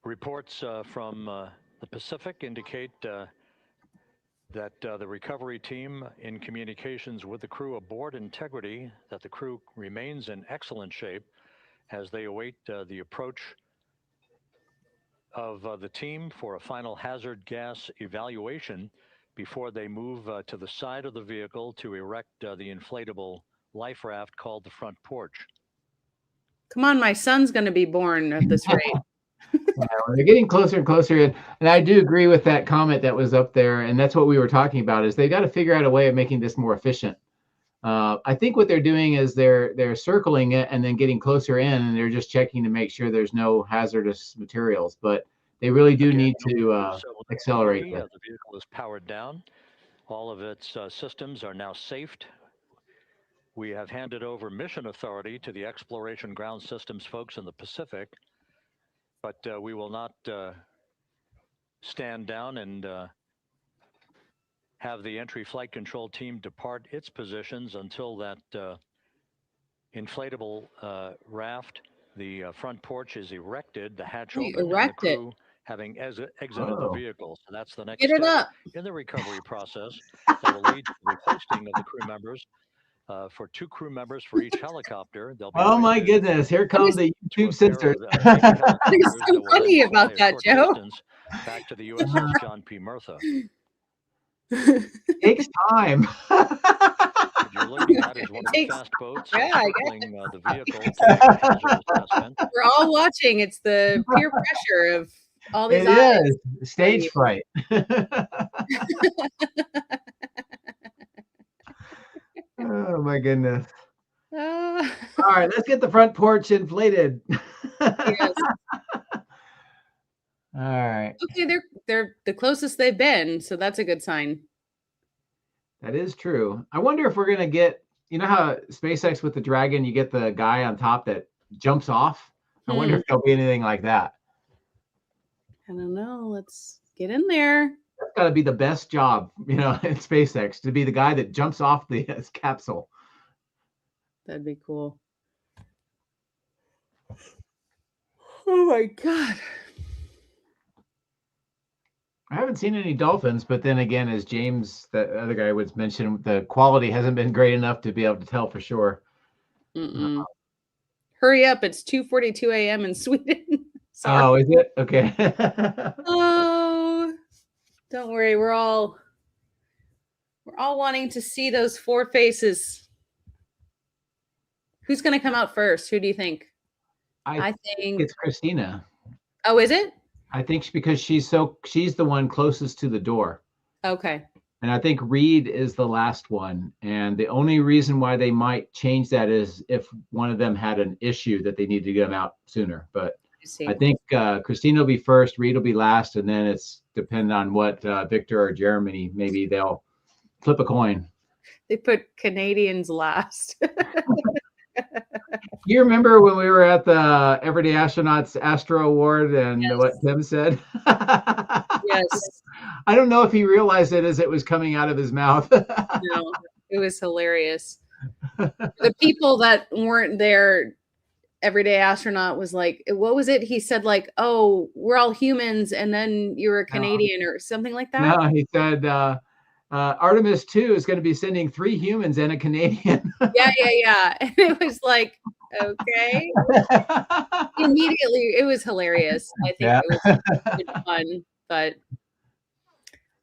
S3: Reports from the Pacific indicate that the recovery team, in communications with the crew aboard Integrity, that the crew remains in excellent shape as they await the approach of the team for a final hazard gas evaluation before they move to the side of the vehicle to erect the inflatable life raft called the front porch.
S1: Come on, my son's going to be born at this rate.
S2: They're getting closer and closer. And I do agree with that comment that was up there. And that's what we were talking about, is they got to figure out a way of making this more efficient. I think what they're doing is they're circling it and then getting closer in, and they're just checking to make sure there's no hazardous materials. But they really do need to accelerate.
S3: The vehicle is powered down. All of its systems are now safed. We have handed over mission authority to the Exploration Ground Systems folks in the Pacific, but we will not stand down and have the entry flight control team depart its positions until that inflatable raft, the front porch, is erected, the hatch open, and the crew having exited the vehicle. So that's the next step in the recovery process that will lead to the posting of the crew members. For 2 crew members for each helicopter.
S2: Oh my goodness, here comes the YouTube censors.
S1: There's so funny about that, Joe.
S3: Back to the USS John P. Murtha.
S2: Takes time.
S3: What you're looking at is one of the fast boats circling the vehicle to make a hazard assessment.
S1: We're all watching. It's the peer pressure of all these
S2: It
S1: eyes.
S2: is stage fright. Oh my goodness. All right, let's get the front porch inflated.
S1: Yes.
S2: All right.
S1: Okay, they're the closest they've been, so that's a good sign.
S2: That is true. I wonder if we're gonna get, you know how SpaceX with the Dragon, you get the guy on top that jumps off. I wonder if there'll be anything like that.
S1: I don't know. Let's get in there.
S2: That's got to be the best job, in SpaceX, to be the guy that jumps off the capsule.
S1: That'd be cool. Oh my God.
S2: I haven't seen any dolphins, but then again, as James, the other guy, was mentioned, the quality hasn't been great enough to be able to tell for sure.
S1: Hurry up. It's 2:42 a.m. in Sweden. Sorry.
S2: Oh, is it? Okay.
S1: Oh, don't worry. We're all wanting to see those four faces. Who's going to come out first? Who do you think?
S2: I think it's Christina.
S1: Oh, is it?
S2: I think because she's the one closest to the door.
S1: Okay.
S2: And I think Reed is the last one. And the only reason why they might change that is if one of them had an issue that they need to get them out sooner. But I think Christina will be first, Reed will be last, and then it's depending on what Victor or Jeremy, maybe they'll flip a coin.
S1: They put Canadians last.
S2: You remember when we were at the Everyday Astronauts Astro Award and what Tim said?
S1: Yes.
S2: I don't know if he realized it as it was coming out of his mouth.
S1: No, it was hilarious. The people that weren't there, Everyday Astronaut was like, what was it? He said like, oh, we're all humans, and then you're a Canadian or something like that.
S2: No, he said Artemis II is going to be sending 3 humans and a Canadian.
S1: Yeah. And it was like, okay. Immediately, it was hilarious. I think it was fun, but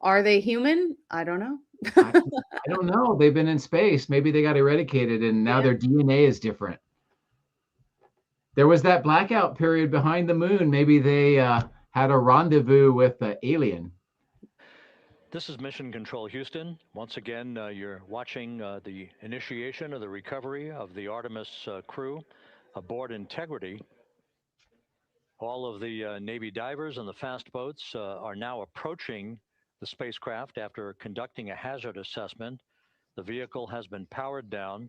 S1: are they human? I don't know.
S2: I don't know. They've been in space. Maybe they got eradicated and now their DNA is different. There was that blackout period behind the moon. Maybe they had a rendezvous with the alien.
S3: This is Mission Control Houston. Once again, you're watching the initiation of the recovery of the Artemis crew aboard Integrity. All of the Navy divers and the fast boats are now approaching the spacecraft after conducting a hazard assessment. The vehicle has been powered down.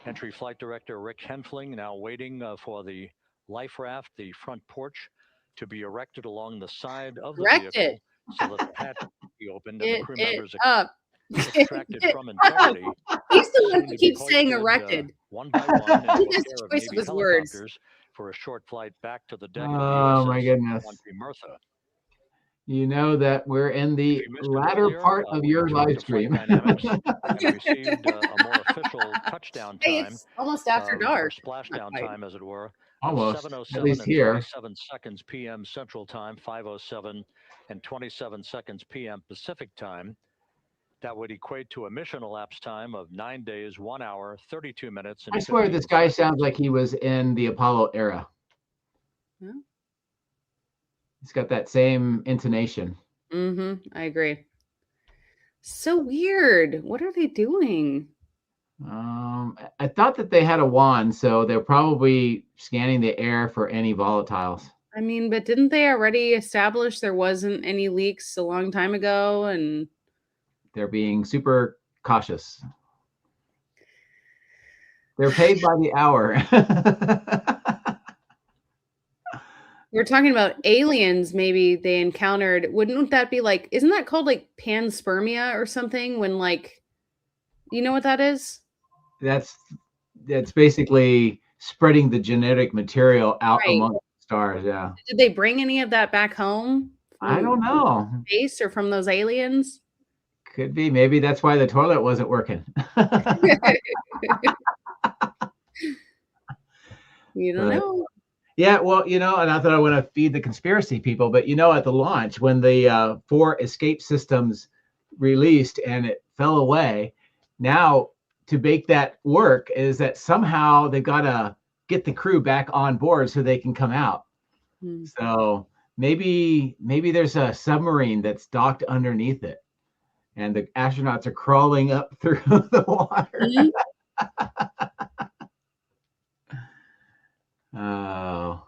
S3: Entry Flight Director Rick Henfling now waiting for the life raft, the front porch, to be erected along the side of the vehicle so that the hatch can be opened and the crew members extracted from Integrity.
S1: He's the one who keeps saying erected.
S3: One by one,
S1: I think that's the choice of his words.
S3: For a short flight back to the deck of the
S2: Oh my goodness.
S3: Martha.
S2: You know that we're in the latter part of your live stream.
S3: We received a more official touchdown time.
S1: Hey, it's almost after dark.
S3: Splashdown time, as it were.
S2: Almost.
S3: 7:07
S2: At least here.
S3: 27 seconds p.m. Central Time, 5:07 and 27 seconds p.m. Pacific Time. That would equate to a mission elapsed time of 9 days, 1 hour, 32 minutes. And
S2: I swear this guy sounds like he was in the Apollo era.
S1: Yeah.
S2: He's got that same intonation.
S1: I agree. So weird. What are they doing?
S2: I thought that they had a wand, so they're probably scanning the air for any volatiles.
S1: I mean, but didn't they already establish there wasn't any leaks a long time ago? And
S2: they're being super cautious. They're paid by the hour.
S1: We're talking about aliens maybe they encountered. Wouldn't that be like, isn't that called like panspermia or something? When like, you know what that is?
S2: That's basically spreading the genetic material out among the stars. Yeah.
S1: Did they bring any of that back home?
S2: I don't know.
S1: Space or from those aliens?
S2: Could be. Maybe that's why the toilet wasn't working.
S1: You don't know.
S2: Yeah, well, and not that I want to feed the conspiracy people, but at the launch, when the 4 escape systems released and it fell away. Now, to make that work is that somehow they've got to get the crew back on board so they can come out. So maybe there's a submarine that's docked underneath it, and the astronauts are crawling up through the water. Oh.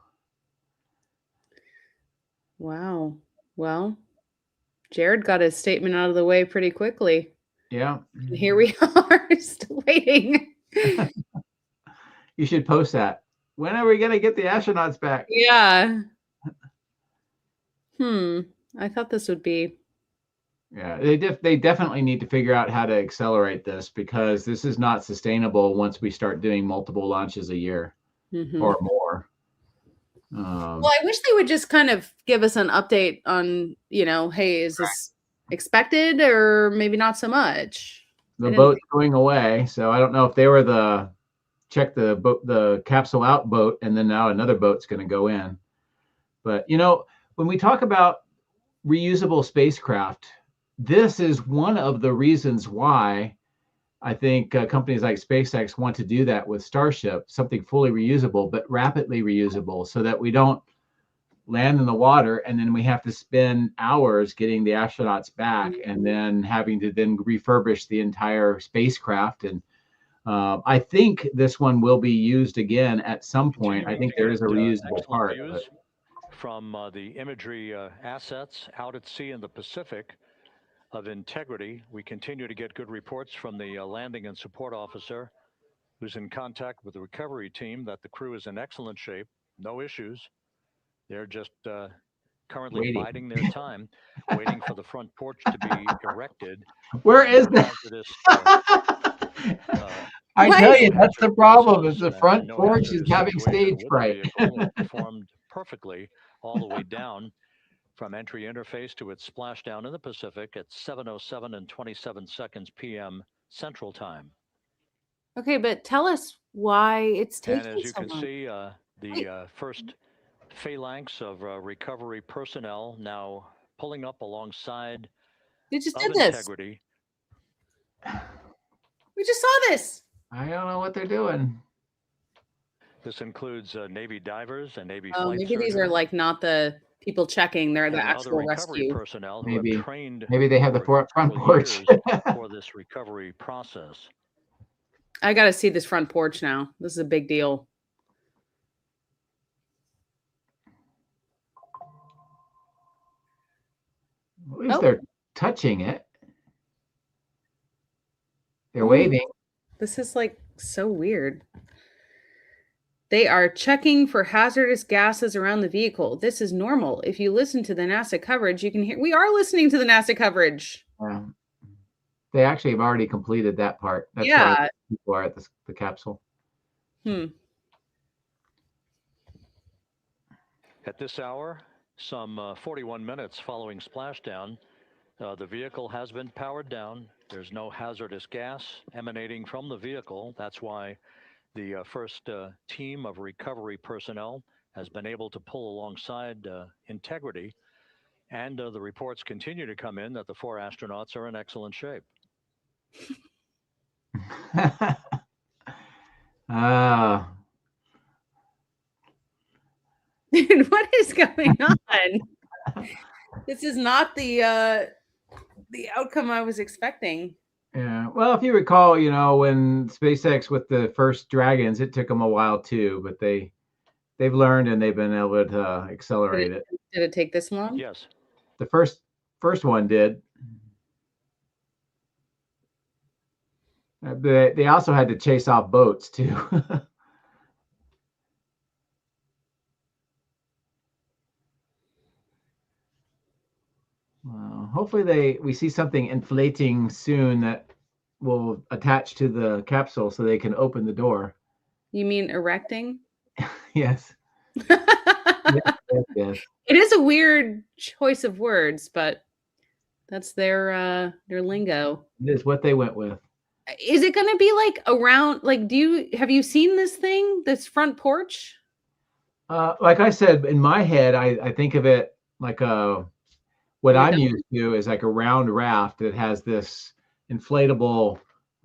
S1: Wow. Well, Jared got his statement out of the way pretty quickly.
S2: Yeah.
S1: Here we are, still waiting.
S2: You should post that. When are we going to get the astronauts back?
S1: Yeah. I thought this would be.
S2: Yeah, they definitely need to figure out how to accelerate this, because this is not sustainable once we start doing multiple launches a year or more.
S1: Well, I wish they would just kind of give us an update on, hey, is this expected or maybe not so much?
S2: The boat's going away, so I don't know if they were the capsule out boat, and then now another boat's going to go in. But when we talk about reusable spacecraft, this is one of the reasons why I think companies like SpaceX want to do that with Starship, something fully reusable, but rapidly reusable, so that we don't land in the water and then we have to spend hours getting the astronauts back and then having to then refurbish the entire spacecraft. And I think this one will be used again at some point. I think there is a reusable part.
S3: From the imagery assets out at sea in the Pacific of integrity, we continue to get good reports from the landing and support officer, who's in contact with the recovery team, that the crew is in excellent shape, no issues. They're just currently biding their time, waiting for the front porch to be erected.
S2: Where is that? I tell you, that's the problem, is the front porch is having stage fright.
S3: Performed perfectly all the way down from entry interface to its splashdown in the Pacific at 7:07 and 27 seconds p.m. Central Time.
S1: Okay, but tell us why it's taking so long.
S3: And as you can see, the first phalanx of recovery personnel now pulling up alongside
S1: they just did this.
S3: Integrity.
S1: We just saw this.
S2: I don't know what they're doing.
S3: This includes Navy divers and Navy flight
S1: maybe
S3: surgeons.
S1: These are like not the people checking, they're the actual
S3: recovery
S1: rescue
S3: personnel who
S2: maybe
S3: have trained
S2: they have the front porch
S3: for this recovery process.
S1: I got to see this front porch now. This is a big deal.
S2: At least they're touching it. They're waving.
S1: This is like so weird. They are checking for hazardous gases around the vehicle. This is normal. If you listen to the NASA coverage, you can hear. We are listening to the NASA coverage.
S2: They actually have already completed that part. That's why people are at the capsule.
S3: At this hour, some 41 minutes following splashdown, the vehicle has been powered down. There's no hazardous gas emanating from the vehicle. That's why the first team of recovery personnel has been able to pull alongside Integrity. And the reports continue to come in that the 4 astronauts are in excellent shape.
S1: Dude, what is going on? This is not the outcome I was expecting.
S2: Yeah. Well, if you recall, when SpaceX with the first Dragons, it took them a while too, but they've learned and they've been able to accelerate it.
S1: Did it take this long?
S3: Yes.
S2: The first one did. They also had to chase off boats too. Well, hopefully we see something inflating soon that will attach to the capsule so they can open the door.
S1: You mean erecting?
S2: Yes. Yes.
S1: It is a weird choice of words, but that's their lingo.
S2: It is what they went with.
S1: Is it going to be like around, like, have you seen this thing, this front porch?
S2: Like I said, in my head, I think of it like What
S1: We're
S2: I'm
S1: done.
S2: used to is like a round raft that has this inflatable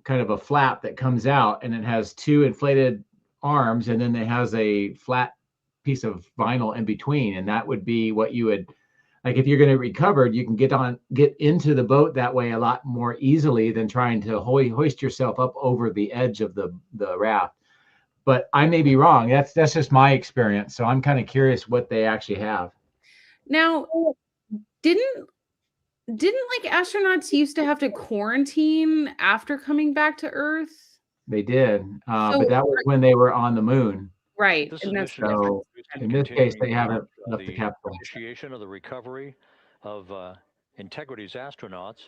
S2: kind of a flap that comes out, and it has two inflated arms, and then it has a flat piece of vinyl in between. And that would be what you would like if you're going to recover. You can get into the boat that way a lot more easily than trying to hoist yourself up over the edge of the raft. But I may be wrong. That's just my experience. So I'm kind of curious what they actually have.
S1: Now, didn't like astronauts used to have to quarantine after coming back to Earth?
S2: They did,
S1: So-
S2: but that was when they were on the moon.
S1: Right.
S3: This
S1: And
S3: is
S1: that's
S3: Mission
S2: So
S3: Houston
S2: in this case, they
S3: continuing
S2: haven't
S3: the
S2: left the capsule.
S3: initiation of the recovery of Integrity's astronauts.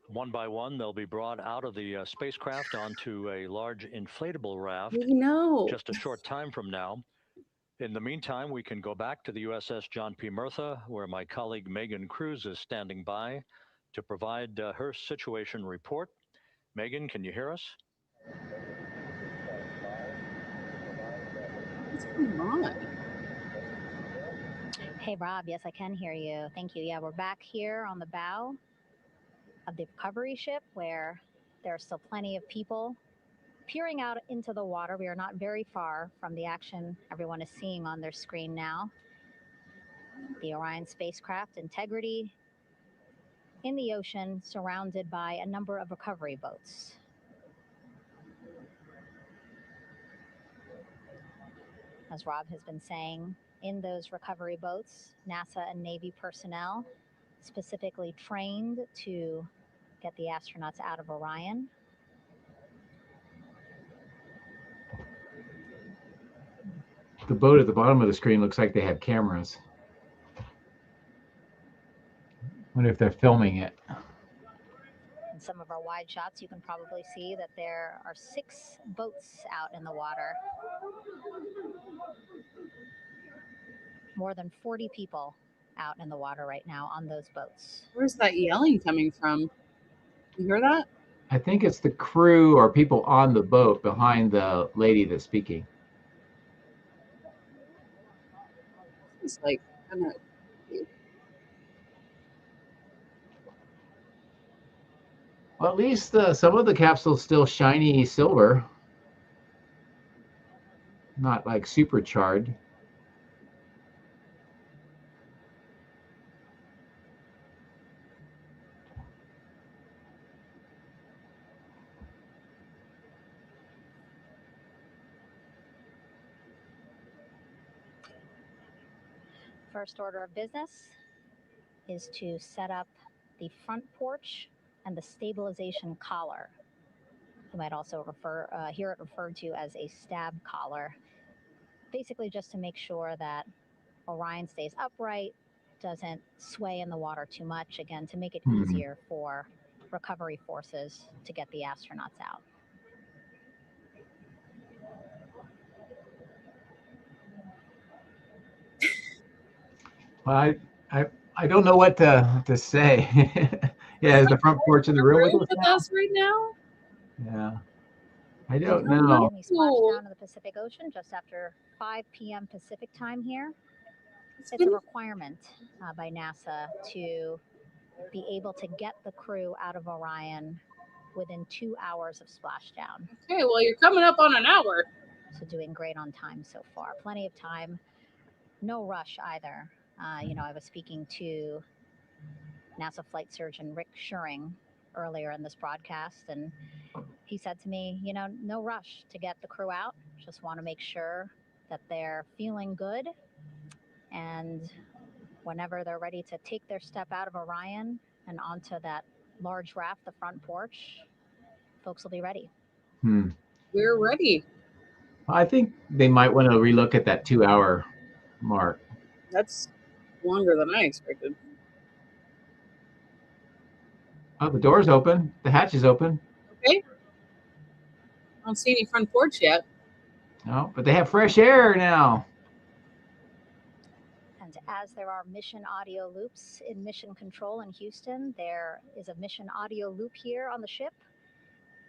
S3: One by one, they'll be brought out of the spacecraft onto a large inflatable raft
S1: we know.
S3: just a short time from now. In the meantime, we can go back to the USS John P. Murtha, where my colleague Megan Cruz is standing by to provide her situation report. Megan, can you hear us?
S1: What's going on?
S6: Hey, Rob. Yes, I can hear you. Thank you. Yeah, we're back here on the bow of the recovery ship where there are still plenty of people peering out into the water. We are not very far from the action everyone is seeing on their screen now. The Orion spacecraft Integrity in the ocean, surrounded by a number of recovery boats. As Rob has been saying, in those recovery boats, NASA and Navy personnel specifically trained to get the astronauts out of Orion.
S2: The boat at the bottom of the screen looks like they have cameras. Wonder if they're filming it.
S6: In some of our wide shots, you can probably see that there are 6 boats out in the water. More than 40 people out in the water right now on those boats.
S1: Where's that yelling coming from? You hear that?
S2: I think it's the crew or people on the boat behind the lady that's speaking.
S1: It's like, I don't know.
S2: Well, at least some of the capsule's still shiny silver. Not like supercharged.
S6: First order of business is to set up the front porch and the stabilization collar. You might also hear it referred to as a stab collar. Basically just to make sure that Orion stays upright, doesn't sway in the water too much, again, to make it easier for recovery forces to get the astronauts out.
S2: Well, I don't know what to say. Yeah, is the front porch in the room with
S1: us right now?
S2: Yeah. I don't know.
S6: We splashed down in the Pacific Ocean just after 5 p.m. Pacific time here. It's a requirement by NASA to be able to get the crew out of Orion within 2 hours of splashdown.
S1: Okay, well, you're coming up on an hour.
S6: So doing great on time so far. Plenty of time. No rush either. I was speaking to NASA flight surgeon Rick Schuring earlier in this broadcast, and he said to me, no rush to get the crew out. Just want to make sure that they're feeling good. And whenever they're ready to take their step out of Orion and onto that large raft, the front porch, folks will be ready.
S1: We're ready.
S2: I think they might want to relook at that 2-hour mark.
S1: That's longer than I expected.
S2: Oh, the door's open. The hatch is open.
S1: Okay. I don't see any front porch yet.
S2: No, but they have fresh air now.
S6: And as there are mission audio loops in mission control in Houston, there is a mission audio loop here on the ship.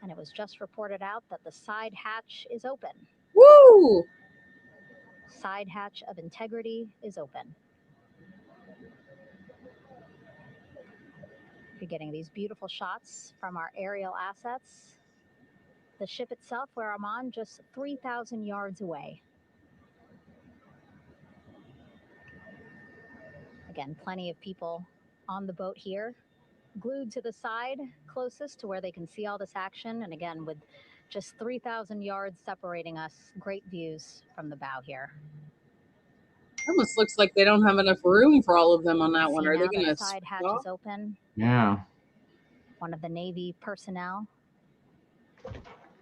S6: And it was just reported out that the side hatch is open.
S1: Woo!
S6: Side hatch of Integrity is open. You're getting these beautiful shots from our aerial assets. The ship itself, where I'm on, just 3,000 yards away. Again, plenty of people on the boat here, glued to the side closest to where they can see all this action. And again, with just 3,000 yards separating us, great views from the bow here.
S1: Almost looks like they don't have enough room for all of them on that one.
S6: See
S1: Are they
S6: now
S1: going
S6: that
S1: to
S6: side hatch is open?
S2: Yeah.
S6: One of the Navy personnel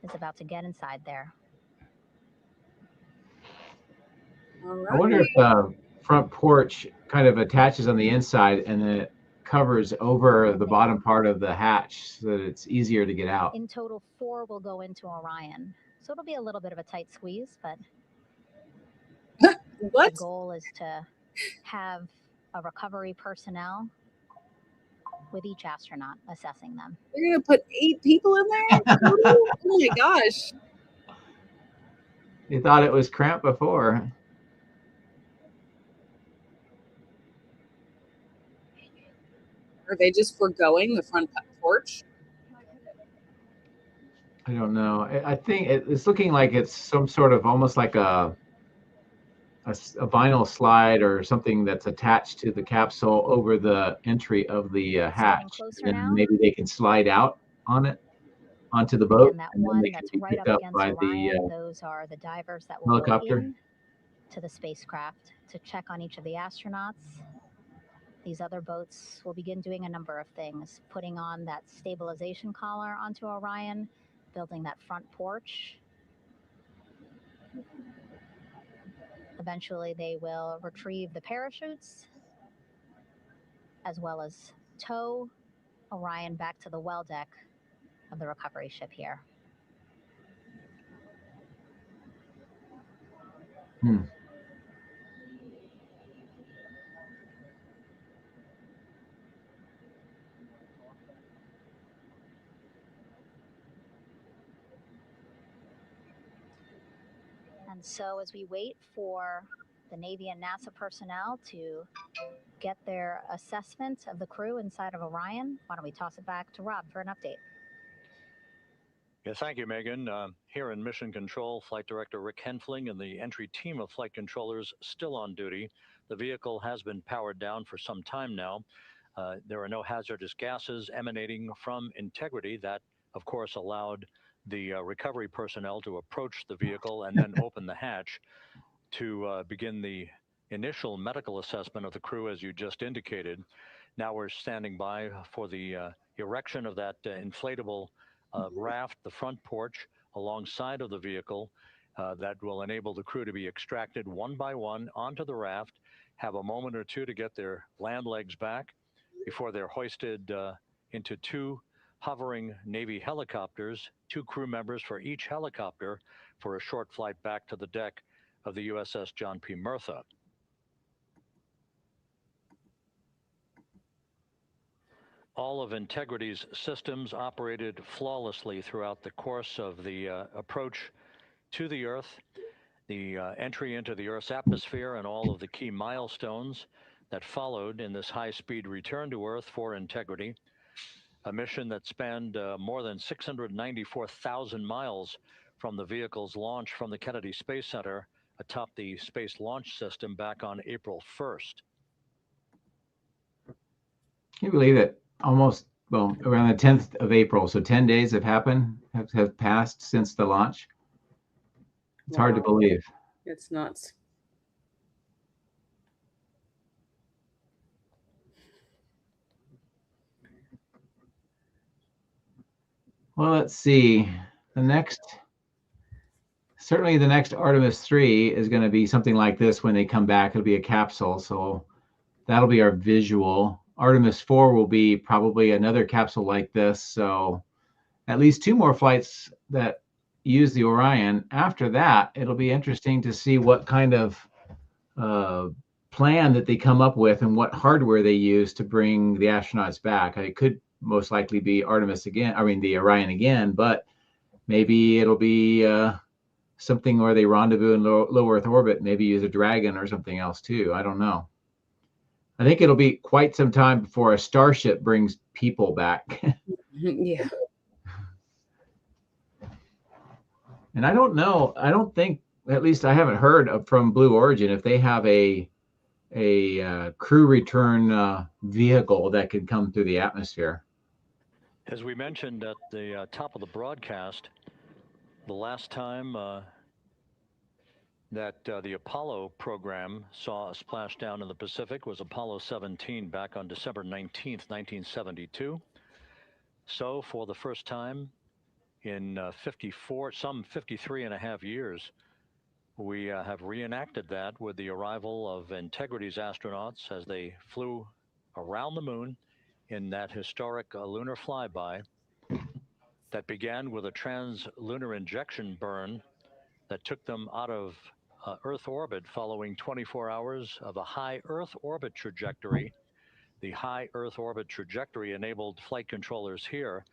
S6: is about to get inside there.
S2: I wonder if the front porch kind of attaches on the inside and then it covers over the bottom part of the hatch so that it's easier to get out.
S6: In total, 4 will go into Orion. So it'll be a little bit of a tight squeeze, but
S1: What?
S6: the goal is to have a recovery personnel with each astronaut assessing them.
S1: They're going to put 8 people in there? Oh my gosh.
S2: You thought it was cramped before.
S1: Are they just foregoing the front porch?
S2: I don't know. I think it's looking like it's some sort of almost like a vinyl slide or something that's attached to the capsule over the entry of the hatch. And then maybe they can slide out on it onto the boat.
S6: And that
S2: and then
S6: one
S2: they can
S6: that's
S2: be
S6: right
S2: picked
S6: up
S2: up
S6: against
S2: by
S6: Orion,
S2: the
S6: those are the divers that will
S2: helicopter.
S6: go in to the spacecraft to check on each of the astronauts. These other boats will begin doing a number of things, putting on that stabilization collar onto Orion, building that front porch. Eventually, they will retrieve the parachutes, as well as tow Orion back to the well deck of the recovery ship here. And so as we wait for the Navy and NASA personnel to get their assessment of the crew inside of Orion, why don't we toss it back to Rob for an update?
S3: Yeah, thank you, Megan. Here in Mission Control, Flight Director Rick Henfling and the entry team of flight controllers still on duty. The vehicle has been powered down for some time now. There are no hazardous gases emanating from integrity. That, of course, allowed the recovery personnel to approach the vehicle and then open the hatch to begin the initial medical assessment of the crew, as you just indicated. Now we're standing by for the erection of that inflatable raft, the front porch, alongside of the vehicle that will enable the crew to be extracted one by one onto the raft, have a moment or two to get their land legs back before they're hoisted into 2 hovering Navy helicopters, 2 crew members for each helicopter, for a short flight back to the deck of the USS John P. Murtha. All of Integrity's systems operated flawlessly throughout the course of the approach to the Earth, the entry into the Earth's atmosphere, and all of the key milestones that followed in this high-speed return to Earth for Integrity, a mission that spanned more than 694,000 miles from the vehicle's launch from the Kennedy Space Center atop the Space Launch System back on April 1st.
S2: Can you believe it? Almost, well, around the 10th of April. So 10 days have passed since the launch. It's hard to believe.
S1: It's nuts.
S2: Well, let's see. Certainly the next Artemis III is going to be something like this when they come back. It'll be a capsule. So that'll be our visual. Artemis IV will be probably another capsule like this. So at least 2 more flights that use the Orion. After that, it'll be interesting to see what kind of plan that they come up with and what hardware they use to bring the astronauts back. It could most likely be the Orion again, but maybe it'll be something where they rendezvous in low Earth orbit, maybe use a Dragon or something else too. I don't know. I think it'll be quite some time before a Starship brings people back.
S1: Yeah.
S2: And I don't know. I don't think, at least I haven't heard from Blue Origin if they have a crew return vehicle that could come through the atmosphere.
S3: As we mentioned at the top of the broadcast, the last time that the Apollo program saw a splashdown in the Pacific was Apollo 17 back on December 19th, 1972. So for the first time in 53 and a half years, we have reenacted that with the arrival of Integrity's astronauts as they flew around the moon in that historic lunar flyby that began with a trans-lunar injection burn that took them out of Earth orbit following 24 hours of a high Earth orbit trajectory. The high Earth orbit trajectory enabled flight controllers here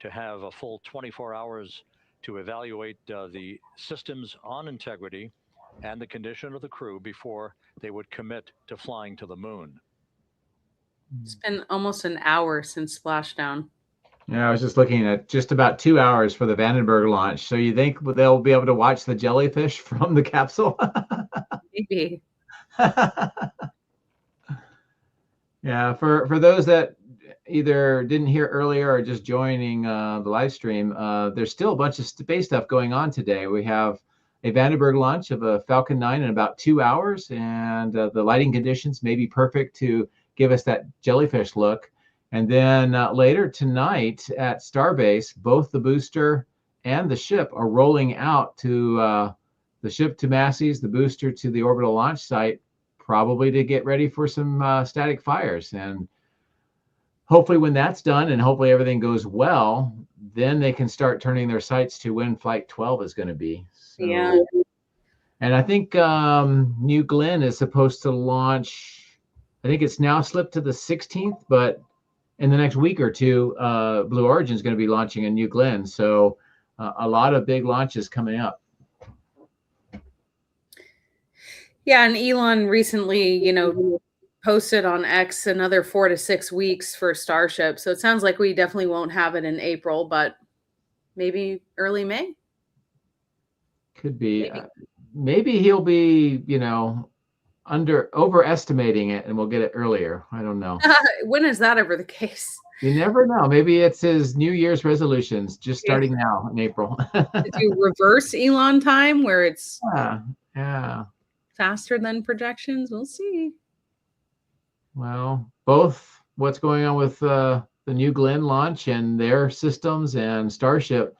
S3: to have a full 24 hours to evaluate the systems on Integrity and the condition of the crew before they would commit to flying to the moon.
S1: It's been almost an hour since splashdown.
S2: Yeah, I was just looking at just about 2 hours for the Vandenberg launch. So you think they'll be able to watch the jellyfish from the capsule?
S1: Maybe.
S2: Yeah, for those that either didn't hear earlier or just joining the live stream, there's still a bunch of space stuff going on today. We have a Vandenberg launch of a Falcon 9 in about 2 hours, and the lighting conditions may be perfect to give us that jellyfish look. And then later tonight at Starbase, both the booster and the ship are rolling out to the ship to Massey's, the booster to the orbital launch site, probably to get ready for some static fires. And hopefully when that's done and hopefully everything goes well, then they can start turning their sights to when Flight 12 is going to be. So,
S1: Yeah.
S2: And I think New Glenn is supposed to launch, I think it's now slipped to the 16th, but in the next week or two, Blue Origin is going to be launching a New Glenn. So a lot of big launches coming up.
S1: Yeah, and Elon recently, posted on X another 4 to 6 weeks for Starship. So it sounds like we definitely won't have it in April, but maybe early May.
S2: Could be. Maybe he'll be, overestimating it and we'll get it earlier. I don't know.
S1: When is that ever the case?
S2: You never know. Maybe it's his New Year's resolutions just starting now in April.
S1: Did you reverse Elon time where it's
S2: yeah.
S1: faster than projections? We'll see.
S2: Well, both what's going on with the New Glenn launch and their systems and Starship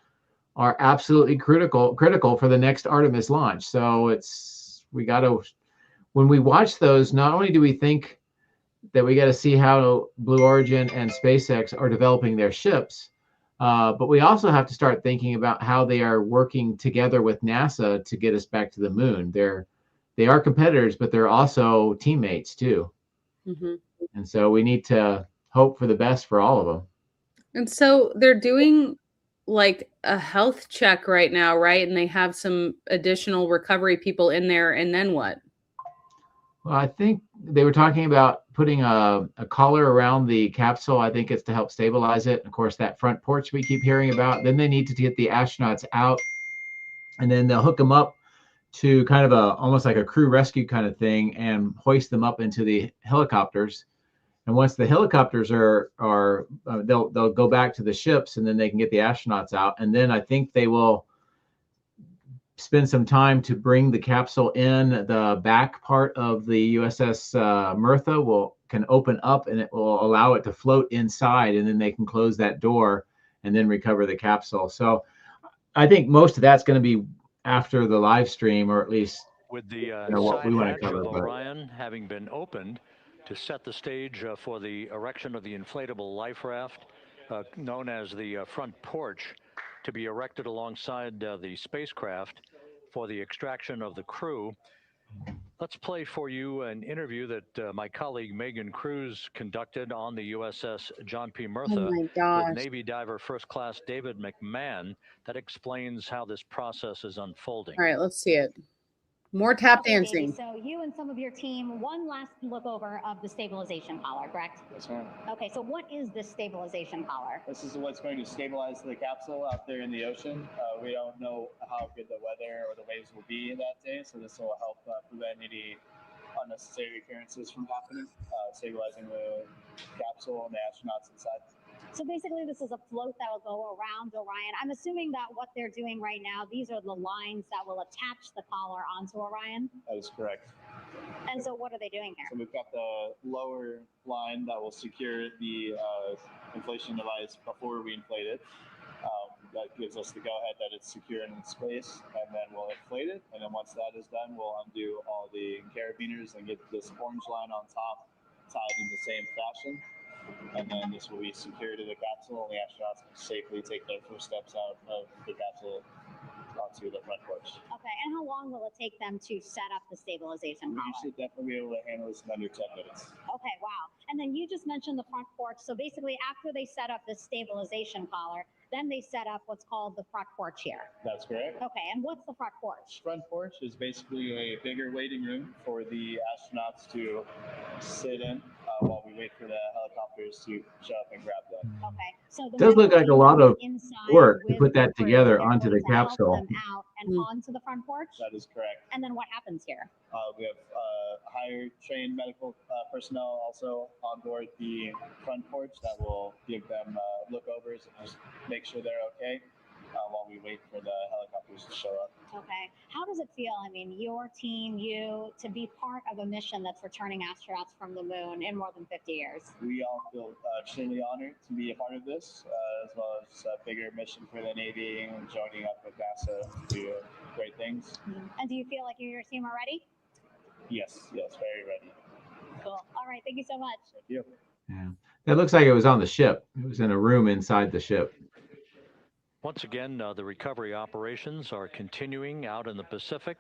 S2: are absolutely critical for the next Artemis launch. So when we watch those, not only do we think that we got to see how Blue Origin and SpaceX are developing their ships, but we also have to start thinking about how they are working together with NASA to get us back to the moon. They are competitors, but they're also teammates too.
S1: Mm-hmm.
S2: And so we need to hope for the best for all of them.
S1: And so they're doing like a health check right now, right? And they have some additional recovery people in there. And then what?
S2: Well, I think they were talking about putting a collar around the capsule. I think it's to help stabilize it. Of course, that front porch we keep hearing about. Then they need to get the astronauts out, and then they'll hook them up to kind of almost like a crew rescue kind of thing and hoist them up into the helicopters. And once the helicopters they'll go back to the ships, and then they can get the astronauts out. And then I think they will spend some time to bring the capsule in. The back part of the USS Mirtha can open up, and it will allow it to float inside, and then they can close that door and then recover the capsule. So I think most of that's going to be after the live stream, or at least
S3: with the
S2: what we
S3: side
S2: want
S3: hatch
S2: to cover.
S3: of Orion having been opened to set the stage for the erection of the inflatable life raft known as the front porch, to be erected alongside the spacecraft for the extraction of the crew. Let's play for you an interview that my colleague Megan Cruz conducted on the USS John P. Mirtha with Navy diver First Class David McMahon that explains how this process is unfolding.
S1: All right, let's see it. More tap
S6: Okay, Davey,
S1: dancing.
S6: so you and some of your team, one last look over of the stabilization collar, correct?
S9: Yes, ma'am.
S6: Okay, so what is this stabilization collar?
S9: This is what's going to stabilize the capsule out there in the ocean. We don't know how good the weather or the waves will be that day, so this will help prevent any unnecessary occurrences from happening, stabilizing the capsule and the astronauts inside.
S6: So basically, this is a float that will go around Orion. I'm assuming that what they're doing right now, these are the lines that will attach the collar onto Orion.
S9: That is correct.
S6: And so what are they doing here?
S9: So we've got the lower line that will secure the inflation device before we inflate it. That gives us the go-ahead that it's secure in space, and then we'll inflate it. And then once that is done, we'll undo all the carabiners and get this orange line on top tied in the same fashion. And then this will be secured to the capsule, and the astronauts can safely take their first steps out of the capsule onto the front porch.
S6: Okay, and how long will it take them to set up the stabilization
S9: We
S6: collar?
S9: should definitely be able to handle this in under 10 minutes.
S6: Okay, wow. And then you just mentioned the front porch. So basically, after they set up the stabilization collar, then they set up what's called the front porch here.
S9: That's correct.
S6: Okay, and what's the front porch?
S9: Front porch is basically a bigger waiting room for the astronauts to sit in while we wait for the helicopters to show up and grab them.
S6: Okay, so the
S2: Does look like a lot of
S6: inside
S2: work to
S6: with
S2: put that
S6: the crew,
S2: together
S6: they're
S2: onto
S6: going
S2: the
S6: to help
S2: capsule.
S6: them out and onto the front porch.
S9: That is correct.
S6: And then what happens here?
S9: We have higher trained medical personnel also on board the front porch that will give them lookovers and just make sure they're okay while we wait for the helicopters to show up.
S6: Okay, how does it feel? I mean, your team, you, to be part of a mission that's returning astronauts from the moon in more than 50 years.
S9: We all feel extremely honored to be a part of this, as well as a bigger mission for the Navy and joining up with NASA to do great things.
S6: And do you feel like you and your team are ready?
S9: Yes, very ready.
S6: Cool. All right, thank you so much.
S9: Thank you.
S2: Yeah. It looks like it was on the ship. It was in a room inside the ship.
S3: Once again, the recovery operations are continuing out in the Pacific.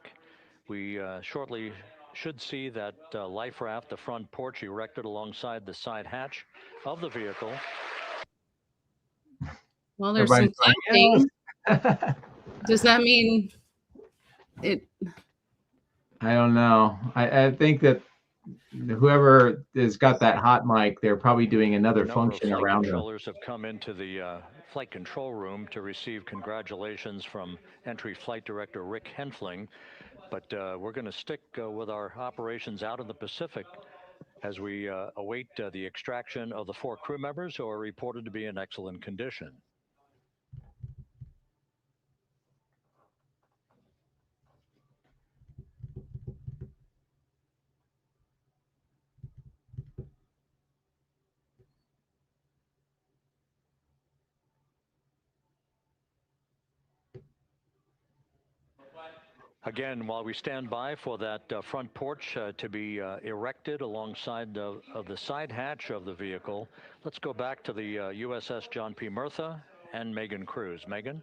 S3: We shortly should see that life raft, the front porch, erected alongside the side hatch of the vehicle.
S1: Well, there's some clapping. Does that mean it?
S2: I don't know. I think that whoever has got that hot mic, they're probably doing another function around them.
S3: Controllers have come into the flight control room to receive congratulations from entry flight director Rick Henfling. But we're going to stick with our operations out in the Pacific as we await the extraction of the 4 crew members who are reported to be in excellent condition. Again, while we stand by for that front porch to be erected alongside of the side hatch of the vehicle, let's go back to the USS John P. Murtha and Megan Cruz. Megan?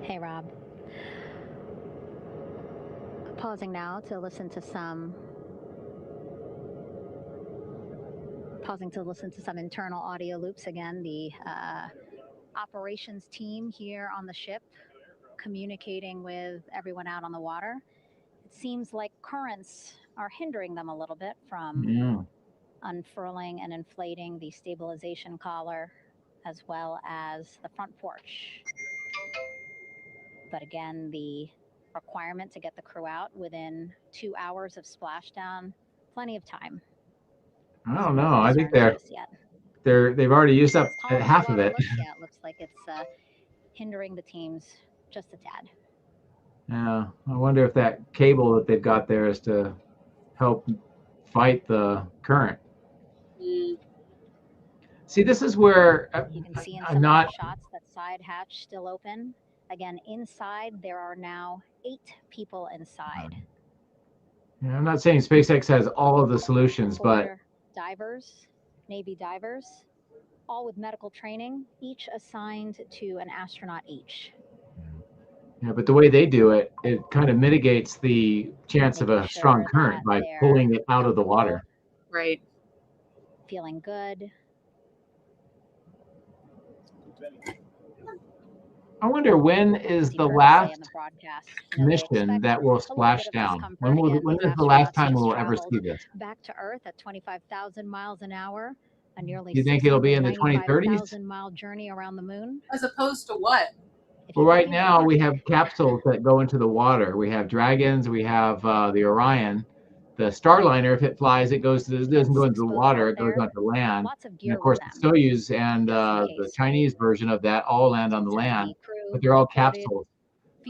S6: Hey, Rob. Pausing now to listen to some internal audio loops. Again, the operations team here on the ship communicating with everyone out on the water. It seems like currents are hindering them a little bit from unfurling and inflating the stabilization collar as well as the front porch. But again, the requirement to get the crew out within 2 hours of splashdown, plenty of time.
S2: I don't know. I think they've already used up half of it.
S6: Yeah, it looks like it's hindering the teams just a tad.
S2: Yeah, I wonder if that cable that they've got there is to help fight the current. See, this is where
S6: you can see in some of the shots that side hatch still open. Again, inside there are now 8 people inside.
S2: Yeah, I'm not saying SpaceX has all of the solutions, but
S6: divers, Navy divers, all with medical training, each assigned to an astronaut each.
S2: Yeah, but the way they do it, it kind of mitigates the chance of a strong current by pulling it out of the water.
S1: Right.
S6: Feeling good.
S2: I wonder when is the last mission that will splash down? When is the last time we'll ever see this?
S6: Back to Earth at 25,000 miles an hour, a nearly
S2: Do you think it'll be in the 2030s?
S6: mile journey around the moon.
S1: As opposed to what?
S2: Well, right now we have capsules that go into the water. We have Dragons. We have the Orion. The Starliner, if it flies, it doesn't go into the water. It goes onto land. And of course, the Soyuz and the Chinese version of that all land on the land, but they're all capsules.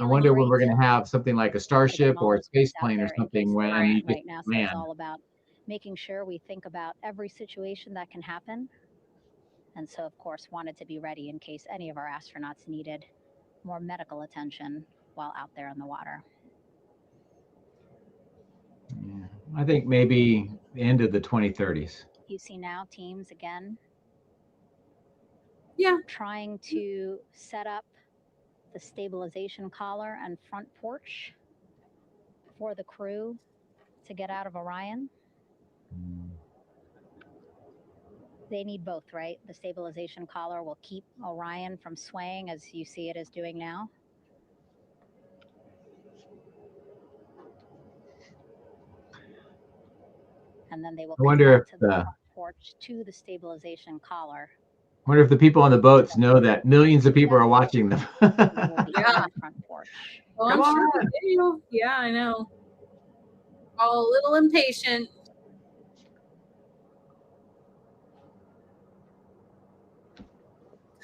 S2: I wonder when we're going to have something like a Starship or a space plane or something when you just
S6: right now, so
S2: land.
S6: it's all about making sure we think about every situation that can happen. And so, of course, wanted to be ready in case any of our astronauts needed more medical attention while out there in the water.
S2: Yeah. I think maybe the end of the 2030s.
S6: You see now teams again.
S1: Yeah.
S6: Trying to set up the stabilization collar and front porch for the crew to get out of Orion. They need both, right? The stabilization collar will keep Orion from swaying as you see it is doing now. And then they will connect to the front porch to the stabilization collar.
S2: I wonder if the people on the boats know that millions of people are watching them.
S1: Yeah.
S6: Front porch.
S1: Well, I'm sure they do. Yeah, I know. All a little impatient.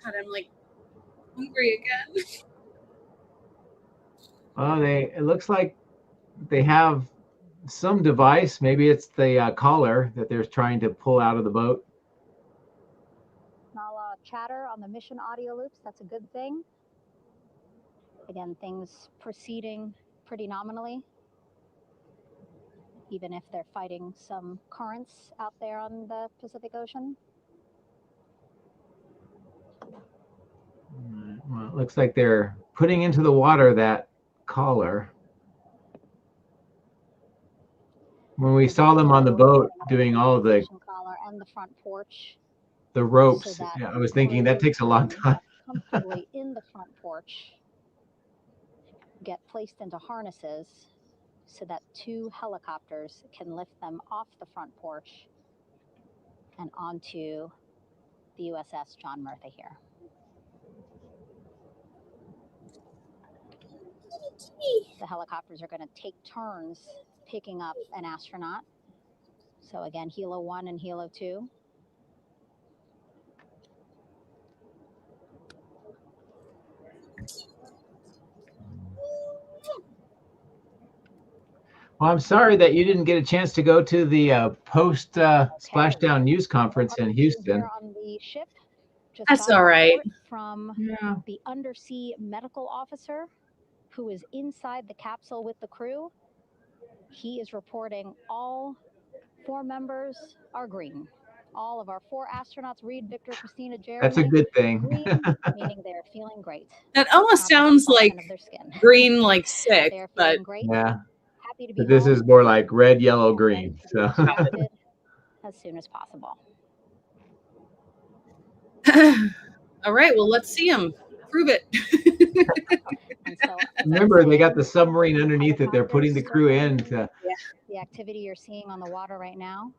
S1: God, I'm like hungry again.
S2: Well, it looks like they have some device. Maybe it's the collar that they're trying to pull out of the boat.
S6: Small chatter on the mission audio loops. That's a good thing. Again, things proceeding pretty nominally, even if they're fighting some currents out there on the Pacific Ocean.
S2: Well, it looks like they're putting into the water that collar. When we saw them on the boat doing all of the
S6: collar and the front porch,
S2: the ropes, yeah, I was thinking that takes a long time.
S6: Comfortably in the front porch, get placed into harnesses so that 2 helicopters can lift them off the front porch and onto the USS John Murtha here. The helicopters are going to take turns picking up an astronaut. So again, Helo 1 and Helo 2.
S2: Well, I'm sorry that you didn't get a chance to go to the post-splashdown news conference in Houston.
S6: On the ship, just
S1: That's all right.
S6: From
S2: Yeah.
S6: the undersea medical officer who is inside the capsule with the crew. He is reporting all 4 members are green. All of our 4 astronauts, Reed, Victor, Christina, Jeremy.
S2: That's a good thing.
S6: Green, meaning they're feeling great.
S1: That almost sounds like green, like sick,
S6: They're
S1: but
S6: feeling great.
S2: Yeah.
S6: Happy to be
S2: But this
S6: home.
S2: is more like red, yellow, green. So
S6: As soon as possible.
S1: all right. Well, let's see them. Prove it.
S6: And so,
S2: remember, they got the submarine underneath it. They're putting the crew in to.
S6: the activity you're seeing on the water right now.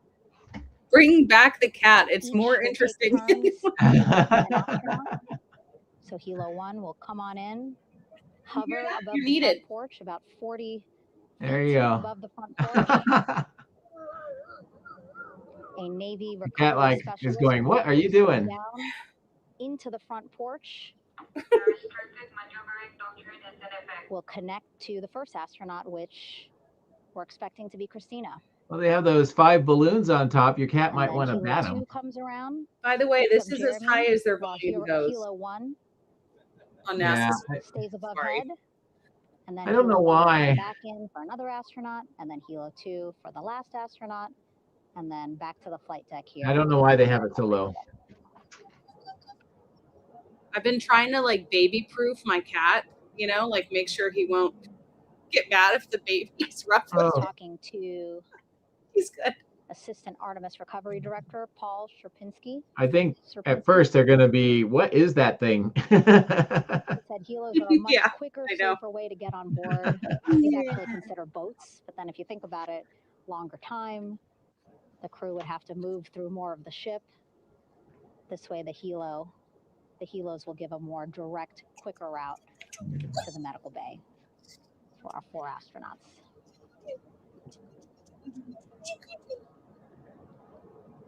S1: Bring back the cat. It's
S6: Each
S1: more
S6: will take
S1: interesting.
S6: turns with an astronaut. So Helo 1 will come on in, hover above the front porch, about 40
S2: There you
S6: feet
S2: go.
S6: above the front porch. A Navy
S2: The cat
S6: recovery
S2: is
S6: specialist
S2: going,
S6: will
S2: what are you
S6: come
S2: doing?
S6: down into the front porch. Will connect to the first astronaut, which we're expecting to be Christina.
S2: Well, they have those 5 balloons on top. Your cat might want to bat
S6: Helo 2
S2: them.
S6: comes around.
S1: By the way, this is as
S6: Jeremy,
S1: high as their
S6: while
S1: volume goes
S6: Helo 1
S1: on
S2: Yeah.
S1: NASA's.
S6: stays above
S1: Sorry.
S6: head. And then
S2: I don't know
S6: Helo 1 will
S2: why.
S6: come back in for another astronaut, and then Helo 2 for the last astronaut, and then back to the flight deck here.
S2: I don't know why they have it so low.
S1: I've been trying to like baby proof my cat, you know, like make sure he won't get mad if the baby's rough.
S2: Oh.
S6: Talking to
S1: He's good.
S6: a Assistant Artemis Recovery Director, Paul Sherpinski.
S2: I think at first they're going to be, what is that thing?
S6: He said helos are a much
S1: Yeah,
S6: quicker,
S1: I know.
S6: safer way to get on board. They'd actually consider boats, but then if you think about it, longer time, the crew would have to move through more of the ship. This way, the helos will give a more direct, quicker route to the medical bay for our 4 astronauts.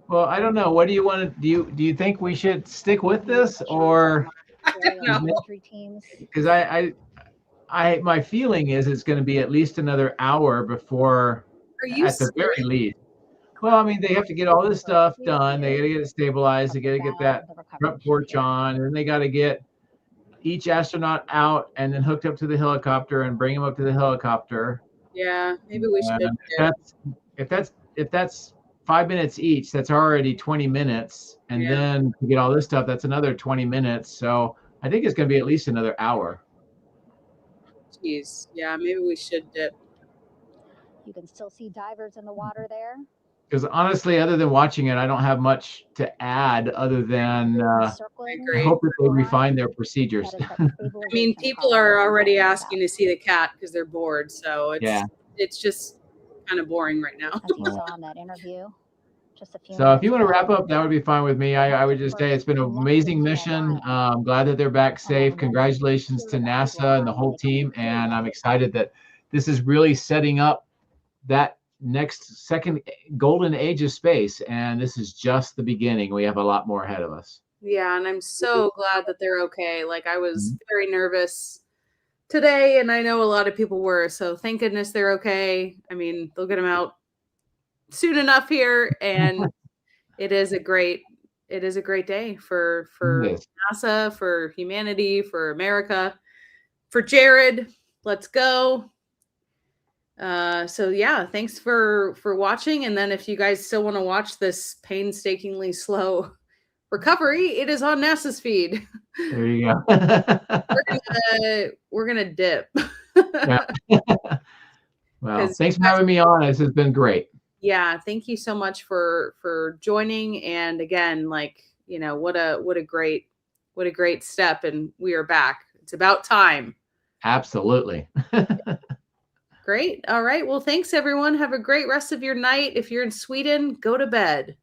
S2: Well, I don't know. What do you want to do? You think we should stick with this, or because my feeling is it's going to be at least another hour before, at the very least. Well, I mean, they have to get all this stuff done. They got to get it stabilized. They got to get that front porch on, and then they got to get each astronaut out and then hooked up to the helicopter and bring them up to the helicopter.
S1: Yeah, maybe we should.
S2: If that's 5 minutes each, that's already 20 minutes. And then to get all this stuff, that's another 20 minutes. So I think it's going to be at least another hour.
S1: Jeez. Yeah, maybe we should dip.
S6: You can still see divers in the water there.
S2: Because honestly, other than watching it, I don't have much to add other than I hope that they refine their procedures.
S1: I mean, people are already asking to see the cat because they're bored. So it's just kind of boring right now.
S6: As you saw in that interview, just a few
S2: so if you want to wrap up, that would be fine with me. I would just say it's been an amazing mission. I'm glad that they're back safe. Congratulations to NASA and the whole team. And I'm excited that this is really setting up that next second golden age of space. And this is just the beginning. We have a lot more ahead of us.
S1: Yeah. And I'm so glad that they're okay. Like, I was very nervous today, and I know a lot of people were, so thank goodness they're okay. I mean, they'll get them out soon enough here, and it is a great day for NASA, for humanity, for America, for Jared. Let's go. So yeah, thanks for watching. And then if you guys still want to watch this painstakingly slow recovery, it is on NASA's feed.
S2: There you go.
S1: we're gonna dip.
S2: Well, thanks for having me on. This has been great.
S1: Yeah, thank you so much for joining. And again, like, you know, what a great step, and we are back. It's about time.
S2: Absolutely.
S1: Great. All right. Well, thanks everyone. Have a great rest of your night. If you're in Sweden, go to bed.